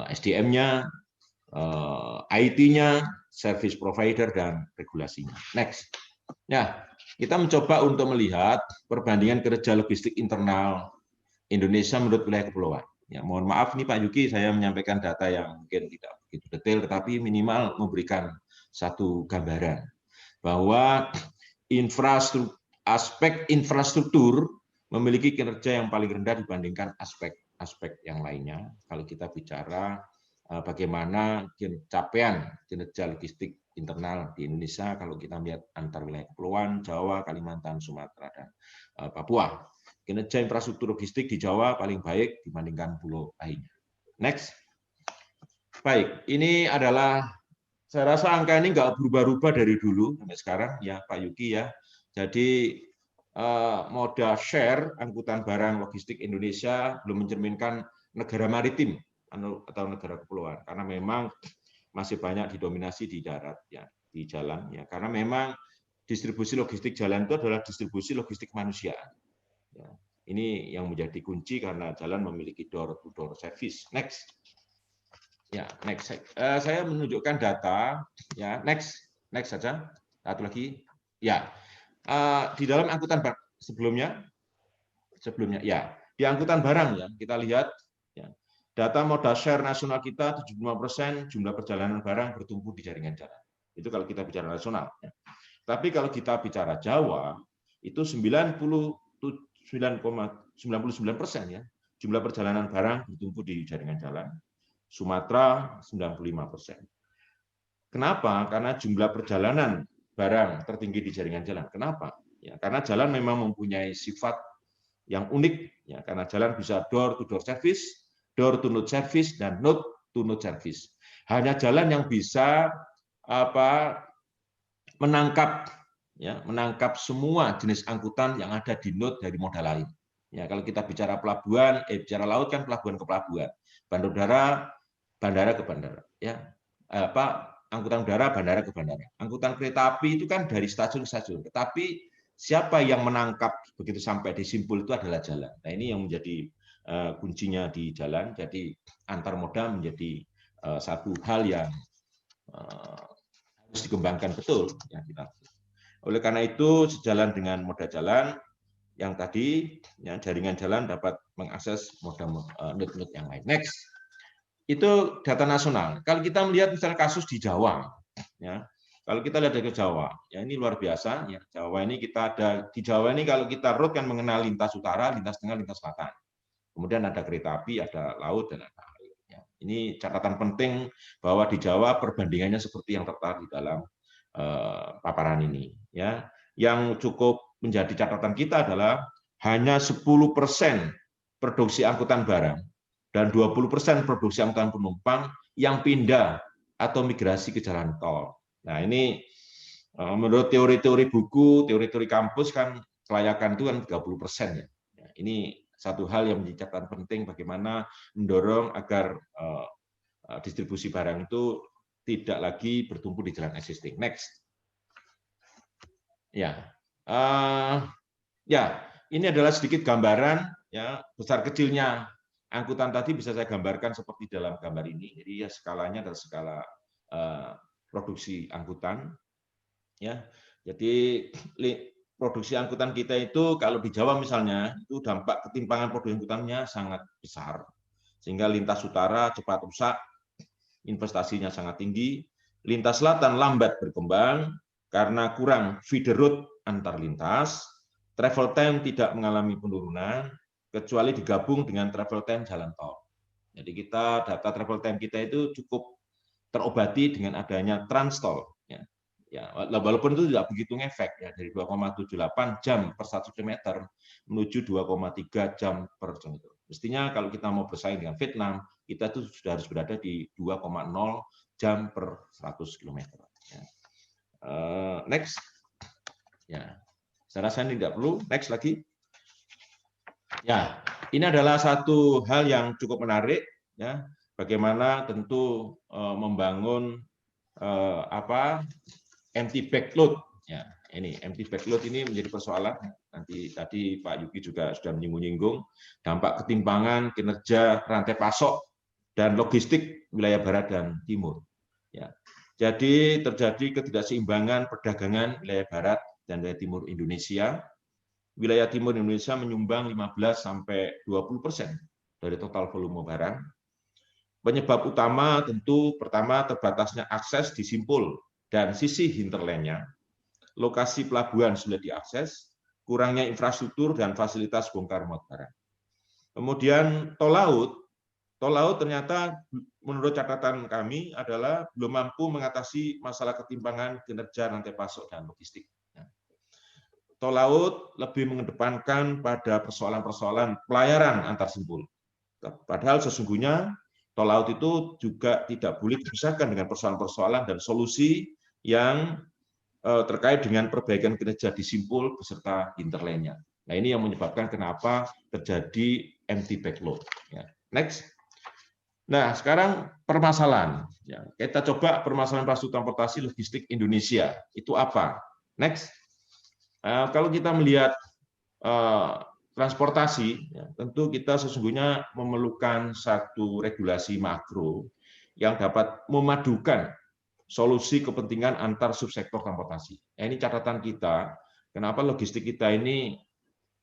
SDM-nya, IT-nya, service provider dan regulasinya. Next. Ya, kita mencoba untuk melihat perbandingan kinerja logistik internal Indonesia menurut wilayah kepulauan. Ya, mohon maaf nih Pak Yuki, saya menyampaikan data yang mungkin tidak begitu detail, tetapi minimal memberikan satu gambaran bahwa aspek infrastruktur memiliki kinerja yang paling rendah dibandingkan aspek-aspek yang lainnya. Kalau kita bicara bagaimana capaian kinerja logistik internal di Indonesia, kalau kita lihat antar wilayah kepulauan, Jawa, Kalimantan, Sumatera, dan Papua. Kinerja infrastruktur logistik di Jawa paling baik dibandingkan pulau lainnya. Next. Baik, ini adalah, saya rasa angka ini nggak berubah-ubah dari dulu sampai sekarang, ya Pak Yuki ya. Jadi moda share angkutan barang logistik Indonesia belum mencerminkan negara maritim atau negara kepulauan, karena memang masih banyak didominasi di darat ya, di jalan ya, karena memang distribusi logistik jalan itu adalah distribusi logistik manusia ya. Ini yang menjadi kunci karena jalan memiliki door to door service. Next ya, next. Saya menunjukkan data ya, next saja, satu lagi ya. Di dalam angkutan sebelumnya ya, di angkutan barang ya, kita lihat ya, data moda share nasional kita 75% jumlah perjalanan barang bertumpu di jaringan jalan. Itu kalau kita bicara nasional. Ya. Tapi kalau kita bicara Jawa, itu 99,99% ya, jumlah perjalanan barang bertumpu di jaringan jalan. Sumatera 95%. Kenapa? Karena jumlah perjalanan barang tertinggi di jaringan jalan. Kenapa? Ya, karena jalan memang mempunyai sifat yang unik ya, karena jalan bisa door to door service, door to node service, dan node to node service. Hanya jalan yang bisa menangkap semua jenis angkutan yang ada di node dari moda lain. Ya, kalau kita bicara pelabuhan, bicara laut kan pelabuhan ke pelabuhan, bandara ke bandara. Ya, angkutan udara bandara ke bandara. Angkutan kereta api itu kan dari stasiun ke stasiun. Tetapi siapa yang menangkap begitu sampai di simpul itu adalah jalan. Nah, ini yang menjadi kuncinya di jalan. Jadi antar moda menjadi satu hal yang harus dikembangkan betul ya kita. Oleh karena itu sejalan dengan moda jalan yang tadi ya, jaringan jalan dapat mengakses moda node-node yang lain. Next. Itu data nasional. Kalau kita melihat misalnya kasus di Jawa, ya, kalau kita lihat dari Jawa, ya ini luar biasa. Ya, Jawa ini kita ada di Jawa ini kalau kita road kan mengenal lintas utara, lintas tengah, lintas selatan. Kemudian ada kereta api, ada laut dan ada air. Ya, ini catatan penting bahwa di Jawa perbandingannya seperti yang tertera di dalam paparan ini. Ya, yang cukup menjadi catatan kita adalah hanya 10% produksi angkutan barang dan 20% produksi angkutan penumpang yang pindah atau migrasi ke jalan tol. Nah, ini menurut teori-teori buku, teori-teori kampus kan kelayakan itu kan 30% ya. Ini satu hal yang menjadi catatan penting bagaimana mendorong agar distribusi barang itu tidak lagi bertumpu di jalan existing. Next. Ya. Ya, ini adalah sedikit gambaran ya, besar kecilnya angkutan tadi bisa saya gambarkan seperti dalam gambar ini. Jadi ya skalanya adalah skala produksi angkutan. Ya, jadi produksi angkutan kita itu kalau di Jawa misalnya itu dampak ketimpangan produksi angkutannya sangat besar, sehingga lintas utara cepat rusak, investasinya sangat tinggi. Lintas selatan lambat berkembang karena kurang feeder road antar lintas. Travel time tidak mengalami penurunan kecuali digabung dengan travel time jalan tol. Jadi kita data travel time kita itu cukup terobati dengan adanya Transtol. Ya, walaupun itu tidak begitu ngefek ya, dari 2,78 jam per 1 km menuju 2,3 jam per kilometer. Mestinya kalau kita mau bersaing dengan Vietnam, kita itu sudah harus berada di 2,0 jam per 100 km. Ya. Next. Ya. Saya rasa ini tidak perlu. Next lagi. Ya, ini adalah satu hal yang cukup menarik. Ya, bagaimana tentu membangun empty backload. Ya, ini empty backload ini menjadi persoalan. Nanti tadi Pak Yuki juga sudah menyinggung dampak ketimpangan kinerja rantai pasok dan logistik wilayah barat dan timur. Ya, jadi terjadi ketidakseimbangan perdagangan wilayah barat dan wilayah timur Indonesia. Wilayah timur Indonesia menyumbang 15-20% dari total volume barang. Penyebab utama tentu pertama terbatasnya akses di simpul dan sisi hinterlandnya, lokasi pelabuhan sulit diakses, kurangnya infrastruktur dan fasilitas bongkar muat barang. Kemudian tol laut ternyata menurut catatan kami adalah belum mampu mengatasi masalah ketimpangan kinerja rantai pasok dan logistik. Tol laut lebih mengedepankan pada persoalan-persoalan pelayaran antar simpul. Padahal sesungguhnya tol laut itu juga tidak boleh dipisahkan dengan persoalan-persoalan dan solusi yang terkait dengan perbaikan kinerja di simpul beserta hinterlandnya. Nah, ini yang menyebabkan kenapa terjadi empty backload. Ya. Next. Nah, sekarang permasalahan. Ya, kita coba permasalahan infrastruktur transportasi logistik Indonesia. Itu apa? Next. Kalau kita melihat transportasi, ya, tentu kita sesungguhnya memerlukan satu regulasi makro yang dapat memadukan solusi kepentingan antar subsektor transportasi. Nah, ini catatan kita, kenapa logistik kita ini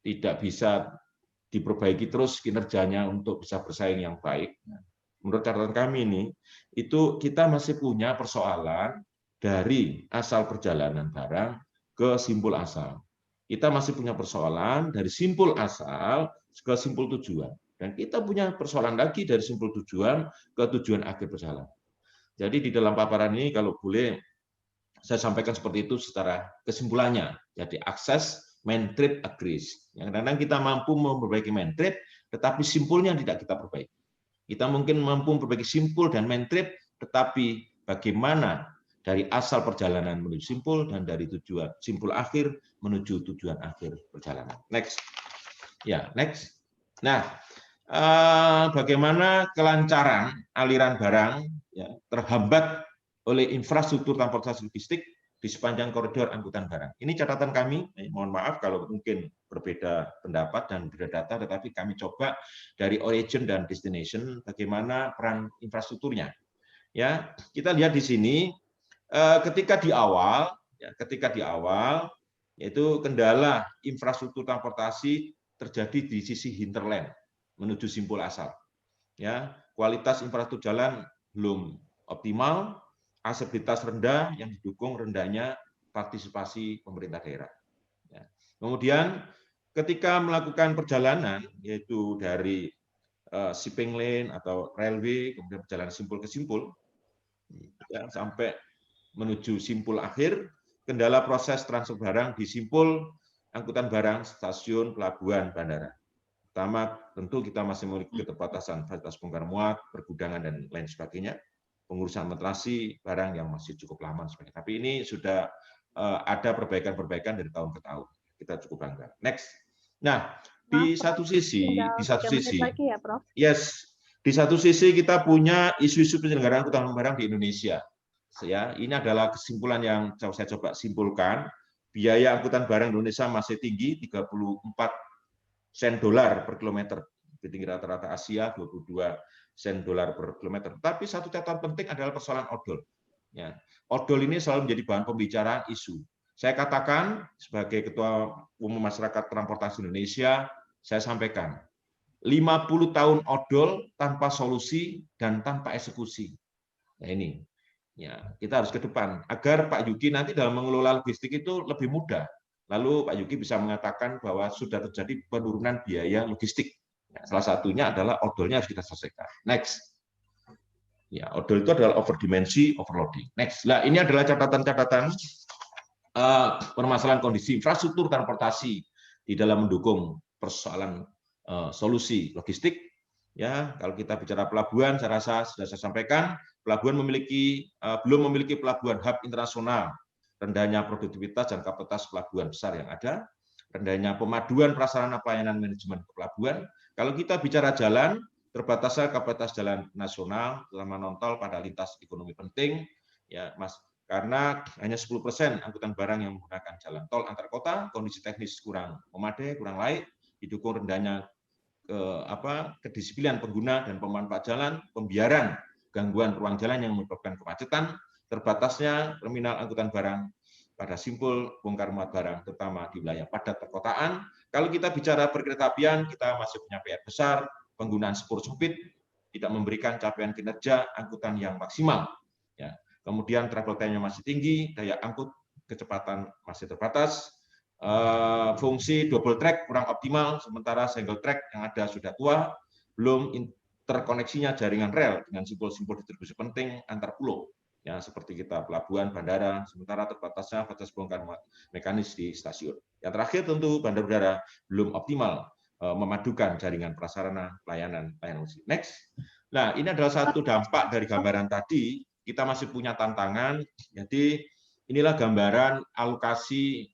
tidak bisa diperbaiki terus kinerjanya untuk bisa bersaing yang baik. Menurut catatan kami ini, itu kita masih punya persoalan dari asal perjalanan barang ke simpul asal. Kita masih punya persoalan dari simpul asal ke simpul tujuan. Dan kita punya persoalan lagi dari simpul tujuan ke tujuan akhir perjalanan. Jadi di dalam paparan ini kalau boleh saya sampaikan seperti itu secara kesimpulannya. Jadi akses main trip agrees. Kadang-kadang kita mampu memperbaiki main trip, tetapi simpulnya tidak kita perbaiki. Kita mungkin mampu memperbaiki simpul dan main trip, tetapi bagaimana dari asal perjalanan menuju simpul dan dari tujuan simpul akhir menuju tujuan akhir perjalanan. Next. Ya, next. Nah, bagaimana kelancaran aliran barang ya, terhambat oleh infrastruktur transportasi logistik di sepanjang koridor angkutan barang. Ini catatan kami, mohon maaf kalau mungkin berbeda pendapat dan berbeda data, tetapi kami coba dari origin dan destination bagaimana peran infrastrukturnya. Ya, kita lihat di sini ketika di awal yaitu kendala infrastruktur transportasi terjadi di sisi hinterland menuju simpul asal. Ya, kualitas infrastruktur jalan belum optimal, aksesibilitas rendah yang didukung rendahnya partisipasi pemerintah daerah. Ya. Kemudian ketika melakukan perjalanan, yaitu dari shipping lane atau railway, kemudian perjalanan simpul ke simpul, ya, sampai menuju simpul akhir, kendala proses transfer barang di simpul, angkutan barang, stasiun, pelabuhan, bandara. Pertama, tentu kita masih memiliki keterbatasan fasilitas bongkar muat, pergudangan, dan lain sebagainya. Pengurusan administrasi barang yang masih cukup lama. Tapi ini sudah ada perbaikan-perbaikan dari tahun ke tahun. Kita cukup bangga. Next. Nah, di satu sisi, lagi ya, Prof. Yes, di satu sisi kita punya isu-isu penyelenggaraan angkutan barang di Indonesia. Ya, ini adalah kesimpulan yang saya coba simpulkan. Biaya angkutan barang Indonesia masih tinggi, 34 sen dolar per kilometer. Lebih tinggi rata-rata Asia, 22 sen dolar per kilometer. Tapi satu catatan penting adalah persoalan odol. Ya, odol ini selalu menjadi bahan pembicaraan isu. Saya katakan sebagai Ketua Umum Masyarakat Transportasi Indonesia, saya sampaikan 50 tahun odol tanpa solusi dan tanpa eksekusi. Nah ini, ya kita harus ke depan agar Pak Yuki nanti dalam mengelola logistik itu lebih mudah. Lalu Pak Yuki bisa mengatakan bahwa sudah terjadi penurunan biaya logistik. Ya, salah satunya adalah odolnya harus kita selesaikan. Next. Ya, odol itu adalah overdimensi, overloading. Next. Nah, ini adalah catatan-catatan permasalahan kondisi infrastruktur transportasi di dalam mendukung persoalan solusi logistik. Ya, kalau kita bicara pelabuhan, saya rasa sudah saya sampaikan, pelabuhan belum memiliki pelabuhan hub internasional, rendahnya produktivitas dan kapasitas pelabuhan besar yang ada, rendahnya pemaduan prasarana pelayanan manajemen pelabuhan. Kalau kita bicara jalan, terbatasnya kapasitas jalan nasional, terutama non-tol pada lintas ekonomi penting, ya Mas, karena hanya 10% angkutan barang yang menggunakan jalan tol antar kota, kondisi teknis kurang memadai, kurang layak, didukung rendahnya kedisiplinan pengguna dan pemanfaat jalan, pembiaran gangguan ruang jalan yang menyebabkan kemacetan, terbatasnya terminal angkutan barang pada simpul bongkar muat barang, terutama di wilayah padat perkotaan. Kalau kita bicara perkeretaapian, kita masih punya PR besar, penggunaan spur sempit, tidak memberikan capaian kinerja angkutan yang maksimal. Ya. Kemudian travel time-nya masih tinggi, daya angkut kecepatan masih terbatas, fungsi double track kurang optimal, sementara single track yang ada sudah tua, belum interkoneksinya jaringan rel dengan simpul-simpul distribusi penting antar pulau, ya seperti kita pelabuhan, bandara, sementara terbatasnya fasilitas bongkar muat mekanis di stasiun. Yang terakhir tentu bandar udara belum optimal memadukan jaringan prasarana pelayanan logistik. Next. Nah, ini adalah satu dampak dari gambaran tadi. Kita masih punya tantangan. Jadi inilah gambaran alokasi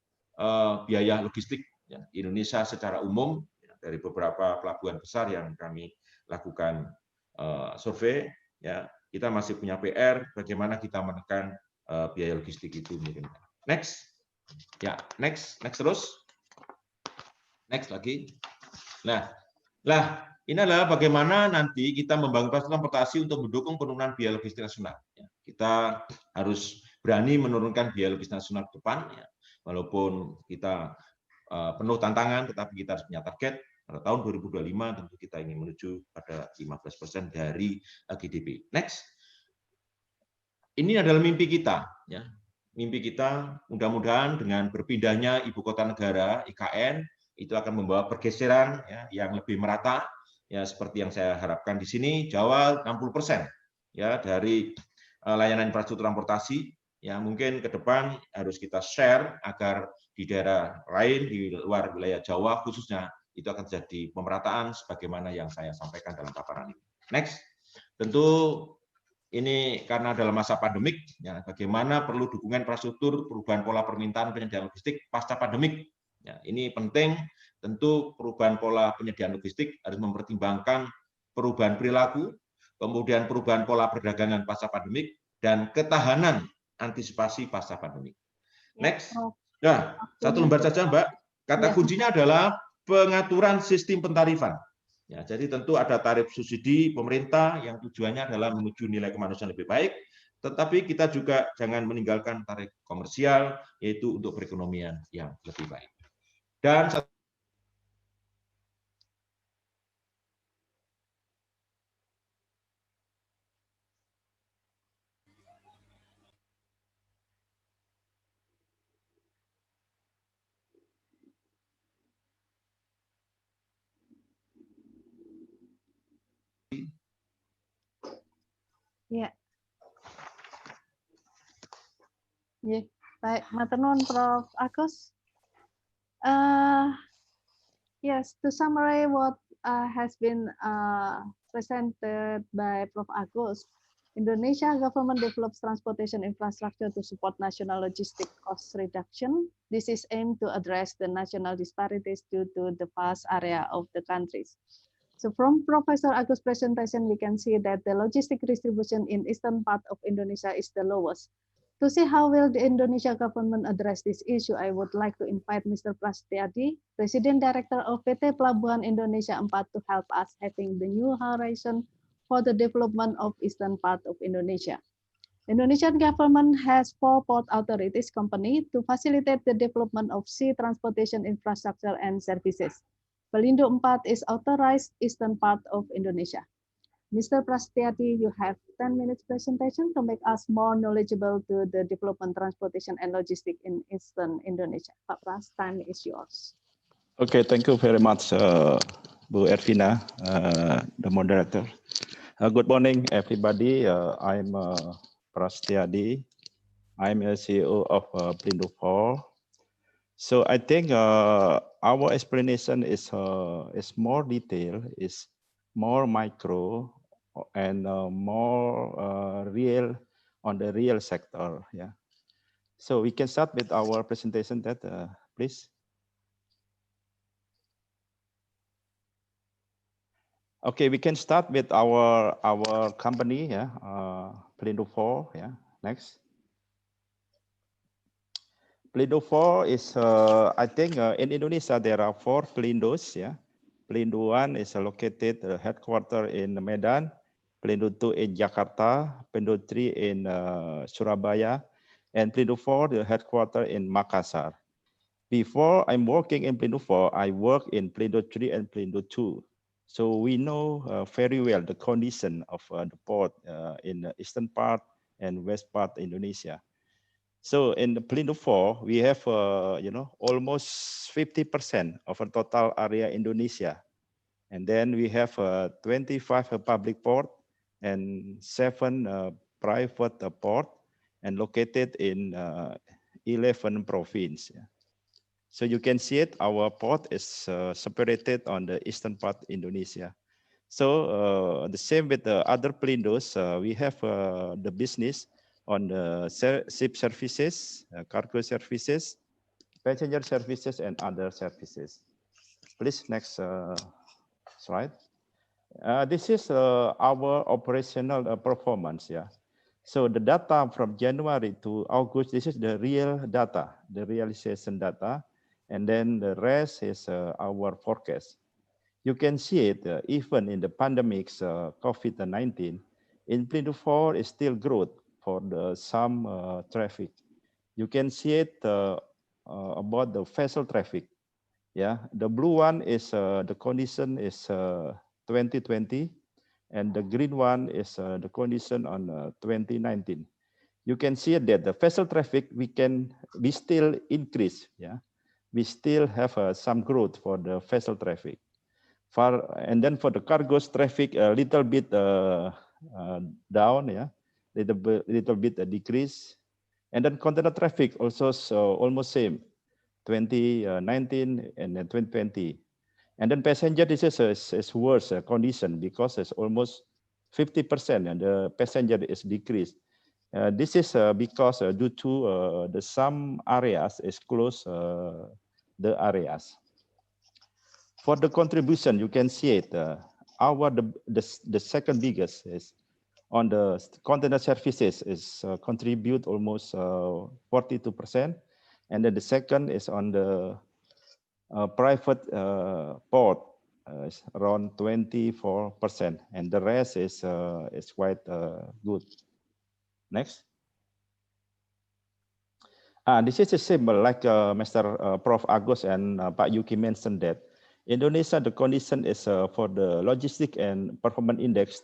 biaya logistik ya, Indonesia secara umum ya, dari beberapa pelabuhan besar yang kami lakukan survei. Ya, kita masih punya PR bagaimana kita menekan biaya logistik itu. Next. Ya, next terus. Next lagi. Nah, ini adalah bagaimana nanti kita membangun transportasi untuk mendukung penurunan biaya logistik nasional. Kita harus berani menurunkan biaya logistik nasional ke depan, ya. Walaupun kita penuh tantangan, tetapi kita harus punya target pada tahun 2025 tentu kita ingin menuju pada 15% dari GDP. Next, ini adalah mimpi kita, ya. Mimpi kita mudah-mudahan dengan berpindahnya ibu kota negara (IKN) itu akan membawa pergeseran ya, yang lebih merata. Ya, seperti yang saya harapkan di sini, Jawa 60% ya dari layanan infrastruktur transportasi. Ya, mungkin ke depan harus kita share agar di daerah lain di luar wilayah Jawa khususnya itu akan jadi pemerataan sebagaimana yang saya sampaikan dalam paparan ini. Next, tentu ini karena dalam masa pandemik, ya, bagaimana perlu dukungan infrastruktur, perubahan pola permintaan penyediaan logistik pasca pandemik. Ya, ini penting. Tentu perubahan pola penyediaan logistik harus mempertimbangkan perubahan perilaku, kemudian perubahan pola perdagangan pasca pandemik, dan ketahanan antisipasi pasca pandemik. Next. Nah, satu lembar saja, Mbak. Kata kuncinya adalah pengaturan sistem pentarifan. Ya, jadi tentu ada tarif subsidi pemerintah yang tujuannya adalah menuju nilai kemanusiaan lebih baik, tetapi kita juga jangan meninggalkan tarif komersial, yaitu untuk perekonomian yang lebih baik. Dan Yeah, baik. Matur nuwun Prof. Agus. Yes, to summarize what has been presented by Prof. Agus, Indonesia government develops transportation infrastructure to support national logistic cost reduction. This is aimed to address the national disparities due to the vast area of the countries. So from Professor Agus' presentation, we can see that the logistic distribution in eastern part of Indonesia is the lowest. To see how will the Indonesia government address this issue, I would like to invite Mr. Prasetyadi, President Director of PT Pelabuhan Indonesia 4 to help us having the new horizon for the development of eastern part of Indonesia. Indonesian government has 4 port authorities company to facilitate the development of sea transportation infrastructure and services. Pelindo 4 is authorized eastern part of Indonesia. Mr. Prasetyadi, you have 10 minutes presentation to make us more knowledgeable to the development, transportation, and logistics in Eastern Indonesia. Pak Pras, time is yours. Okay, thank you very much, Bu Ervina, the moderator. Good morning, everybody. I'm Prasetyadi. I'm a CEO of Pelindo 4. So I think our explanation is more detailed, is more micro, and more real on the real sector. Yeah. So we can start with our presentation. That please. Okay, we can start with our company. Yeah, Pelindo 4. Yeah. Next. Pelindo 4 is I think in Indonesia there are 4 Pelindos. Yeah. Pelindo 1 is located headquarters in Medan, Pelindo 2 in Jakarta, Pelindo 3 in Surabaya, and Pelindo 4 the headquarters in Makassar. Before I'm working in Pelindo 4, I work in Pelindo 3 and Pelindo 2. So we know very well the condition of the port in the eastern part and west part Indonesia. So in the Pelindo 4, we have, almost 50% of the total area Indonesia. And then we have 25 public port and 7 private port and located in 11 provinces. So you can see it, our port is separated on the eastern part Indonesia. So the same with the other Pelindos, we have the business on the ship services, cargo services, passenger services, and other services. Please, next slide. This is our operational performance. Yeah. So the data from January to August, this is the real data, the realization data. And then the rest is our forecast. You can see it even in the pandemics, COVID-19, in Pelindo 4 is still growth for some traffic. You can see it about the vessel traffic. Yeah, the blue one is the condition is 2020, and the green one is the condition on 2019. You can see that the vessel traffic we still increase. Yeah, we still have some growth for the vessel traffic. And then for the cargoes traffic, a little bit down. Yeah. Little bit decrease, and then container traffic also almost same, 2019 and then 2020, and then passenger this is worse condition because it's almost 50% and the passenger is decreased. This is because due to the some areas is close the areas. For the contribution, you can see it. The second biggest is on the container services is contribute almost 42%, and then the second is on the private port is around 24%, and the rest is quite good. Next. This is a symbol like Mr. Prof. Agus and Pak Yuki mentioned that Indonesia the condition is for the logistic and performance index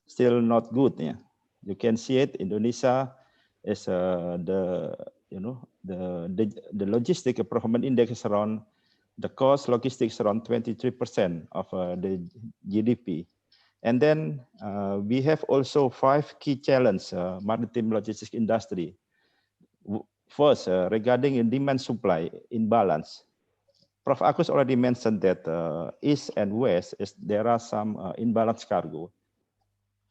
still not good. Yeah, you can see it. Indonesia is the logistic performance index is around the cost logistics around 23% of the GDP, and then we have also 5 key challenges maritime logistics industry. First, regarding demand supply imbalance, Prof. Agus already mentioned that east and west there are some imbalanced cargo.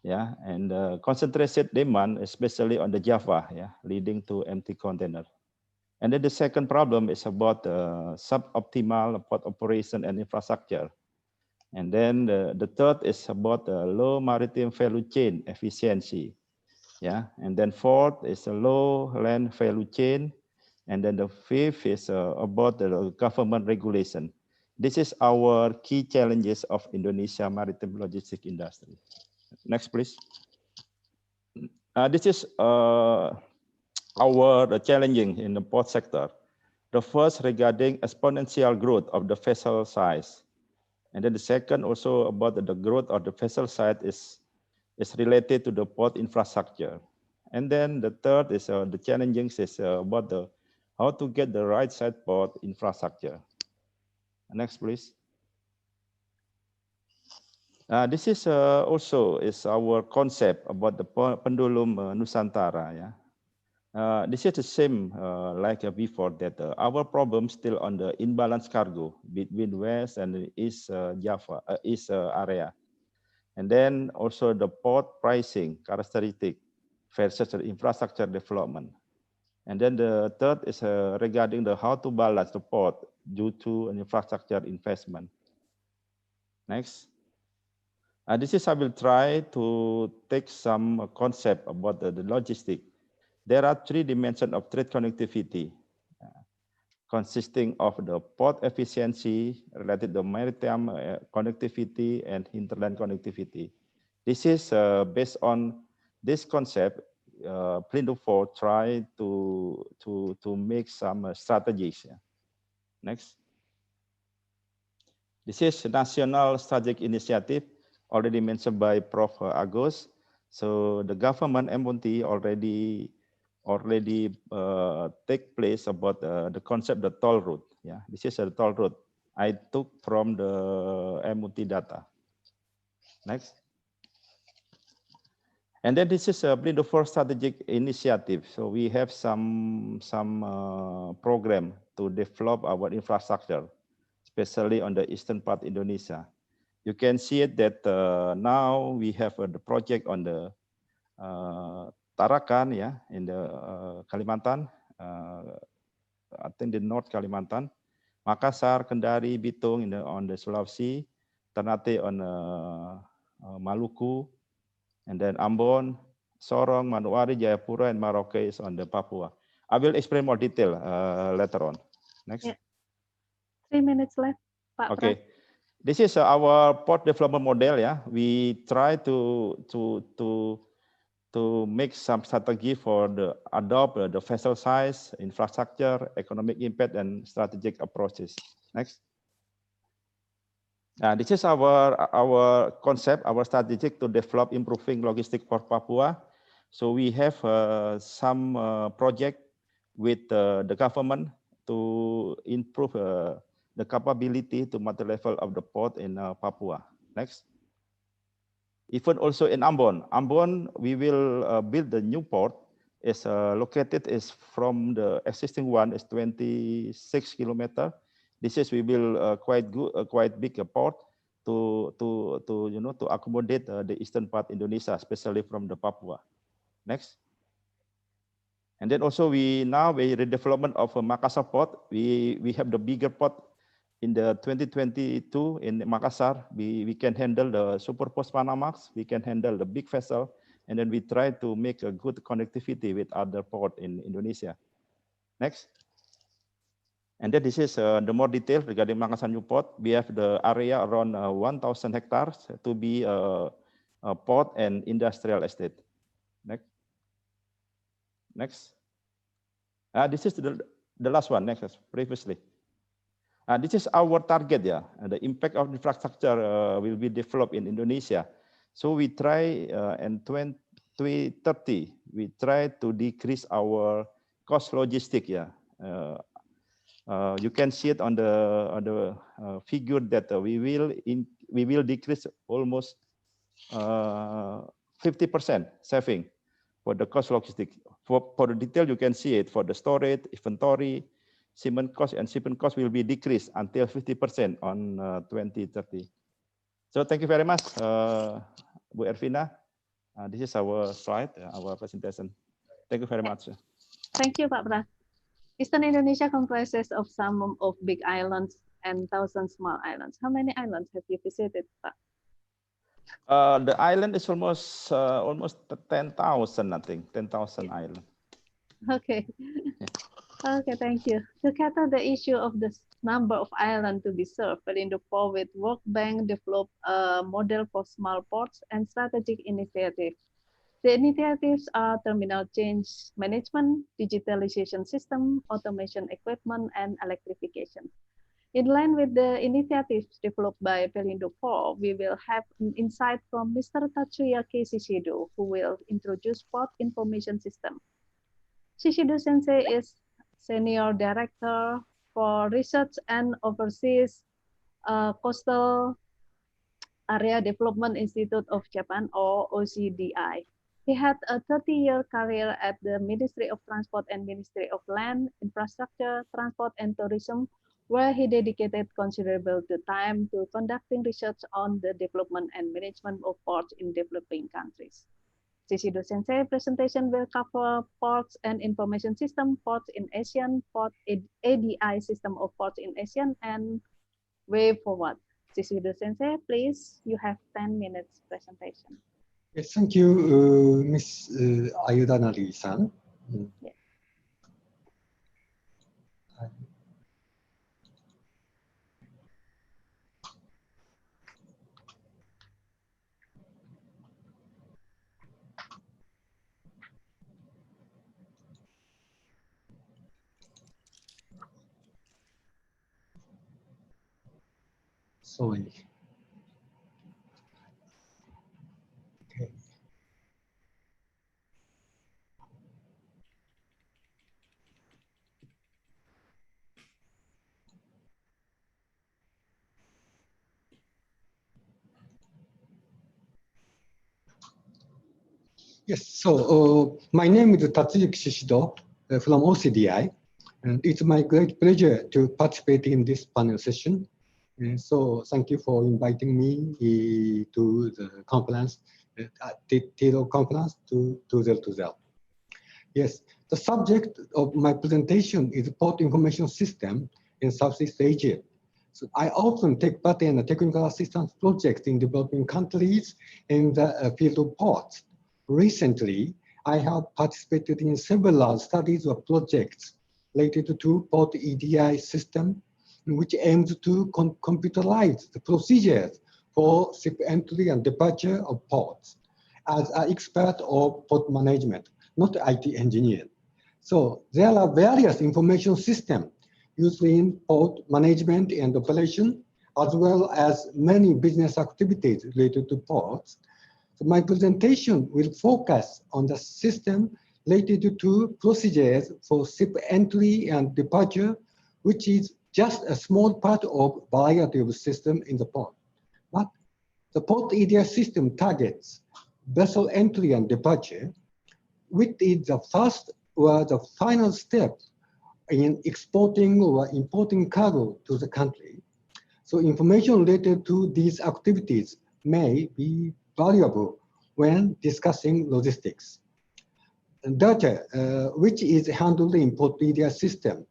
Yeah, and concentrated demand, especially on the Java, yeah, leading to empty container. And then the second problem is about suboptimal port operation and infrastructure. And then the third is about low maritime value chain efficiency. Yeah, and then fourth is a low land value chain. And then the fifth is about the government regulation. This is our key challenges of Indonesia maritime logistics industry. Next, please. This is our challenging in the port sector. The first regarding exponential growth of the vessel size. And then the second also about the growth of the vessel size is related to the port infrastructure. And then the third is the challenging is about how to get the right side port infrastructure. Next, please. This is also our concept about the Pendulum Nusantara. Yeah, this is the same like before that. Our problem still on the imbalanced cargo between West and East Java, East area, and then also the port pricing characteristic versus the infrastructure development. And then the third is regarding the how to balance the port due to an infrastructure investment. Next. This is I will try to take some concept about the logistics. There are three dimensions of trade connectivity, consisting of the port efficiency, related to maritime connectivity, and hinterland connectivity. This is based on this concept. Pelindo 4 try to make some strategies. Next. This is National Strategic Initiative, already mentioned by Prof. Agus. So the government MOT already take place about the concept of the toll route. Yeah, this is a toll route I took from the MOT data. Next. And then this is a Pelindo 4 strategic initiative. So we have some program to develop our infrastructure, especially on the eastern part Indonesia. You can see it that now we have the project on the Tarakan, yeah, in the Kalimantan, I think the North Kalimantan, Makassar, Kendari, Bitung on the Sulawesi, Ternate on Maluku, and then Ambon, Sorong, Manokwari, Jayapura, and Merauke is on the Papua. I will explain more detail later on. Next. Yeah. 3 minutes left, Pak. Okay. This is our port development model. Yeah, we try to make some strategy for the adopt the vessel size, infrastructure, economic impact, and strategic approaches. Next. This is our concept, our strategic to develop improving logistics for Papua. So we have some project with the government to improve the capability to multi-level of the port in Papua. Next. Even also in Ambon. Ambon, we will build the new port. Is located from the existing one is 26 kilometers. This is we will quite big port to accommodate the eastern part Indonesia, especially from the Papua. Next. And then also we redevelopment of Makassar port. We have the bigger port in the 2022 in Makassar. We can handle the super post Panamax. We can handle the big vessel, and then we try to make a good connectivity with other port in Indonesia. Next. And then this is the more detail regarding Makassar new port. We have the area around 1,000 hectares to be a port and industrial estate. Next. Next. This is the last one. Next, previously. This is our target. Yeah, the impact of infrastructure will be developed in Indonesia. So we try in 2030 we try to decrease our cost logistic. Yeah. You can see it on the figure that we will decrease almost 50% saving for the cost logistic. For the detail, you can see it for the storage, inventory, shipment cost, and shipment cost will be decreased until 50% on 2030. So thank you very much, Bu Ervina. This is our slide, our presentation. Thank you very much. Thank you, Pak Pras. Eastern Indonesia comprises of some of big islands and thousands small islands. How many islands have you visited, Pak? The island is almost 10,000, I think, 10,000 islands. Okay. Okay, thank you. To cater the issue of the number of islands to be served, Pelindo 4 with World Bank developed a model for small ports and strategic initiatives. The initiatives are terminal change management, digitalization system, automation equipment, and electrification. In line with the initiatives developed by Pelindo 4, we will have an insight from Mr. Tatsuyaki Shishido, who will introduce Port Information System. Shishido Sensei is Senior Director for Research and oversees Coastal Area Development Institute of Japan, or OCDI. He had a 30-year career at the Ministry of Transport and Ministry of Land, Infrastructure, Transport and Tourism, where he dedicated considerable time to conducting research on the development and management of ports in developing countries. Shishido Sensei presentation will cover ports and information system, ports in ASEAN, port ADI system of ports in ASEAN, and way forward. Shishido Sensei, please, you have 10 minutes presentation. Yes, thank you, Ms. Ayudanari-san. Yes. Sorry. Okay. Yes, so my name is Tatsuyuki Shishido from OCDI, and it's my great pleasure to participate in this panel session. So thank you for inviting me to the conference, TILO conference 2020. Yes, the subject of my presentation is Port Information System in Southeast Asia. So I often take part in a technical assistance project in developing countries in the field of ports. Recently, I have participated in several studies or projects related to Port EDI system, which aims to computerize the procedures for ship entry and departure of ports. As an expert of port management, not IT engineer. So there are various information systems used in port management and operation, as well as many business activities related to ports. So my presentation will focus on the system related to procedures for ship entry and departure, which is just a small part of variety of system in the port. But the Port EDI system targets vessel entry and departure, which is the first or the final step in exporting or importing cargo to the country. So information related to these activities may be valuable when discussing logistics. And data, which is handled in Port EDI system,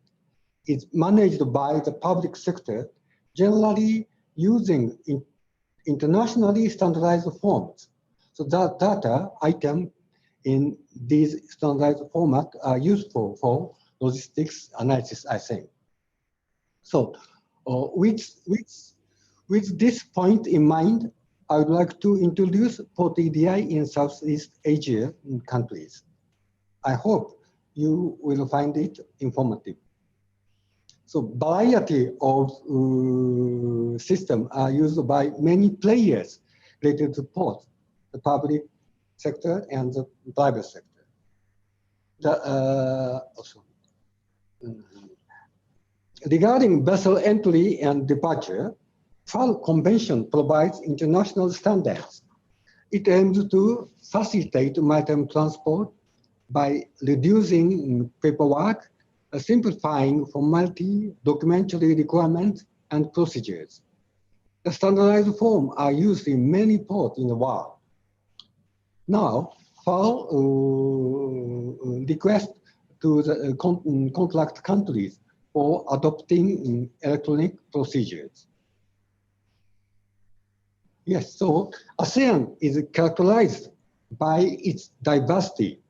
is managed by the public sector, generally using internationally standardized forms. So that data item in these standardized format are useful for logistics analysis, I think. So with this point in mind, I would like to introduce Port EDI in Southeast Asia countries. I hope you will find it informative. So variety of systems are used by many players related to ports, the public sector and the private sector. Regarding vessel entry and departure, FAL Convention provides international standards. It aims to facilitate maritime transport, by reducing paperwork, simplifying formality, documentary requirements, and procedures. The standardized forms are used in many ports in the world. Now, file request to the contract countries for adopting electronic procedures. Yes, so ASEAN is characterized by its diversity.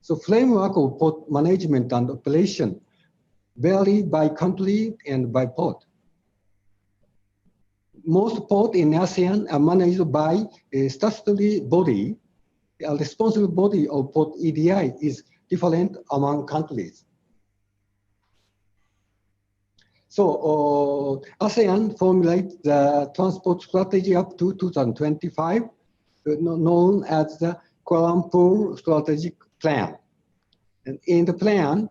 So framework of port management and operation vary by country and by port. Most ports in ASEAN are managed by a statutory body. A responsible body of port EDI is different among countries. So ASEAN formulates the transport strategy up to 2025, known as the Kuala Lumpur Strategic Plan. And in the plan,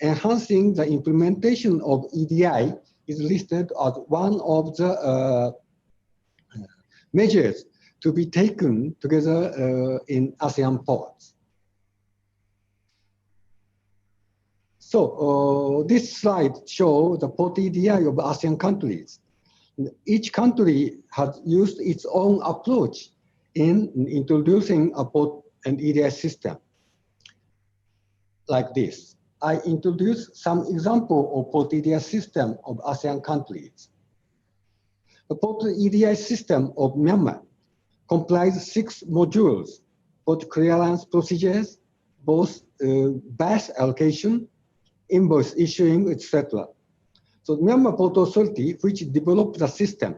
enhancing the implementation of EDI is listed as one of the measures to be taken together in ASEAN ports. So this slide shows the port EDI of ASEAN countries. Each country has used its own approach in introducing a port and EDI system. Like this, I introduced some example of port EDI system of ASEAN countries. The port EDI system of Myanmar comprises 6 modules: port clearance procedures, both batch allocation, invoice issuing, etc. So Myanmar Port Authority, which developed the system,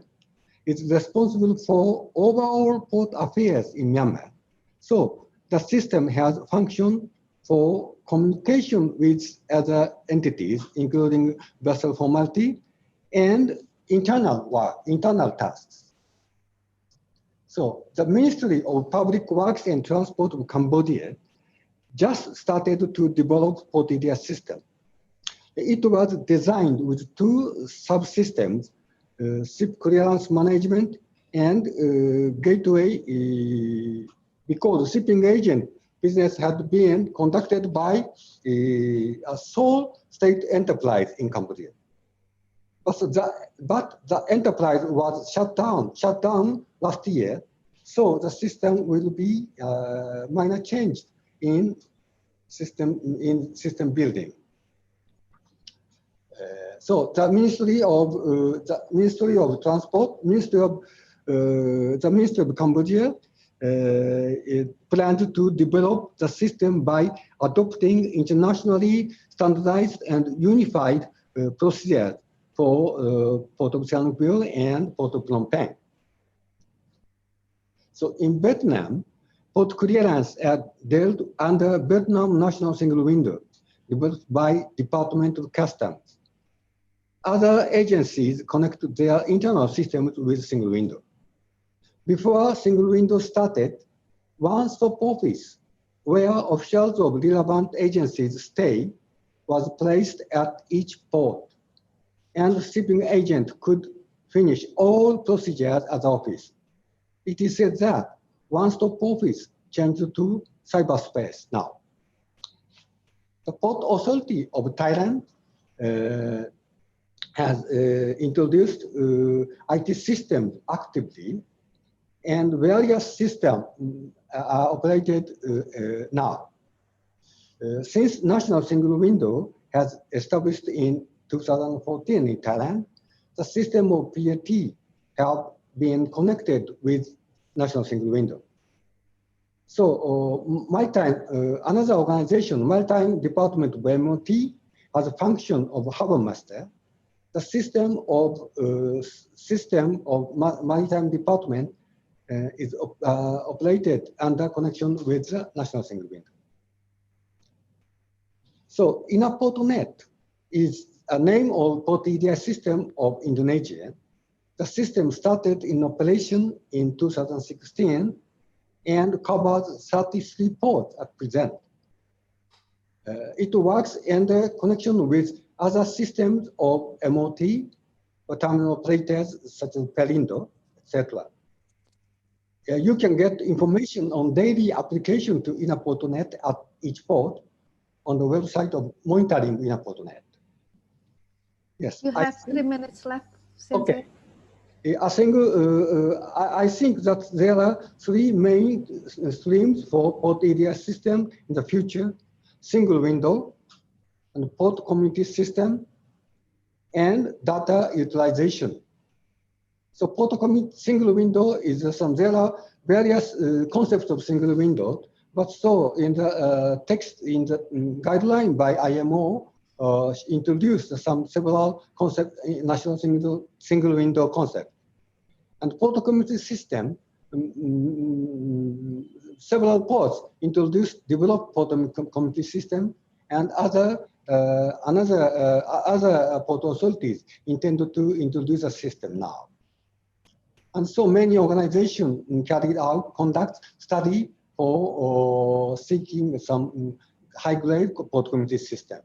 is responsible for overall port affairs in Myanmar. So the system has function for communication with other entities, including vessel formality and internal work, internal tasks. So the Ministry of Public Works and Transport of Cambodia just started to develop port EDI system. It was designed with 2 subsystems, ship clearance management and gateway, because shipping agent business had been conducted by a sole state enterprise in Cambodia. But the enterprise was shut down last year, so the system will be minor changed in system building. So the Ministry of Transport, the Ministry of Cambodia planned to develop the system by adopting internationally standardized and unified procedures for Port of Sihanoukville and Port of Phnom Penh. So in Vietnam, port clearance are dealt under Vietnam National Single Window, developed by Department of Customs. Other agencies connect their internal systems with single window. Before single window started, one-stop office where officials of relevant agencies stay was placed at each port, and the shipping agent could finish all procedures at the office. It is said that one-stop office changed to cyberspace now. The Port Authority of Thailand has introduced IT systems actively, and various systems are operated now. Since National Single Window has established in 2014 in Thailand, the system of PAT have been connected with National Single Window. So another organization, Maritime Department of MOT, has a function of harbor master. The system of Maritime Department is operated under connection with the National Single Window. So INAPORTNet is a name of port EDI system of Indonesia. The system started in operation in 2016 and covers 33 ports at present. It works in the connection with other systems of MOT, or terminal operators such as Pelindo, etc. You can get information on daily application to INAPORTNet at each port on the website of monitoring INAPORT.net. Yes. You have 3 minutes left. Okay. I think that there are three main streams for port area system in the future: single window, and port community system, and data utilization. So port community single window is there are various concepts of single window, but so in the text in the guideline by IMO introduced several concepts, national single window concept. And port community system, several ports developed port community system, and other port authorities intended to introduce a system now. And so many organizations conduct study for seeking some high-grade port community system.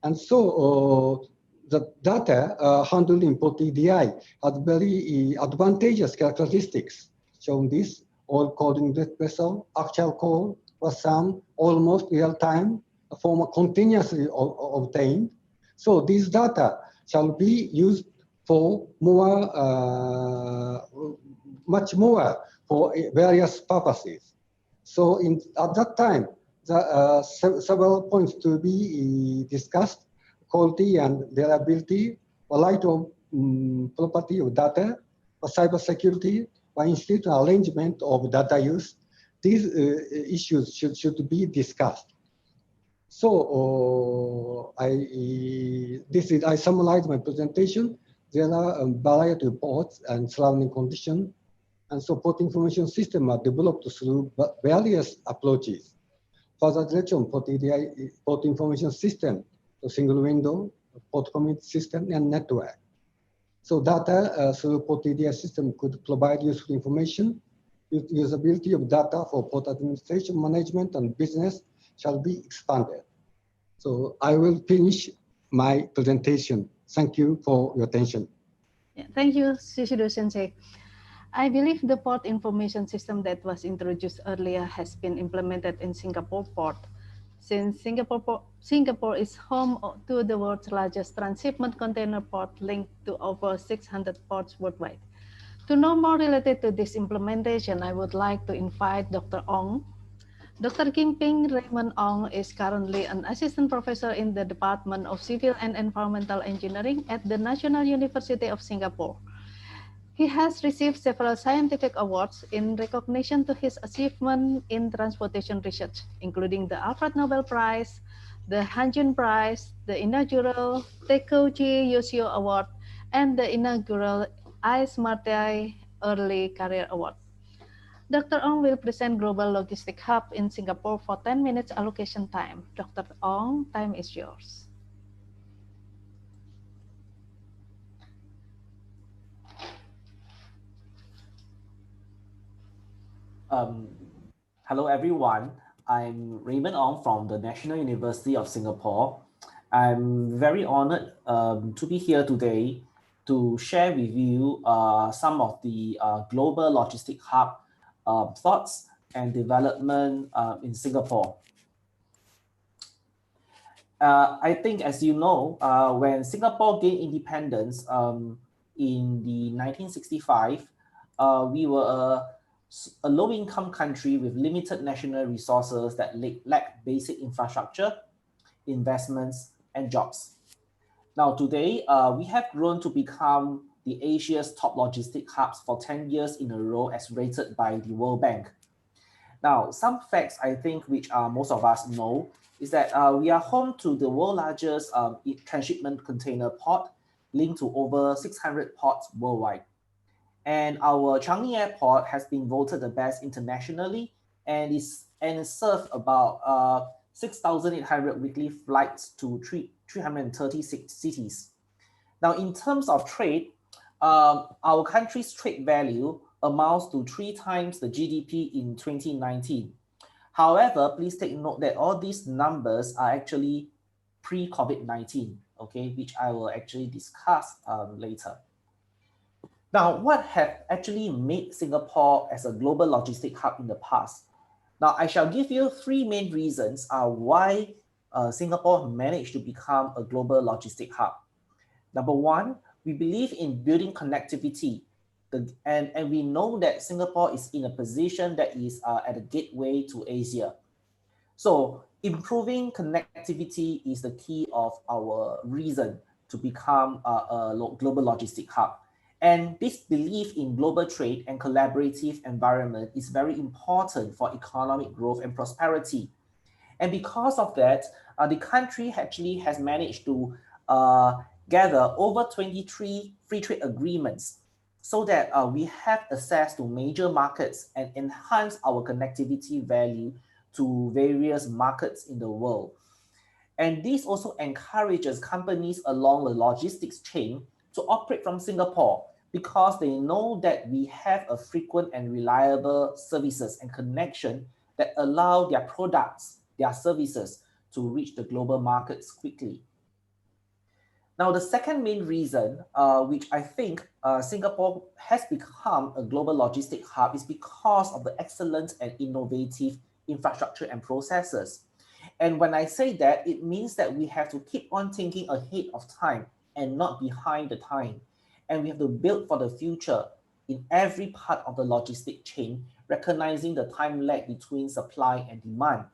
And so the data handled in port EDI has very advantageous characteristics, shown this: all coding vessel, actual call, was some almost real time, form continuously obtained. So these data shall be used for much more for various purposes. So at that time, the several points to be discussed: quality and reliability, right of property of data, cybersecurity, by institutional arrangement of data use. These issues should be discussed. So I summarize my presentation. There are a variety of ports and surrounding conditions, and so port information systems are developed through various approaches. Further direction, port EDI, port information system, so single window, port community system, and network. So data through port EDI system could provide useful information. Usability of data for port administration, management, and business shall be expanded. So I will finish my presentation. Thank you for your attention. Yeah, thank you, Shishido Sensei. I believe the port information system that was introduced earlier has been implemented in Singapore port. Since Singapore is home to the world's largest transshipment container port, linked to over 600 ports worldwide. To know more related to this implementation, I would like to invite Dr. Ong. Dr. Kim Ping Raymond Ong is currently an assistant professor in the Department of Civil and Environmental Engineering at the National University of Singapore. He has received several scientific awards in recognition to his achievement in transportation research, including the Alfred Nobel Prize, the Hanjun Prize, the inaugural Takuchi Yoshio Award, and the inaugural Ice Martai Early Career Award. Dr. Ong will present Global Logistic Hub in Singapore for 10 minutes allocation time. Dr. Ong, time is yours. Hello everyone, I'm Raymond Ong from the National University of Singapore. I'm very honored to be here today to share with you some of the Global Logistic Hub thoughts and development in Singapore. I think, as you know, when Singapore gained independence in the 1965, we were a low-income country with limited national resources that lacked basic infrastructure, investments, and jobs. Now today, we have grown to become the Asia's top logistic hubs for 10 years in a row as rated by the World Bank. Now, some facts I think which most of us know is that we are home to the world's largest transshipment container port, linked to over 600 ports worldwide. And our Changi Airport has been voted the best internationally and serves about 6,800 weekly flights to 336 cities. Now, in terms of trade, our country's trade value amounts to 3 times the GDP in 2019. However, please take note that all these numbers are actually pre-COVID-19, okay, which I will actually discuss later. Now, what have actually made Singapore as a global logistic hub in the past? Now, I shall give you three main reasons why Singapore managed to become a global logistic hub. Number one, we believe in building connectivity. And we know that Singapore is in a position that is at a gateway to Asia. So improving connectivity is the key of our reason to become a global logistic hub. And this belief in global trade and collaborative environment is very important for economic growth and prosperity. And because of that, the country actually has managed to gather over 23 free trade agreements so that we have access to major markets and enhance our connectivity value to various markets in the world. And this also encourages companies along the logistics chain to operate from Singapore because they know that we have a frequent and reliable services and connection that allow their products, their services to reach the global markets quickly. Now, the second main reason, which I think Singapore has become a global logistic hub, is because of the excellent and innovative infrastructure and processes. And when I say that, it means that we have to keep on thinking ahead of time and not behind the time. And we have to build for the future in every part of the logistic chain, recognizing the time lag between supply and demand.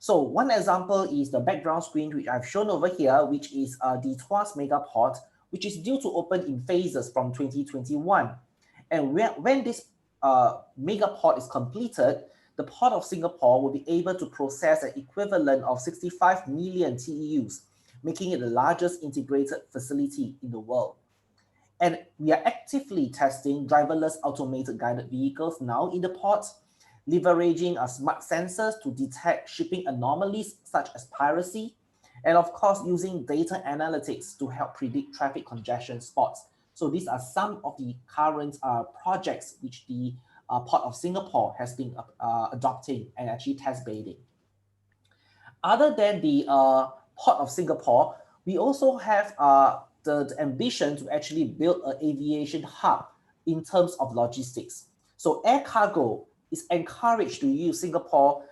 So one example is the background screen, which I've shown over here, which is the Tuas Megaport, which is due to open in phases from 2021. And when this Megaport is completed, the Port of Singapore will be able to process an equivalent of 65 million TEUs, making it the largest integrated facility in the world. And we are actively testing driverless automated guided vehicles now in the port, leveraging smart sensors to detect shipping anomalies such as piracy, and of course using data analytics to help predict traffic congestion spots. So these are some of the current projects which the Port of Singapore has been adopting and actually test bedding. Other than the Port of Singapore, we also have the ambition to actually build an aviation hub in terms of logistics. So air cargo is encouraged to use Singapore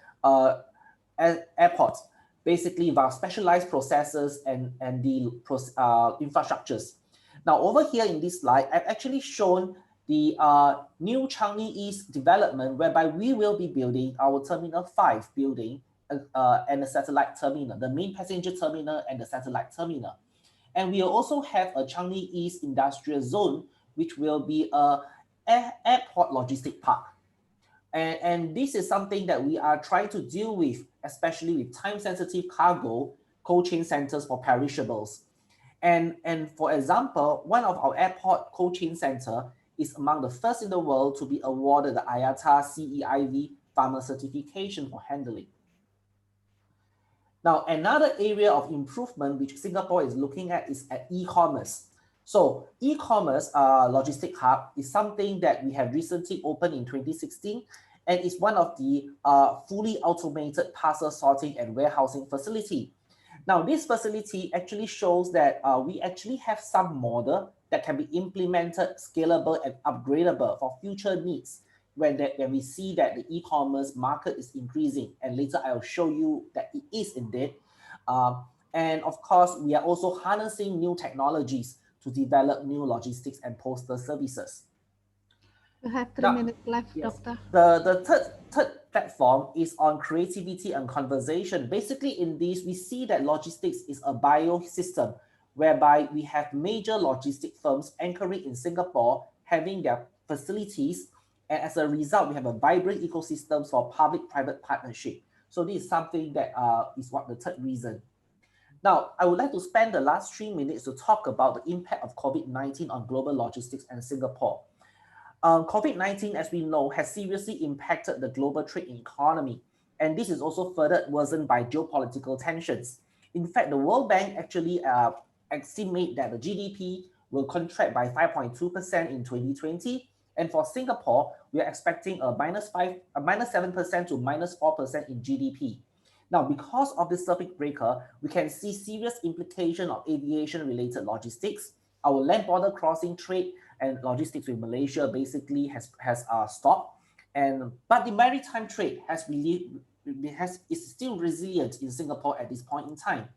airports, basically via specialized processes and the infrastructures. Now over here in this slide, I've actually shown the new Changi East development, whereby we will be building our Terminal 5 building and the satellite terminal, the main passenger terminal and the satellite terminal. And we also have a Changi East Industrial Zone, which will be an airport logistic park. And this is something that we are trying to deal with, especially with time-sensitive cargo, cold chain centers for perishables. And for example, one of our airport cold chain center is among the first in the world to be awarded the IATA CEIV Farmer Certification for handling. Now, another area of improvement which Singapore is looking at is at e-commerce. So e-commerce logistic hub is something that we have recently opened in 2016 and is one of the fully automated parcel sorting and warehousing facility. Now, this facility actually shows that we actually have some model that can be implemented, scalable and upgradable for future needs when we see that the e-commerce market is increasing. And later I'll show you that it is indeed. And of course, we are also harnessing new technologies to develop new logistics and postal services. You have 3 minutes left, yes. Doctor. The third platform is on creativity and conversation. Basically in this, we see that logistics is a biosystem whereby we have major logistic firms anchoring in Singapore, having their facilities. And as a result, we have a vibrant ecosystem for public-private partnership. So this is something that is what the third reason. Now, I would like to spend the last 3 minutes to talk about the impact of COVID-19 on global logistics and Singapore. COVID-19, as we know, has seriously impacted the global trade economy. And this is also further worsened by geopolitical tensions. In fact, the World Bank actually estimate that the GDP will contract by 5.2% in 2020. And for Singapore, we are expecting a minus 7% to minus 4% in GDP. Now, because of this circuit breaker, we can see serious implication of aviation-related logistics. Our land border crossing trade and logistics with Malaysia basically has stopped. But the maritime trade is still resilient in Singapore at this point in time.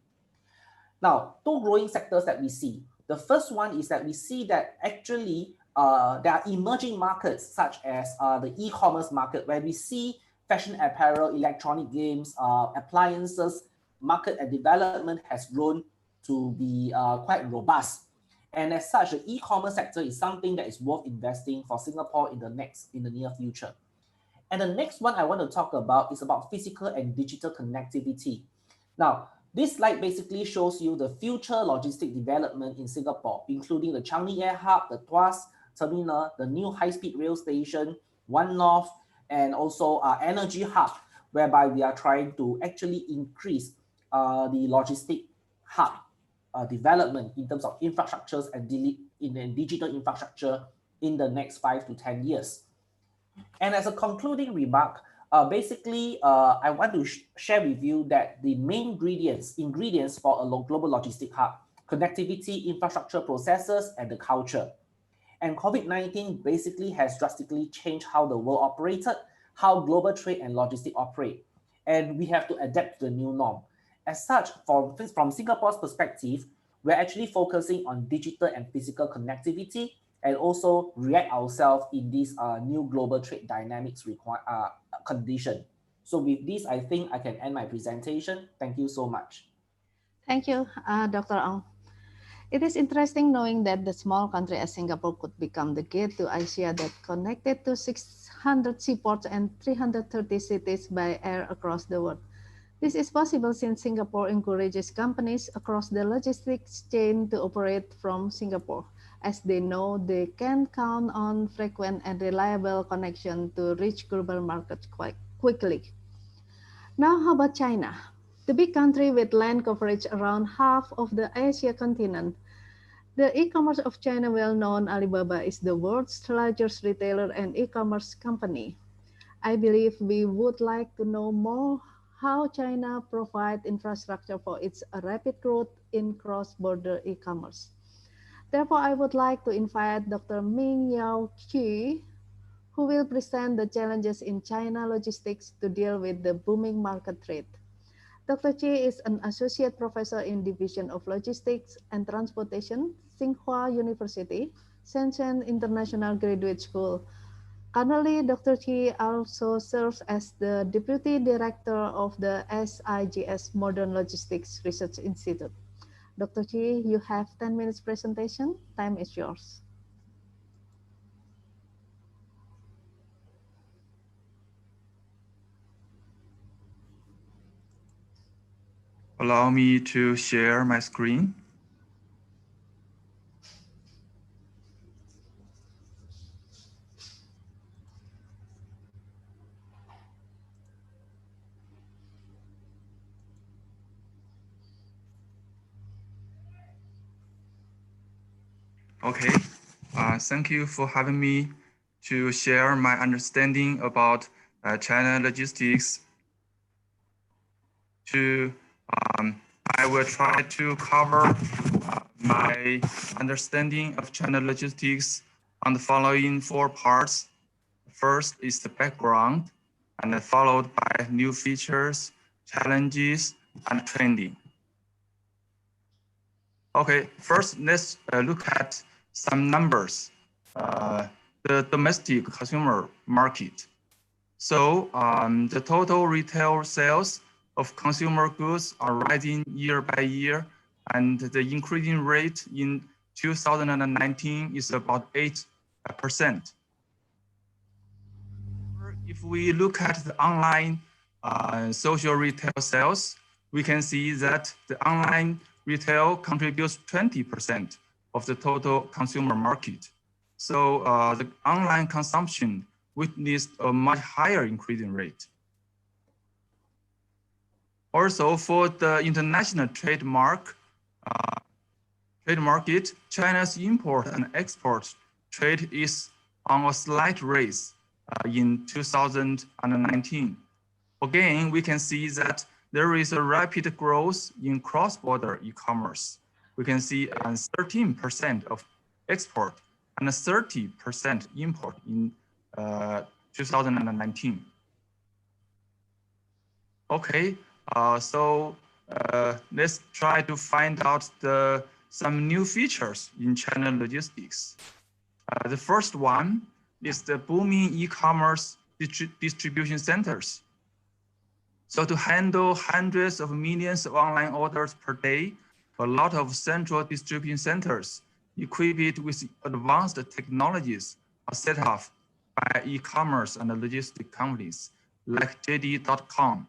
Now, two growing sectors that we see. The first one is that we see that actually there are emerging markets such as the e-commerce market, where we see fashion apparel, electronic games, appliances, market and development has grown to be quite robust. And as such, the e-commerce sector is something that is worth investing for Singapore in the near future. And the next one I want to talk about is about physical and digital connectivity. Now, this slide basically shows you the future logistic development in Singapore, including the Changi Air Hub, the Tuas Terminal, the new high-speed rail station, One North, and also our energy hub, whereby we are trying to actually increase the logistic hub development in terms of infrastructures and in digital infrastructure in the next 5 to 10 years. And as a concluding remark, basically, I want to share with you that the main ingredients for a global logistic hub: connectivity, infrastructure, processes, and the culture. And COVID-19 basically has drastically changed how the world operated, how global trade and logistics operate. And we have to adapt to the new norm. As such, from Singapore's perspective, we're actually focusing on digital and physical connectivity, and also react ourselves in this new global trade dynamics condition. So with this, I think I can end my presentation. Thank you so much. Thank you, Dr. Ong. It is interesting knowing that the small country as Singapore could become the gate to Asia that connected to 600 seaports and 330 cities by air across the world. This is possible since Singapore encourages companies across the logistics chain to operate from Singapore, as they know they can count on frequent and reliable connection to reach global markets quite quickly. Now, how about China? The big country with land coverage around half of the Asia continent. The e-commerce of China, well-known Alibaba, is the world's largest retailer and e-commerce company. I believe we would like to know more how China provides infrastructure for its rapid growth in cross-border e-commerce. Therefore, I would like to invite Dr. Ming Yao Qi, who will present the challenges in China logistics to deal with the booming market trade. Dr. Qi is an associate professor in Division of Logistics and Transportation, Tsinghua University, Shenzhen International Graduate School. Currently, Dr. Qi also serves as the Deputy Director of the SIGS Modern Logistics Research Institute. Dr. Qi, you have 10 minutes presentation. Time is yours. Allow me to share my screen. Okay, thank you for having me to share my understanding about China logistics. I will try to cover my understanding of China logistics on the following 4 parts. First is the background, and then followed by new features, challenges, and trending. Okay, first let's look at some numbers. The domestic consumer market. So the total retail sales of consumer goods are rising year by year, and the increasing rate in 2019 is about 8%. If we look at the online social retail sales, we can see that the online retail contributes 20% of the total consumer market. So the online consumption witnessed a much higher increasing rate. Also, for the international trade market, China's import and export trade is on a slight raise in 2019. Again, we can see that there is a rapid growth in cross-border e-commerce. We can see 13% of export and 30% import in 2019. Okay, so let's try to find out some new features in China logistics. The first one is the booming e-commerce distribution centers. So to handle hundreds of millions of online orders per day, a lot of central distribution centers equipped with advanced technologies are set up by e-commerce and logistic companies like JD.com.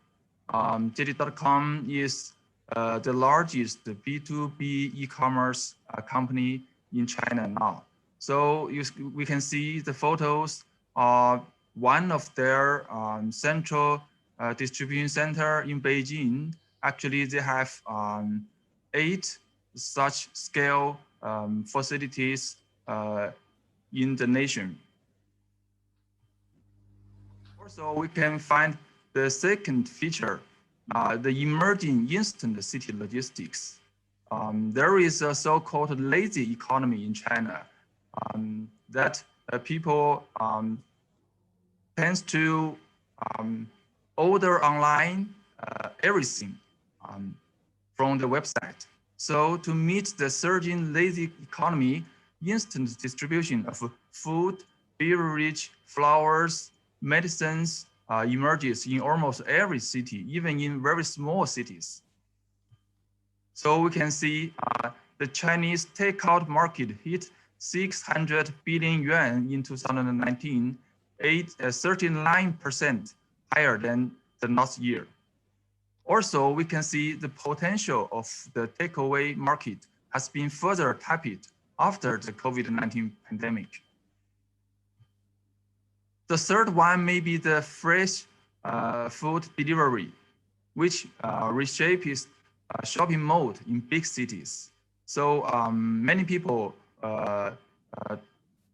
JD.com is the largest B2B e-commerce company in China now. So we can see the photos of one of their central distribution center in Beijing. Actually, they have 8 such scale facilities in the nation. Also, we can find the second feature, the emerging instant city logistics. There is a so-called lazy economy in China that people tends to order online everything from the website. So to meet the surging lazy economy, instant distribution of food, beverage, flowers, medicines emerges in almost every city, even in very small cities. So we can see the Chinese takeout market hit 600 billion yuan in 2019, 39% higher than the last year. Also, we can see the potential of the takeaway market has been further tapped after the COVID-19 pandemic. The third one may be the fresh food delivery, which reshapes shopping mode in big cities. So many people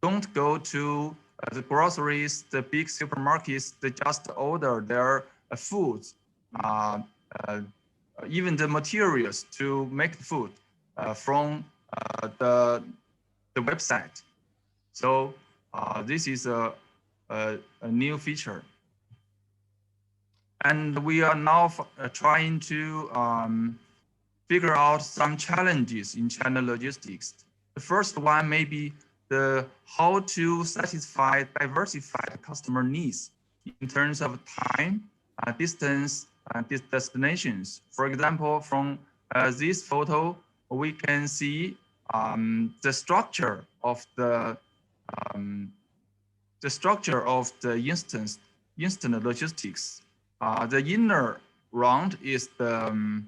don't go to the groceries, the big supermarkets. They just order their foods, even the materials to make food from the website. So this is a new feature. And we are now trying to figure out some challenges in China logistics. The first one may be how to satisfy diversified customer needs in terms of time, distance, and destinations. For example, from this photo, we can see the structure of the instant logistics. The inner round is the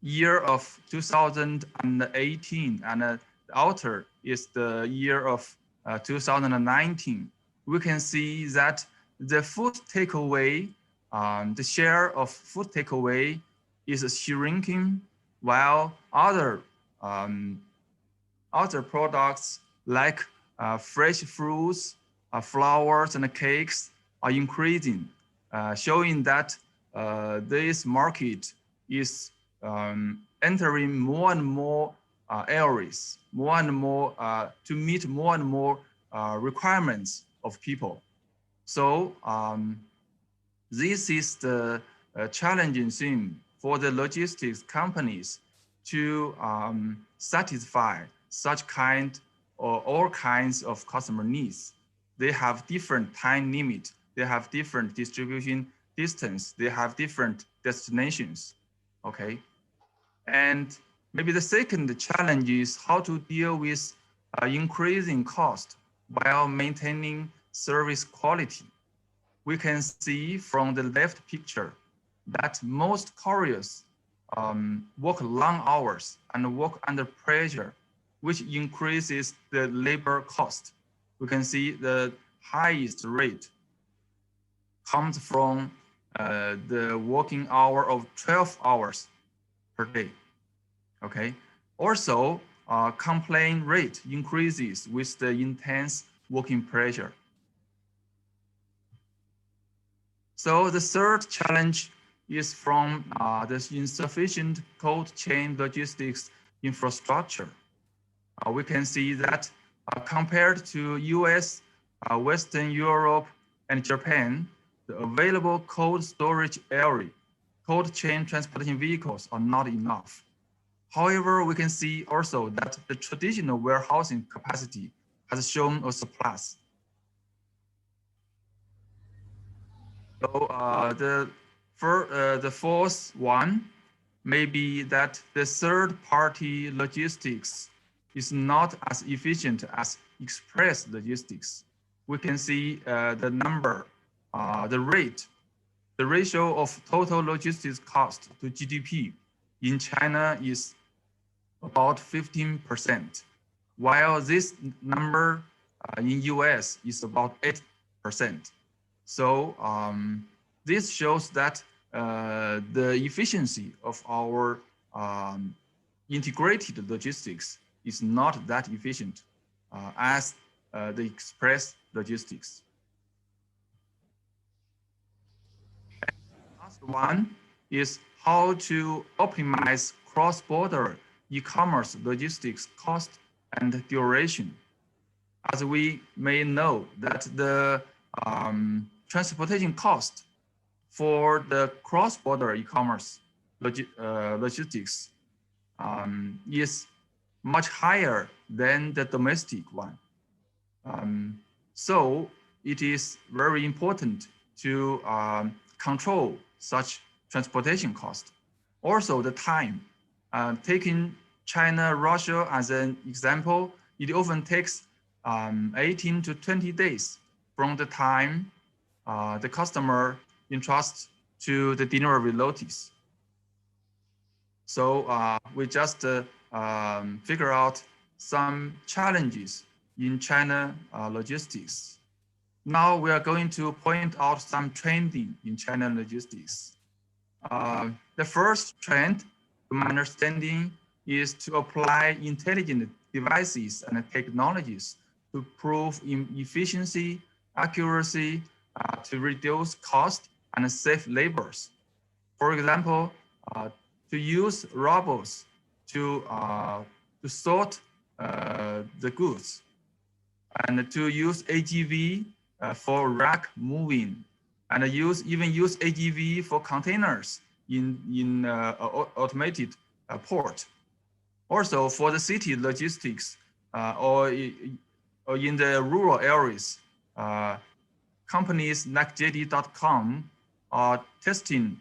year of 2018, and the outer is the year of 2019. We can see that the food takeaway, the share of food takeaway is shrinking, while other products like fresh fruits, flowers, and cakes are increasing, showing that this market is entering more and more areas, more and more to meet more and more requirements of people. So this is the challenging thing for the logistics companies to satisfy such kind or all kinds of customer needs. They have different time limit, they have different distribution distance, they have different destinations, okay? And maybe the second challenge is how to deal with increasing cost while maintaining service quality. We can see from the left picture that most couriers work long hours and work under pressure, which increases the labor cost. We can see the highest rate comes from the working hour of 12 hours per day, okay? Also, complaint rate increases with the intense working pressure. So the third challenge is from the insufficient cold chain logistics infrastructure. We can see that compared to US, Western Europe, and Japan, the available cold storage area, cold chain transportation vehicles are not enough. However, we can see also that the traditional warehousing capacity has shown a surplus. So the fourth one may be that the third-party logistics is not as efficient as express logistics. We can see the number, the ratio of total logistics cost to GDP in China is about 15%, while this number in US is about 8%. So this shows that the efficiency of our integrated logistics is not that efficient as the express logistics. And the last one is how to optimize cross-border e-commerce logistics cost and duration. As we may know that the transportation cost for the cross-border e-commerce logistics is much higher than the domestic one. So it is very important to control such transportation cost. Also the time. Taking China, Russia as an example, it often takes 18 to 20 days from the time the customer entrusts to the delivery notice. So we just figure out some challenges in China logistics. Now we are going to point out some trending in China logistics. The first trend, to my understanding, is to apply intelligent devices and technologies to improve efficiency, accuracy, to reduce cost and save labors. For example, to use robots to sort the goods, and to use AGV for rack moving, and even use AGV for containers in automated port. Also for the city logistics or in the rural areas, companies like JD.com are testing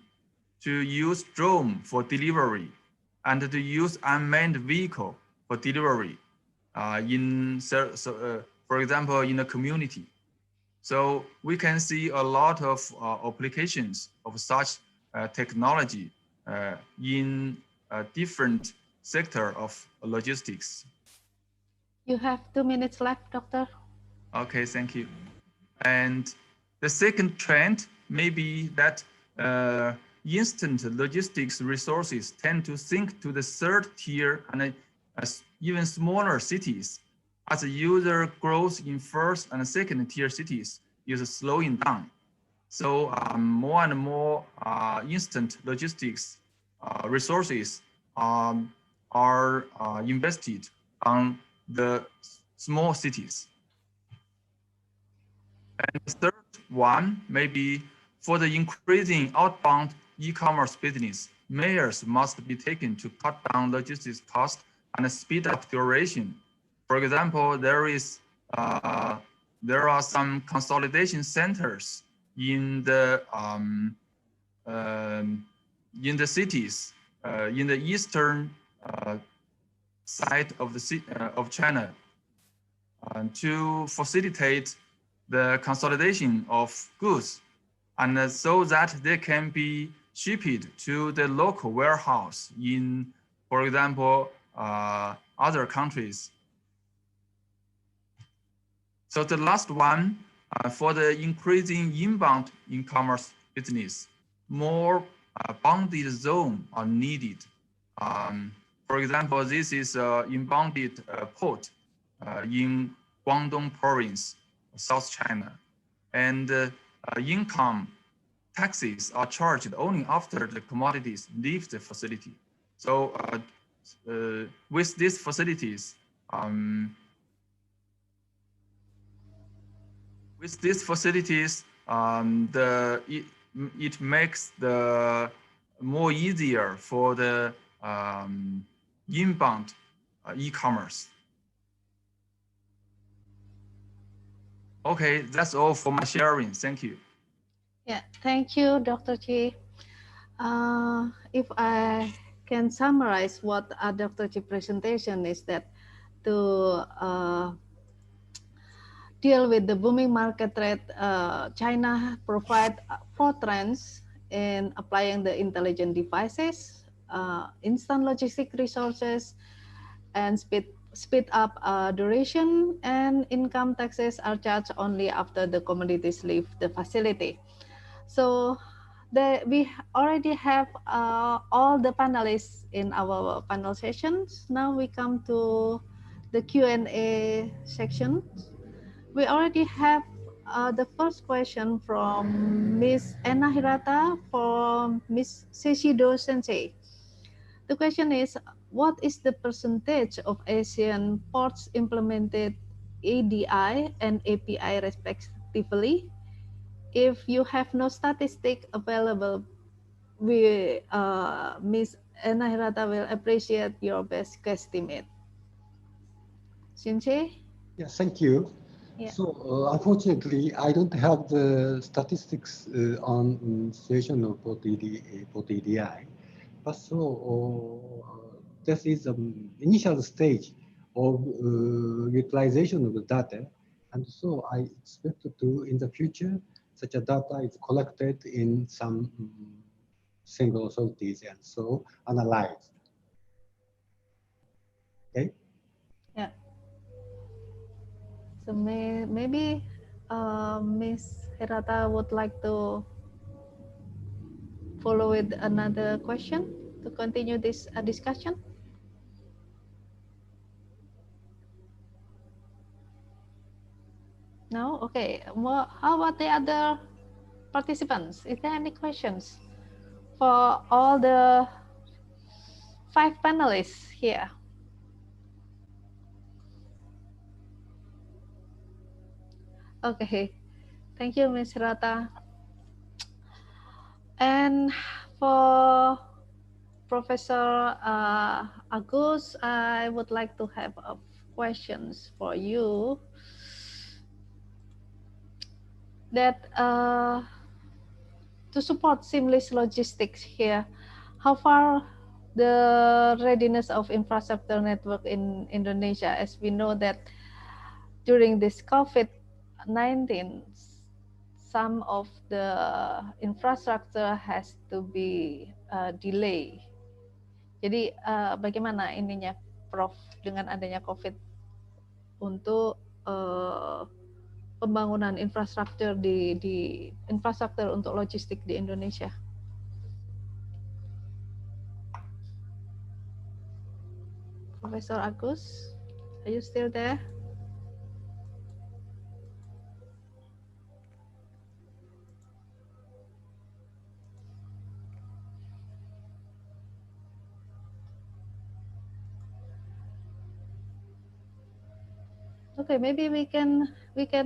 to use drone for delivery and to use unmanned vehicle for delivery for example, in a community. So we can see a lot of applications of such technology in a different sector of logistics. You have 2 minutes left, Doctor. Okay, thank you. And the second trend may be that instant logistics resources tend to sink to the third tier and even smaller cities, as the user growth in first and second tier cities is slowing down. So more and more instant logistics resources are invested on the small cities. And the third one, maybe for the increasing outbound e-commerce business, measures must be taken to cut down logistics cost and speed up duration. For example, there are some consolidation centers in the cities in the eastern side of the of China to facilitate the consolidation of goods, and so that they can be shipped to the local warehouse in, for example, other countries. So the last one, for the increasing inbound e-commerce business, more bounded zones are needed. For example, this is an inbounded port in Guangdong province, South China, and income taxes are charged only after the commodities leave the facility. So with these facilities, it makes the more easier for the inbound e-commerce. Okay, that's all for my sharing. Thank you. Yeah, thank you, Dr. Chi. If I can summarize what Dr. Chi presentation is that to deal with the booming market rate, China provide 4 trends in applying the intelligent devices, instant logistic resources, and speed up duration, and income taxes are charged only after the commodities leave the facility. So we already have all the panelists in our panel sessions. Now we come to the Q&A section. We already have the first question from Ms. Anna Hirata from Ms. Seshido Sensei. The question is, what is the percentage of Asian ports implemented ADI and API respectively? If you have no statistic available, we, Ms. Anna Hirata will appreciate your best guesstimate. Shinche? Yes, thank you. Yeah. So unfortunately, I don't have the statistics on situation of port EDI. But so this is an initial stage of utilization of the data. And so I expect to, in the future, such a data is collected in some single authorities and so analyzed. Okay? Yeah. So maybe Ms. Hirata would like to follow with another question to continue this discussion. No? Okay. Well, how about the other participants? Is there any questions for all the 5 panelists here? Okay. Thank you, Ms. Hirata. And for Professor Agus, I would like to have questions for you. That to support seamless logistics here, how far the readiness of infrastructure network in Indonesia, as we know that during this COVID-19, some of the infrastructure has to be delayed. Jadi bagaimana ininya, Prof, dengan adanya COVID untuk pembangunan infrastruktur di infrastruktur untuk logistik di Indonesia? Professor Agus, are you still there? Okay, maybe we can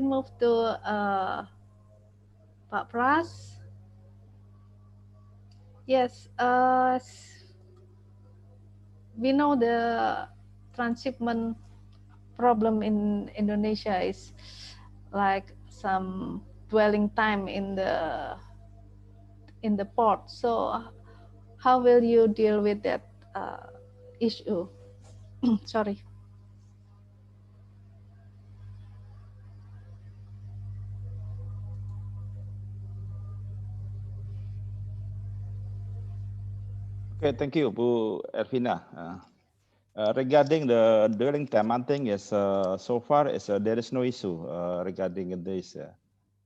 move to Pak Pras. Yes, we know the transshipment problem in Indonesia is like some dwelling time in the port. So how will you deal with that issue? Sorry. Okay, thank you, Bu Ervina. Regarding the dwelling time, I think is so far there is no issue regarding this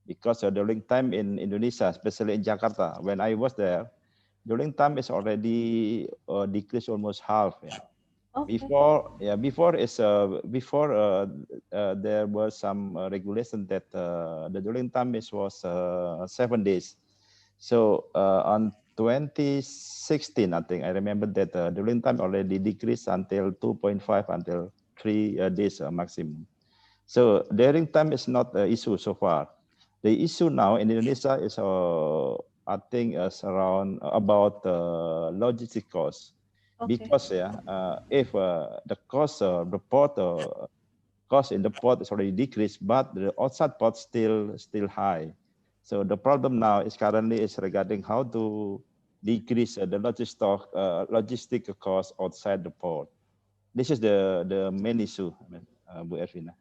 because the dwelling time in Indonesia, especially in Jakarta, when I was there, dwelling time is already decreased almost half. Yeah. Okay. Before there was some regulation that the dwelling time was 7 days. So on 2016, I think I remember that the dwelling time already decreased until 2.5 until 3 days maximum. So dwelling time is not an issue so far. The issue now in Indonesia is, I think, is around about logistic costs. Okay. Because if the cost of the port, cost in the port is already decreased, but the outside port still high. So the problem now is currently is regarding how to decrease the logistic cost outside the port. This is the main issue, Bu Ervina.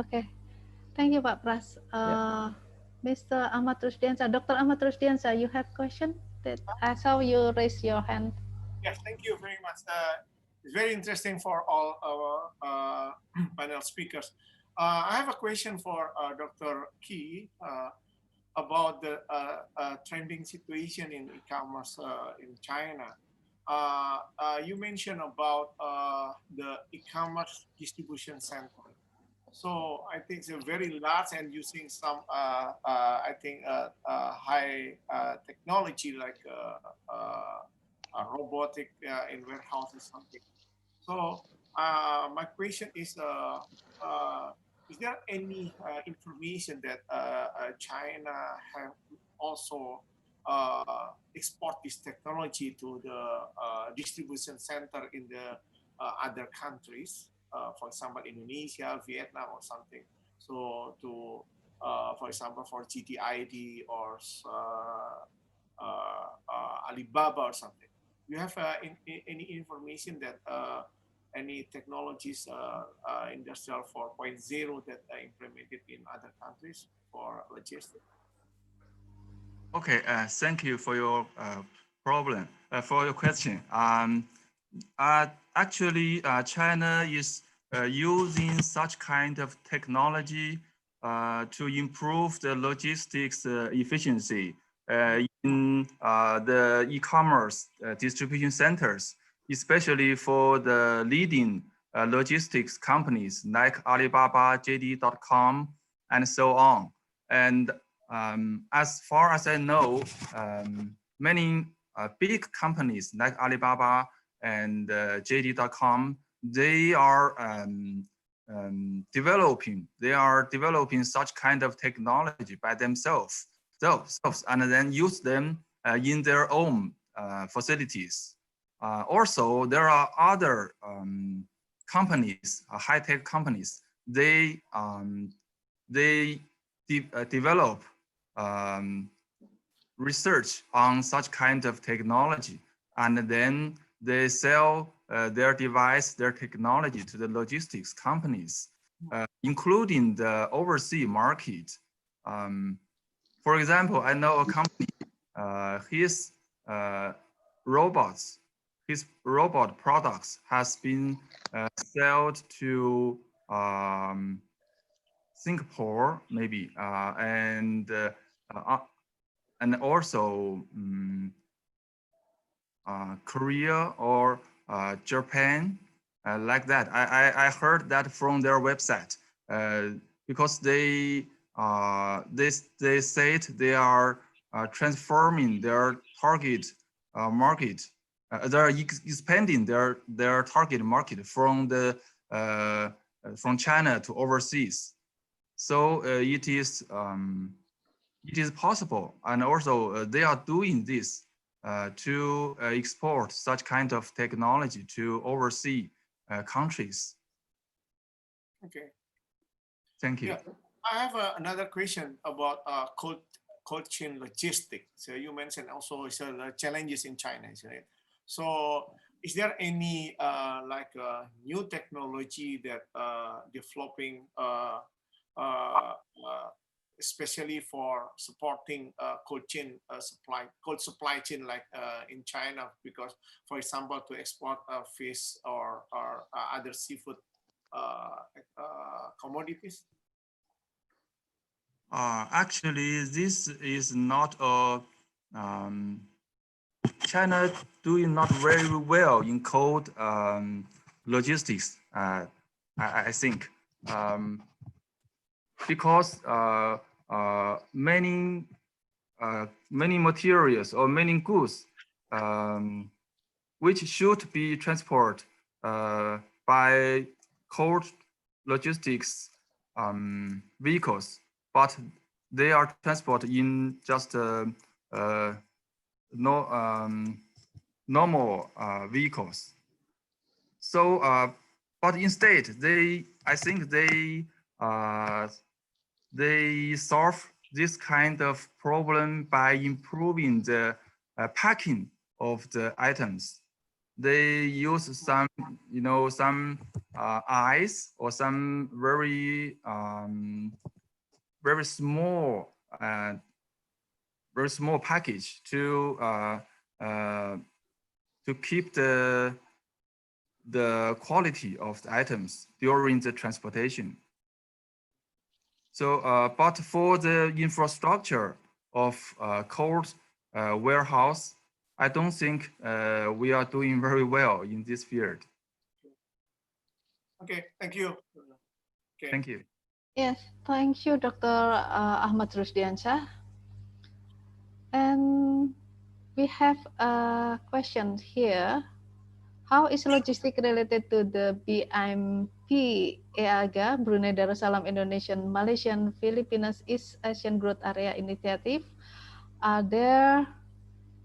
Okay, thank you, Pak Pras. Mr. Ahmad Rusdiansyah, Dr. Ahmad Rusdiansyah, you have question? That I saw you raise your hand. Yes, thank you very much. It's very interesting for all our panel speakers. I have a question for Dr. Key about the trending situation in e-commerce in China. You mentioned about the e-commerce distribution center. So I think it's a very large and using some, I think, high technology like robotic in warehouse or something. So my question is there any information that China have also export this technology to the distribution center in the other countries, for example, Indonesia, Vietnam, or something? So to, for example, for GTID or Alibaba or something. Do you have any information that any technologies, Industrial 4.0 that are implemented in other countries for logistics? Okay, thank you for your for your question. Actually, China is using such kind of technology to improve the logistics efficiency in the e-commerce distribution centers, especially for the leading logistics companies like Alibaba, JD.com, and so on. And as far as I know, many big companies like Alibaba and JD.com, they are developing such kind of technology by themselves, and then use them in their own facilities. Also, there are other companies, high-tech companies. They develop research on such kind of technology, and then they sell their device, their technology to the logistics companies, including the overseas market. For example, I know a company, his robot products has been sold to Singapore, maybe, and also Korea or Japan, like that. I heard that from their website, because they said they are transforming their target market. They're expanding their target market from China to overseas. So it is possible, and also they are doing this to export such kind of technology to overseas countries. Okay. Thank you. Yeah. I have another question about cold chain logistics. So you mentioned also challenges in China, right? So is there any new technology that developing especially for supporting cold supply chain like in China? Because, for example, to export fish or other seafood commodities? Actually, this is not a China doing not very well in cold logistics. I think because many materials or many goods which should be transported by cold logistics vehicles, but they are transported in just normal vehicles. So, but instead, I think they solve this kind of problem by improving the packing of the items. They use some, some ice or some very small package to keep the quality of the items during the transportation. So, but for the infrastructure of cold warehouse, I don't think we are doing very well in this field. Okay, thank you. Okay. Thank you. Yes, thank you, Dr. Ahmad Rusdiansyah. And we have a question here. How is logistics related to the BIMP EAGA, Brunei Darussalam Indonesian Malaysian Filipinas East Asian Growth Area Initiative? Are there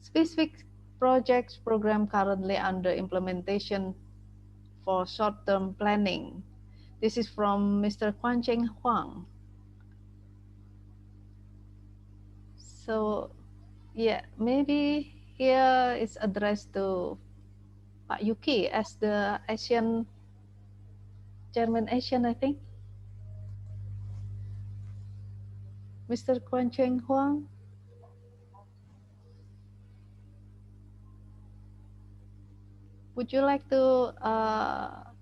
specific projects program currently under implementation for short-term planning? This is from Mr. Quan Cheng Huang. So, yeah, maybe here it's addressed to Pak Yuki as the Asian Chairman Asian, I think. Mr. Quan Cheng Huang. Would you like to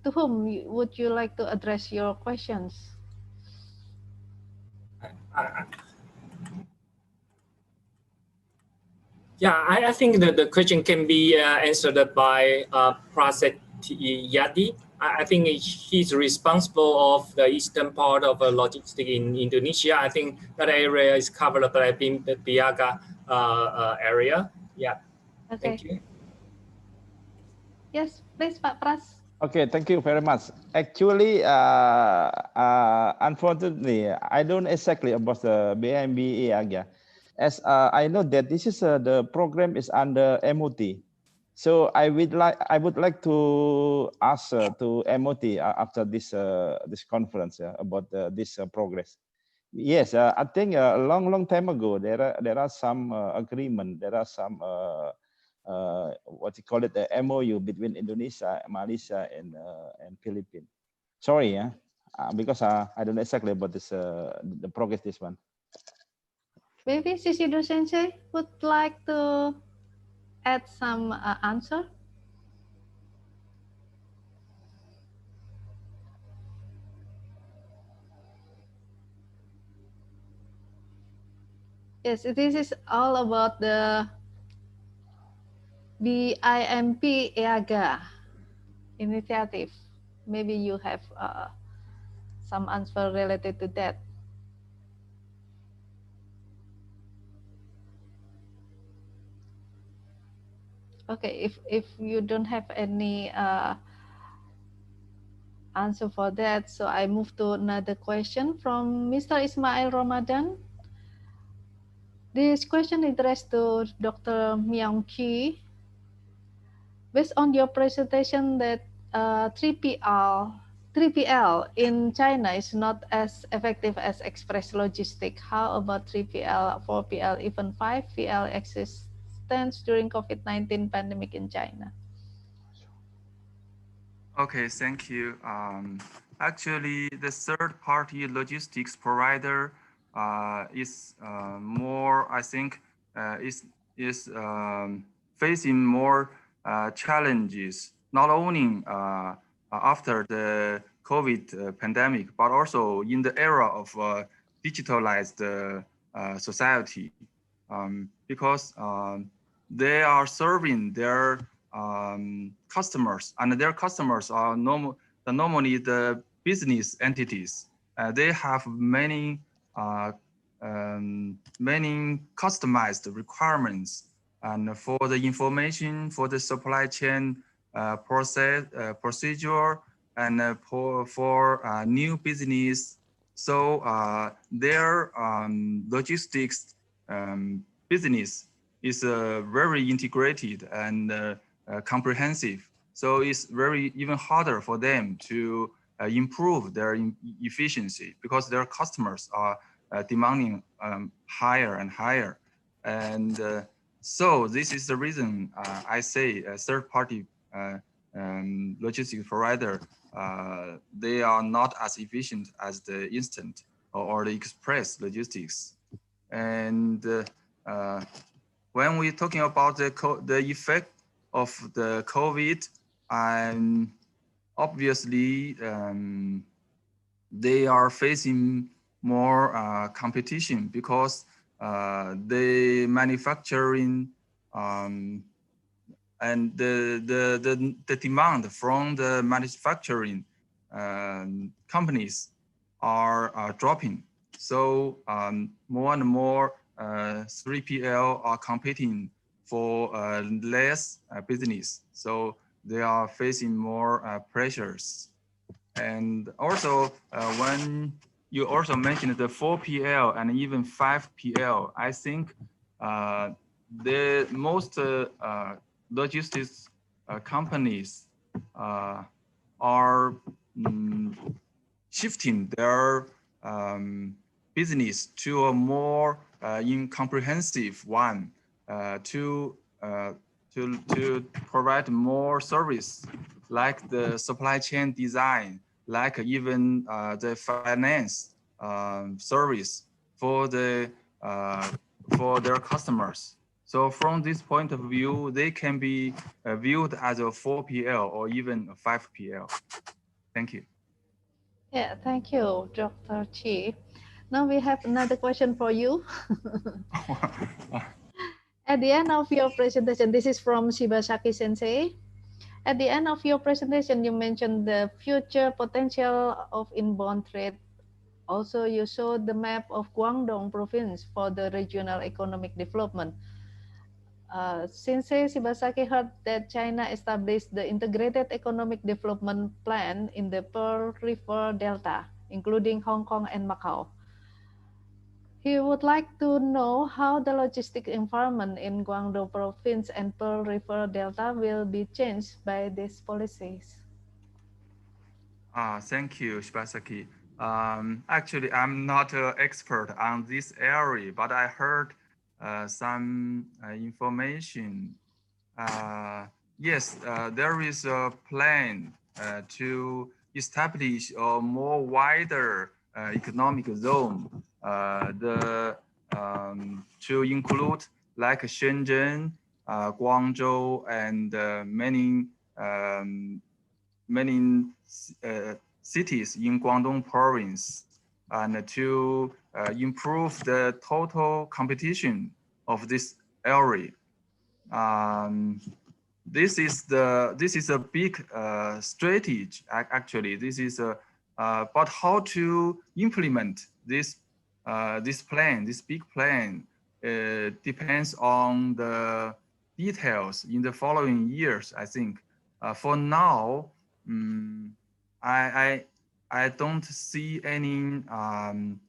whom would you like to address your questions? Yeah, I think that the question can be answered by Praset Yadi. I think he's responsible of the eastern part of logistics in Indonesia. I think that area is covered by the BIAGA area. Yeah. Okay. Thank you. Yes, please, Pak Pras. Okay, thank you very much. Actually, unfortunately, I don't exactly about the BIMP EAGA. As I know that this is the program is under MOT, so I would like to ask to MOT after this this conference about this progress. Yes, I think a long time ago there are some agreement, there are some what you call it, the MOU between Indonesia, Malaysia, and Philippines. Sorry, because I don't know exactly about this the progress this one. Maybe Shishido Sensei would like to add some answer. Yes, this is all about the BIMP EAGA initiative. Maybe you have some answer related to that. Okay, if you don't have any answer for that, so I move to another question from Mr. Ismail Ramadan. This question is addressed to Dr. Myung Ki. Based on your presentation that 3PL in China is not as effective as express logistics, how about 3PL, 4PL, even 5PL existence during COVID-19 pandemic in China? Okay, thank you. Actually, the third-party logistics provider is more, I think, is facing more challenges, not only after the COVID pandemic, but also in the era of digitalized society, because they are serving their customers, and their customers are normally the business entities. They have many customized requirements, and for the information, for the supply chain procedure, and for new business So their logistics business is very integrated and comprehensive. So it's very even harder for them to improve their efficiency because their customers are demanding higher and higher. And so this is the reason I say a third-party logistics provider, they are not as efficient as the instant or the express logistics. And when we're talking about the effect of the COVID, obviously they are facing more competition because the manufacturing and the demand from the manufacturing companies are dropping. So more and more 3PL are competing for less business. So they are facing more pressures. And also when you also mentioned the 4PL and even 5PL, I think the most logistics companies are shifting their business to a more comprehensive one to provide more service, like the supply chain design, like even the finance service for their customers. So from this point of view, they can be viewed as a 4PL or even a 5PL. Thank you. Yeah, thank you, Dr. Chi. Now we have another question for you. At the end of your presentation, this is from Shibasaki Sensei. At the end of your presentation, you mentioned the future potential of inbound trade. Also, you showed the map of Guangdong province for the regional economic development. Sensei Shibasaki heard that China established the Integrated Economic Development Plan in the Pearl River Delta, including Hong Kong and Macau. He would like to know how the logistic environment in Guangdong province and Pearl River Delta will be changed by these policies. Thank you, Shibasaki. Actually, I'm not an expert on this area, but I heard some information. Yes, there is a plan to establish a more wider economic zone to include like Shenzhen, Guangzhou, and many cities in Guangdong province, and to improve the total competition of this area. This is a big strategy. Actually, this is a but how to implement this plan, this big plan, depends on the details in the following years. I think for now, I don't see any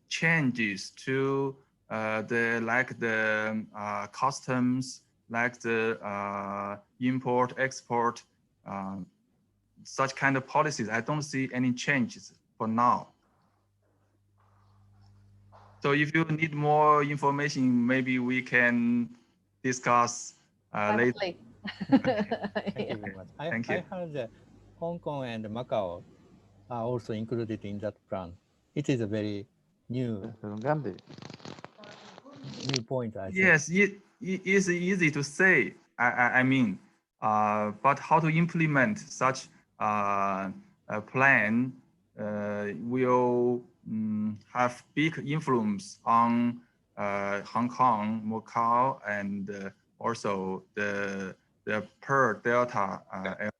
changes to the customs, like the import export, such kind of policies. I don't see any changes for now. So if you need more information, maybe we can discuss later. Thank you very much. Thank you. I heard that Hong Kong and Macau are also included in that plan. It is a very new point, I think. Yes, it is easy to say. I mean, but how to implement such a plan will have big influence on Hong Kong, Macau, and also the Pearl Delta area.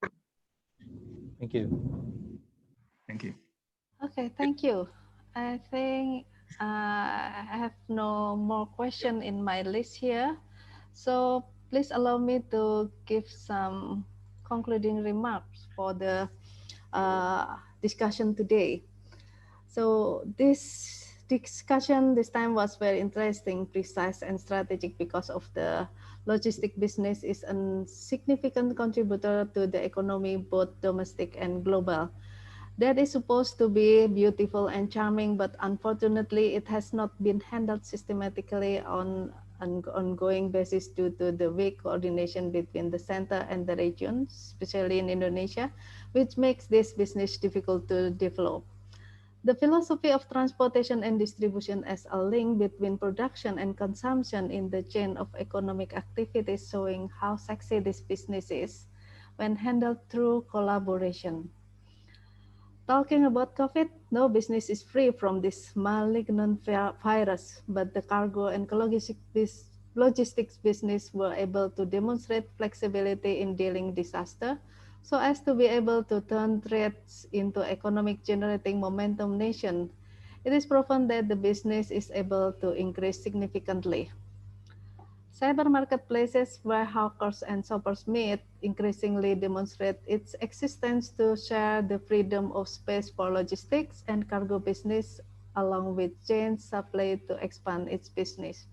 Thank you. Thank you. Okay, thank you. I think I have no more question in my list here. So please allow me to give some concluding remarks for the discussion today. So this discussion this time was very interesting, precise, and strategic because of the logistic business is a significant contributor to the economy, both domestic and global. That is supposed to be beautiful and charming, but unfortunately, it has not been handled systematically on an ongoing basis due to the weak coordination between the center and the regions, especially in Indonesia, which makes this business difficult to develop. The philosophy of transportation and distribution as a link between production and consumption in the chain of economic activities, showing how sexy this business is when handled through collaboration. Talking about COVID, no business is free from this malignant virus, but the cargo and logistics business were able to demonstrate flexibility in dealing disaster so as to be able to turn threats into economic generating momentum nation. It is proven that the business is able to increase significantly. Cyber marketplaces where hawkers and shoppers meet increasingly demonstrate its existence to share the freedom of space for logistics and cargo business, along with chain supply to expand its business.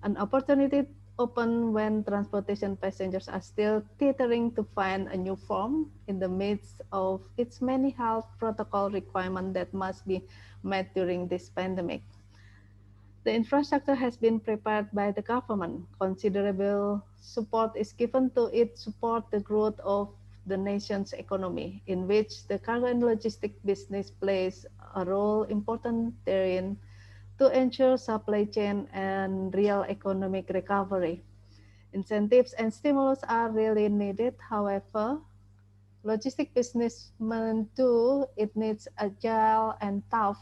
An opportunity open when transportation passengers are still teetering to find a new form in the midst of its many health protocol requirements that must be met during this pandemic. The infrastructure has been prepared by the government. Considerable support is given to it support the growth of the nation's economy, in which the cargo and logistics business plays a role important therein to ensure supply chain and real economic recovery. Incentives and stimulus are really needed. However, logistic business too, it needs agile and tough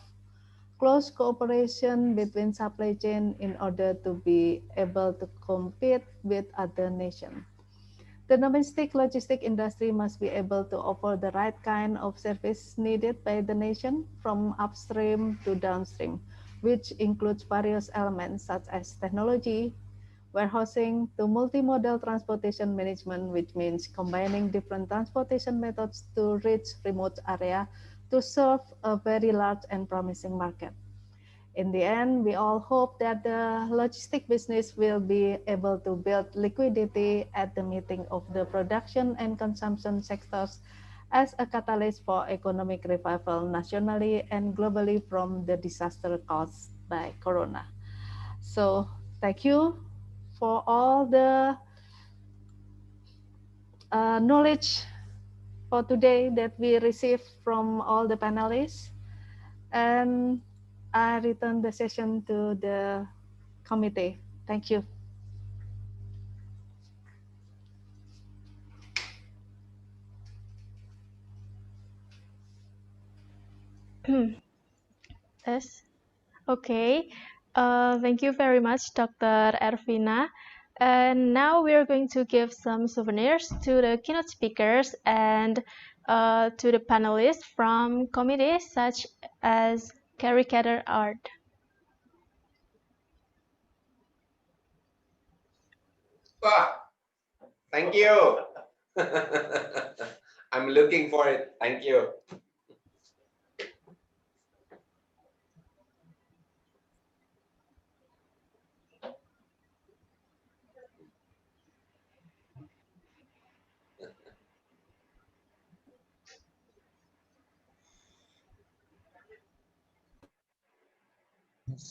close cooperation between supply chain in order to be able to compete with other nations. The domestic logistic industry must be able to offer the right kind of service needed by the nation from upstream to downstream, which includes various elements such as technology, warehousing to multimodal transportation management, which means combining different transportation methods to reach remote area to serve a very large and promising market. In the end, we all hope that the logistic business will be able to build liquidity at the meeting of the production and consumption sectors as a catalyst for economic revival nationally and globally from the disaster caused by Corona. So thank you for all the knowledge for today that we received from all the panelists. And I return the session to the committee. Thank you. Yes. Okay. Thank you very much, Dr. Ervina. And now we are going to give some souvenirs to the keynote speakers and to the panelists from committees such as caricature art. Wow, thank you. I'm looking for it. Thank you.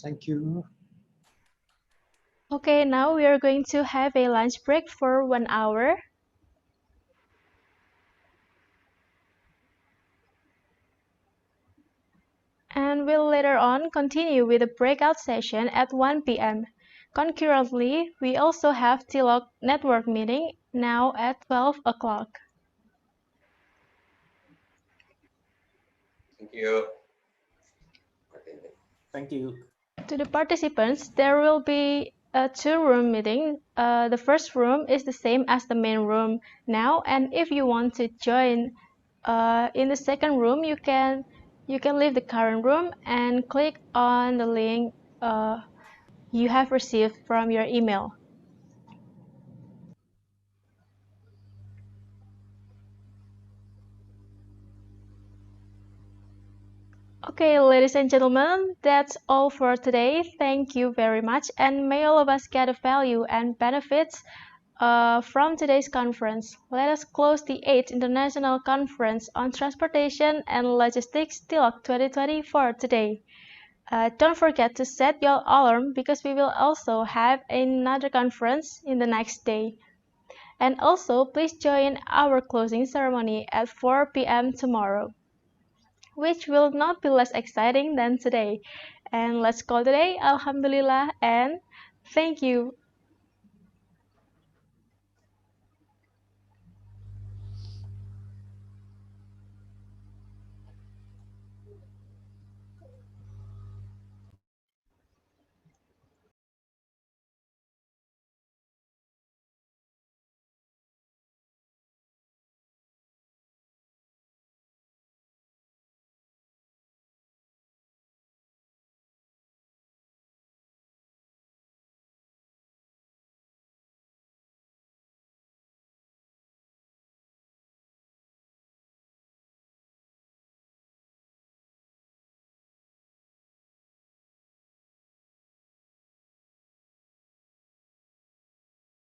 Thank you. Okay, now we are going to have a lunch break for 1 hour. And we'll later on continue with a breakout session at 1 p.m. Concurrently, we also have TLOC network meeting now at 12 o'clock. Thank you. Thank you. To the participants, there will be a two-room meeting. The first room is the same as the main room now, and if you want to join in the second room, you can leave the current room and click on the link you have received from your email. Okay, ladies and gentlemen, that's all for today. Thank you very much, and may all of us get a value and benefits from today's conference. Let us close the 8th International Conference on Transportation and Logistics TILOC 2020 for today. Don't forget to set your alarm because we will also have another conference in the next day. And also, please join our closing ceremony at 4 p.m. tomorrow, which will not be less exciting than today. And let's call today, Alhamdulillah, and thank you.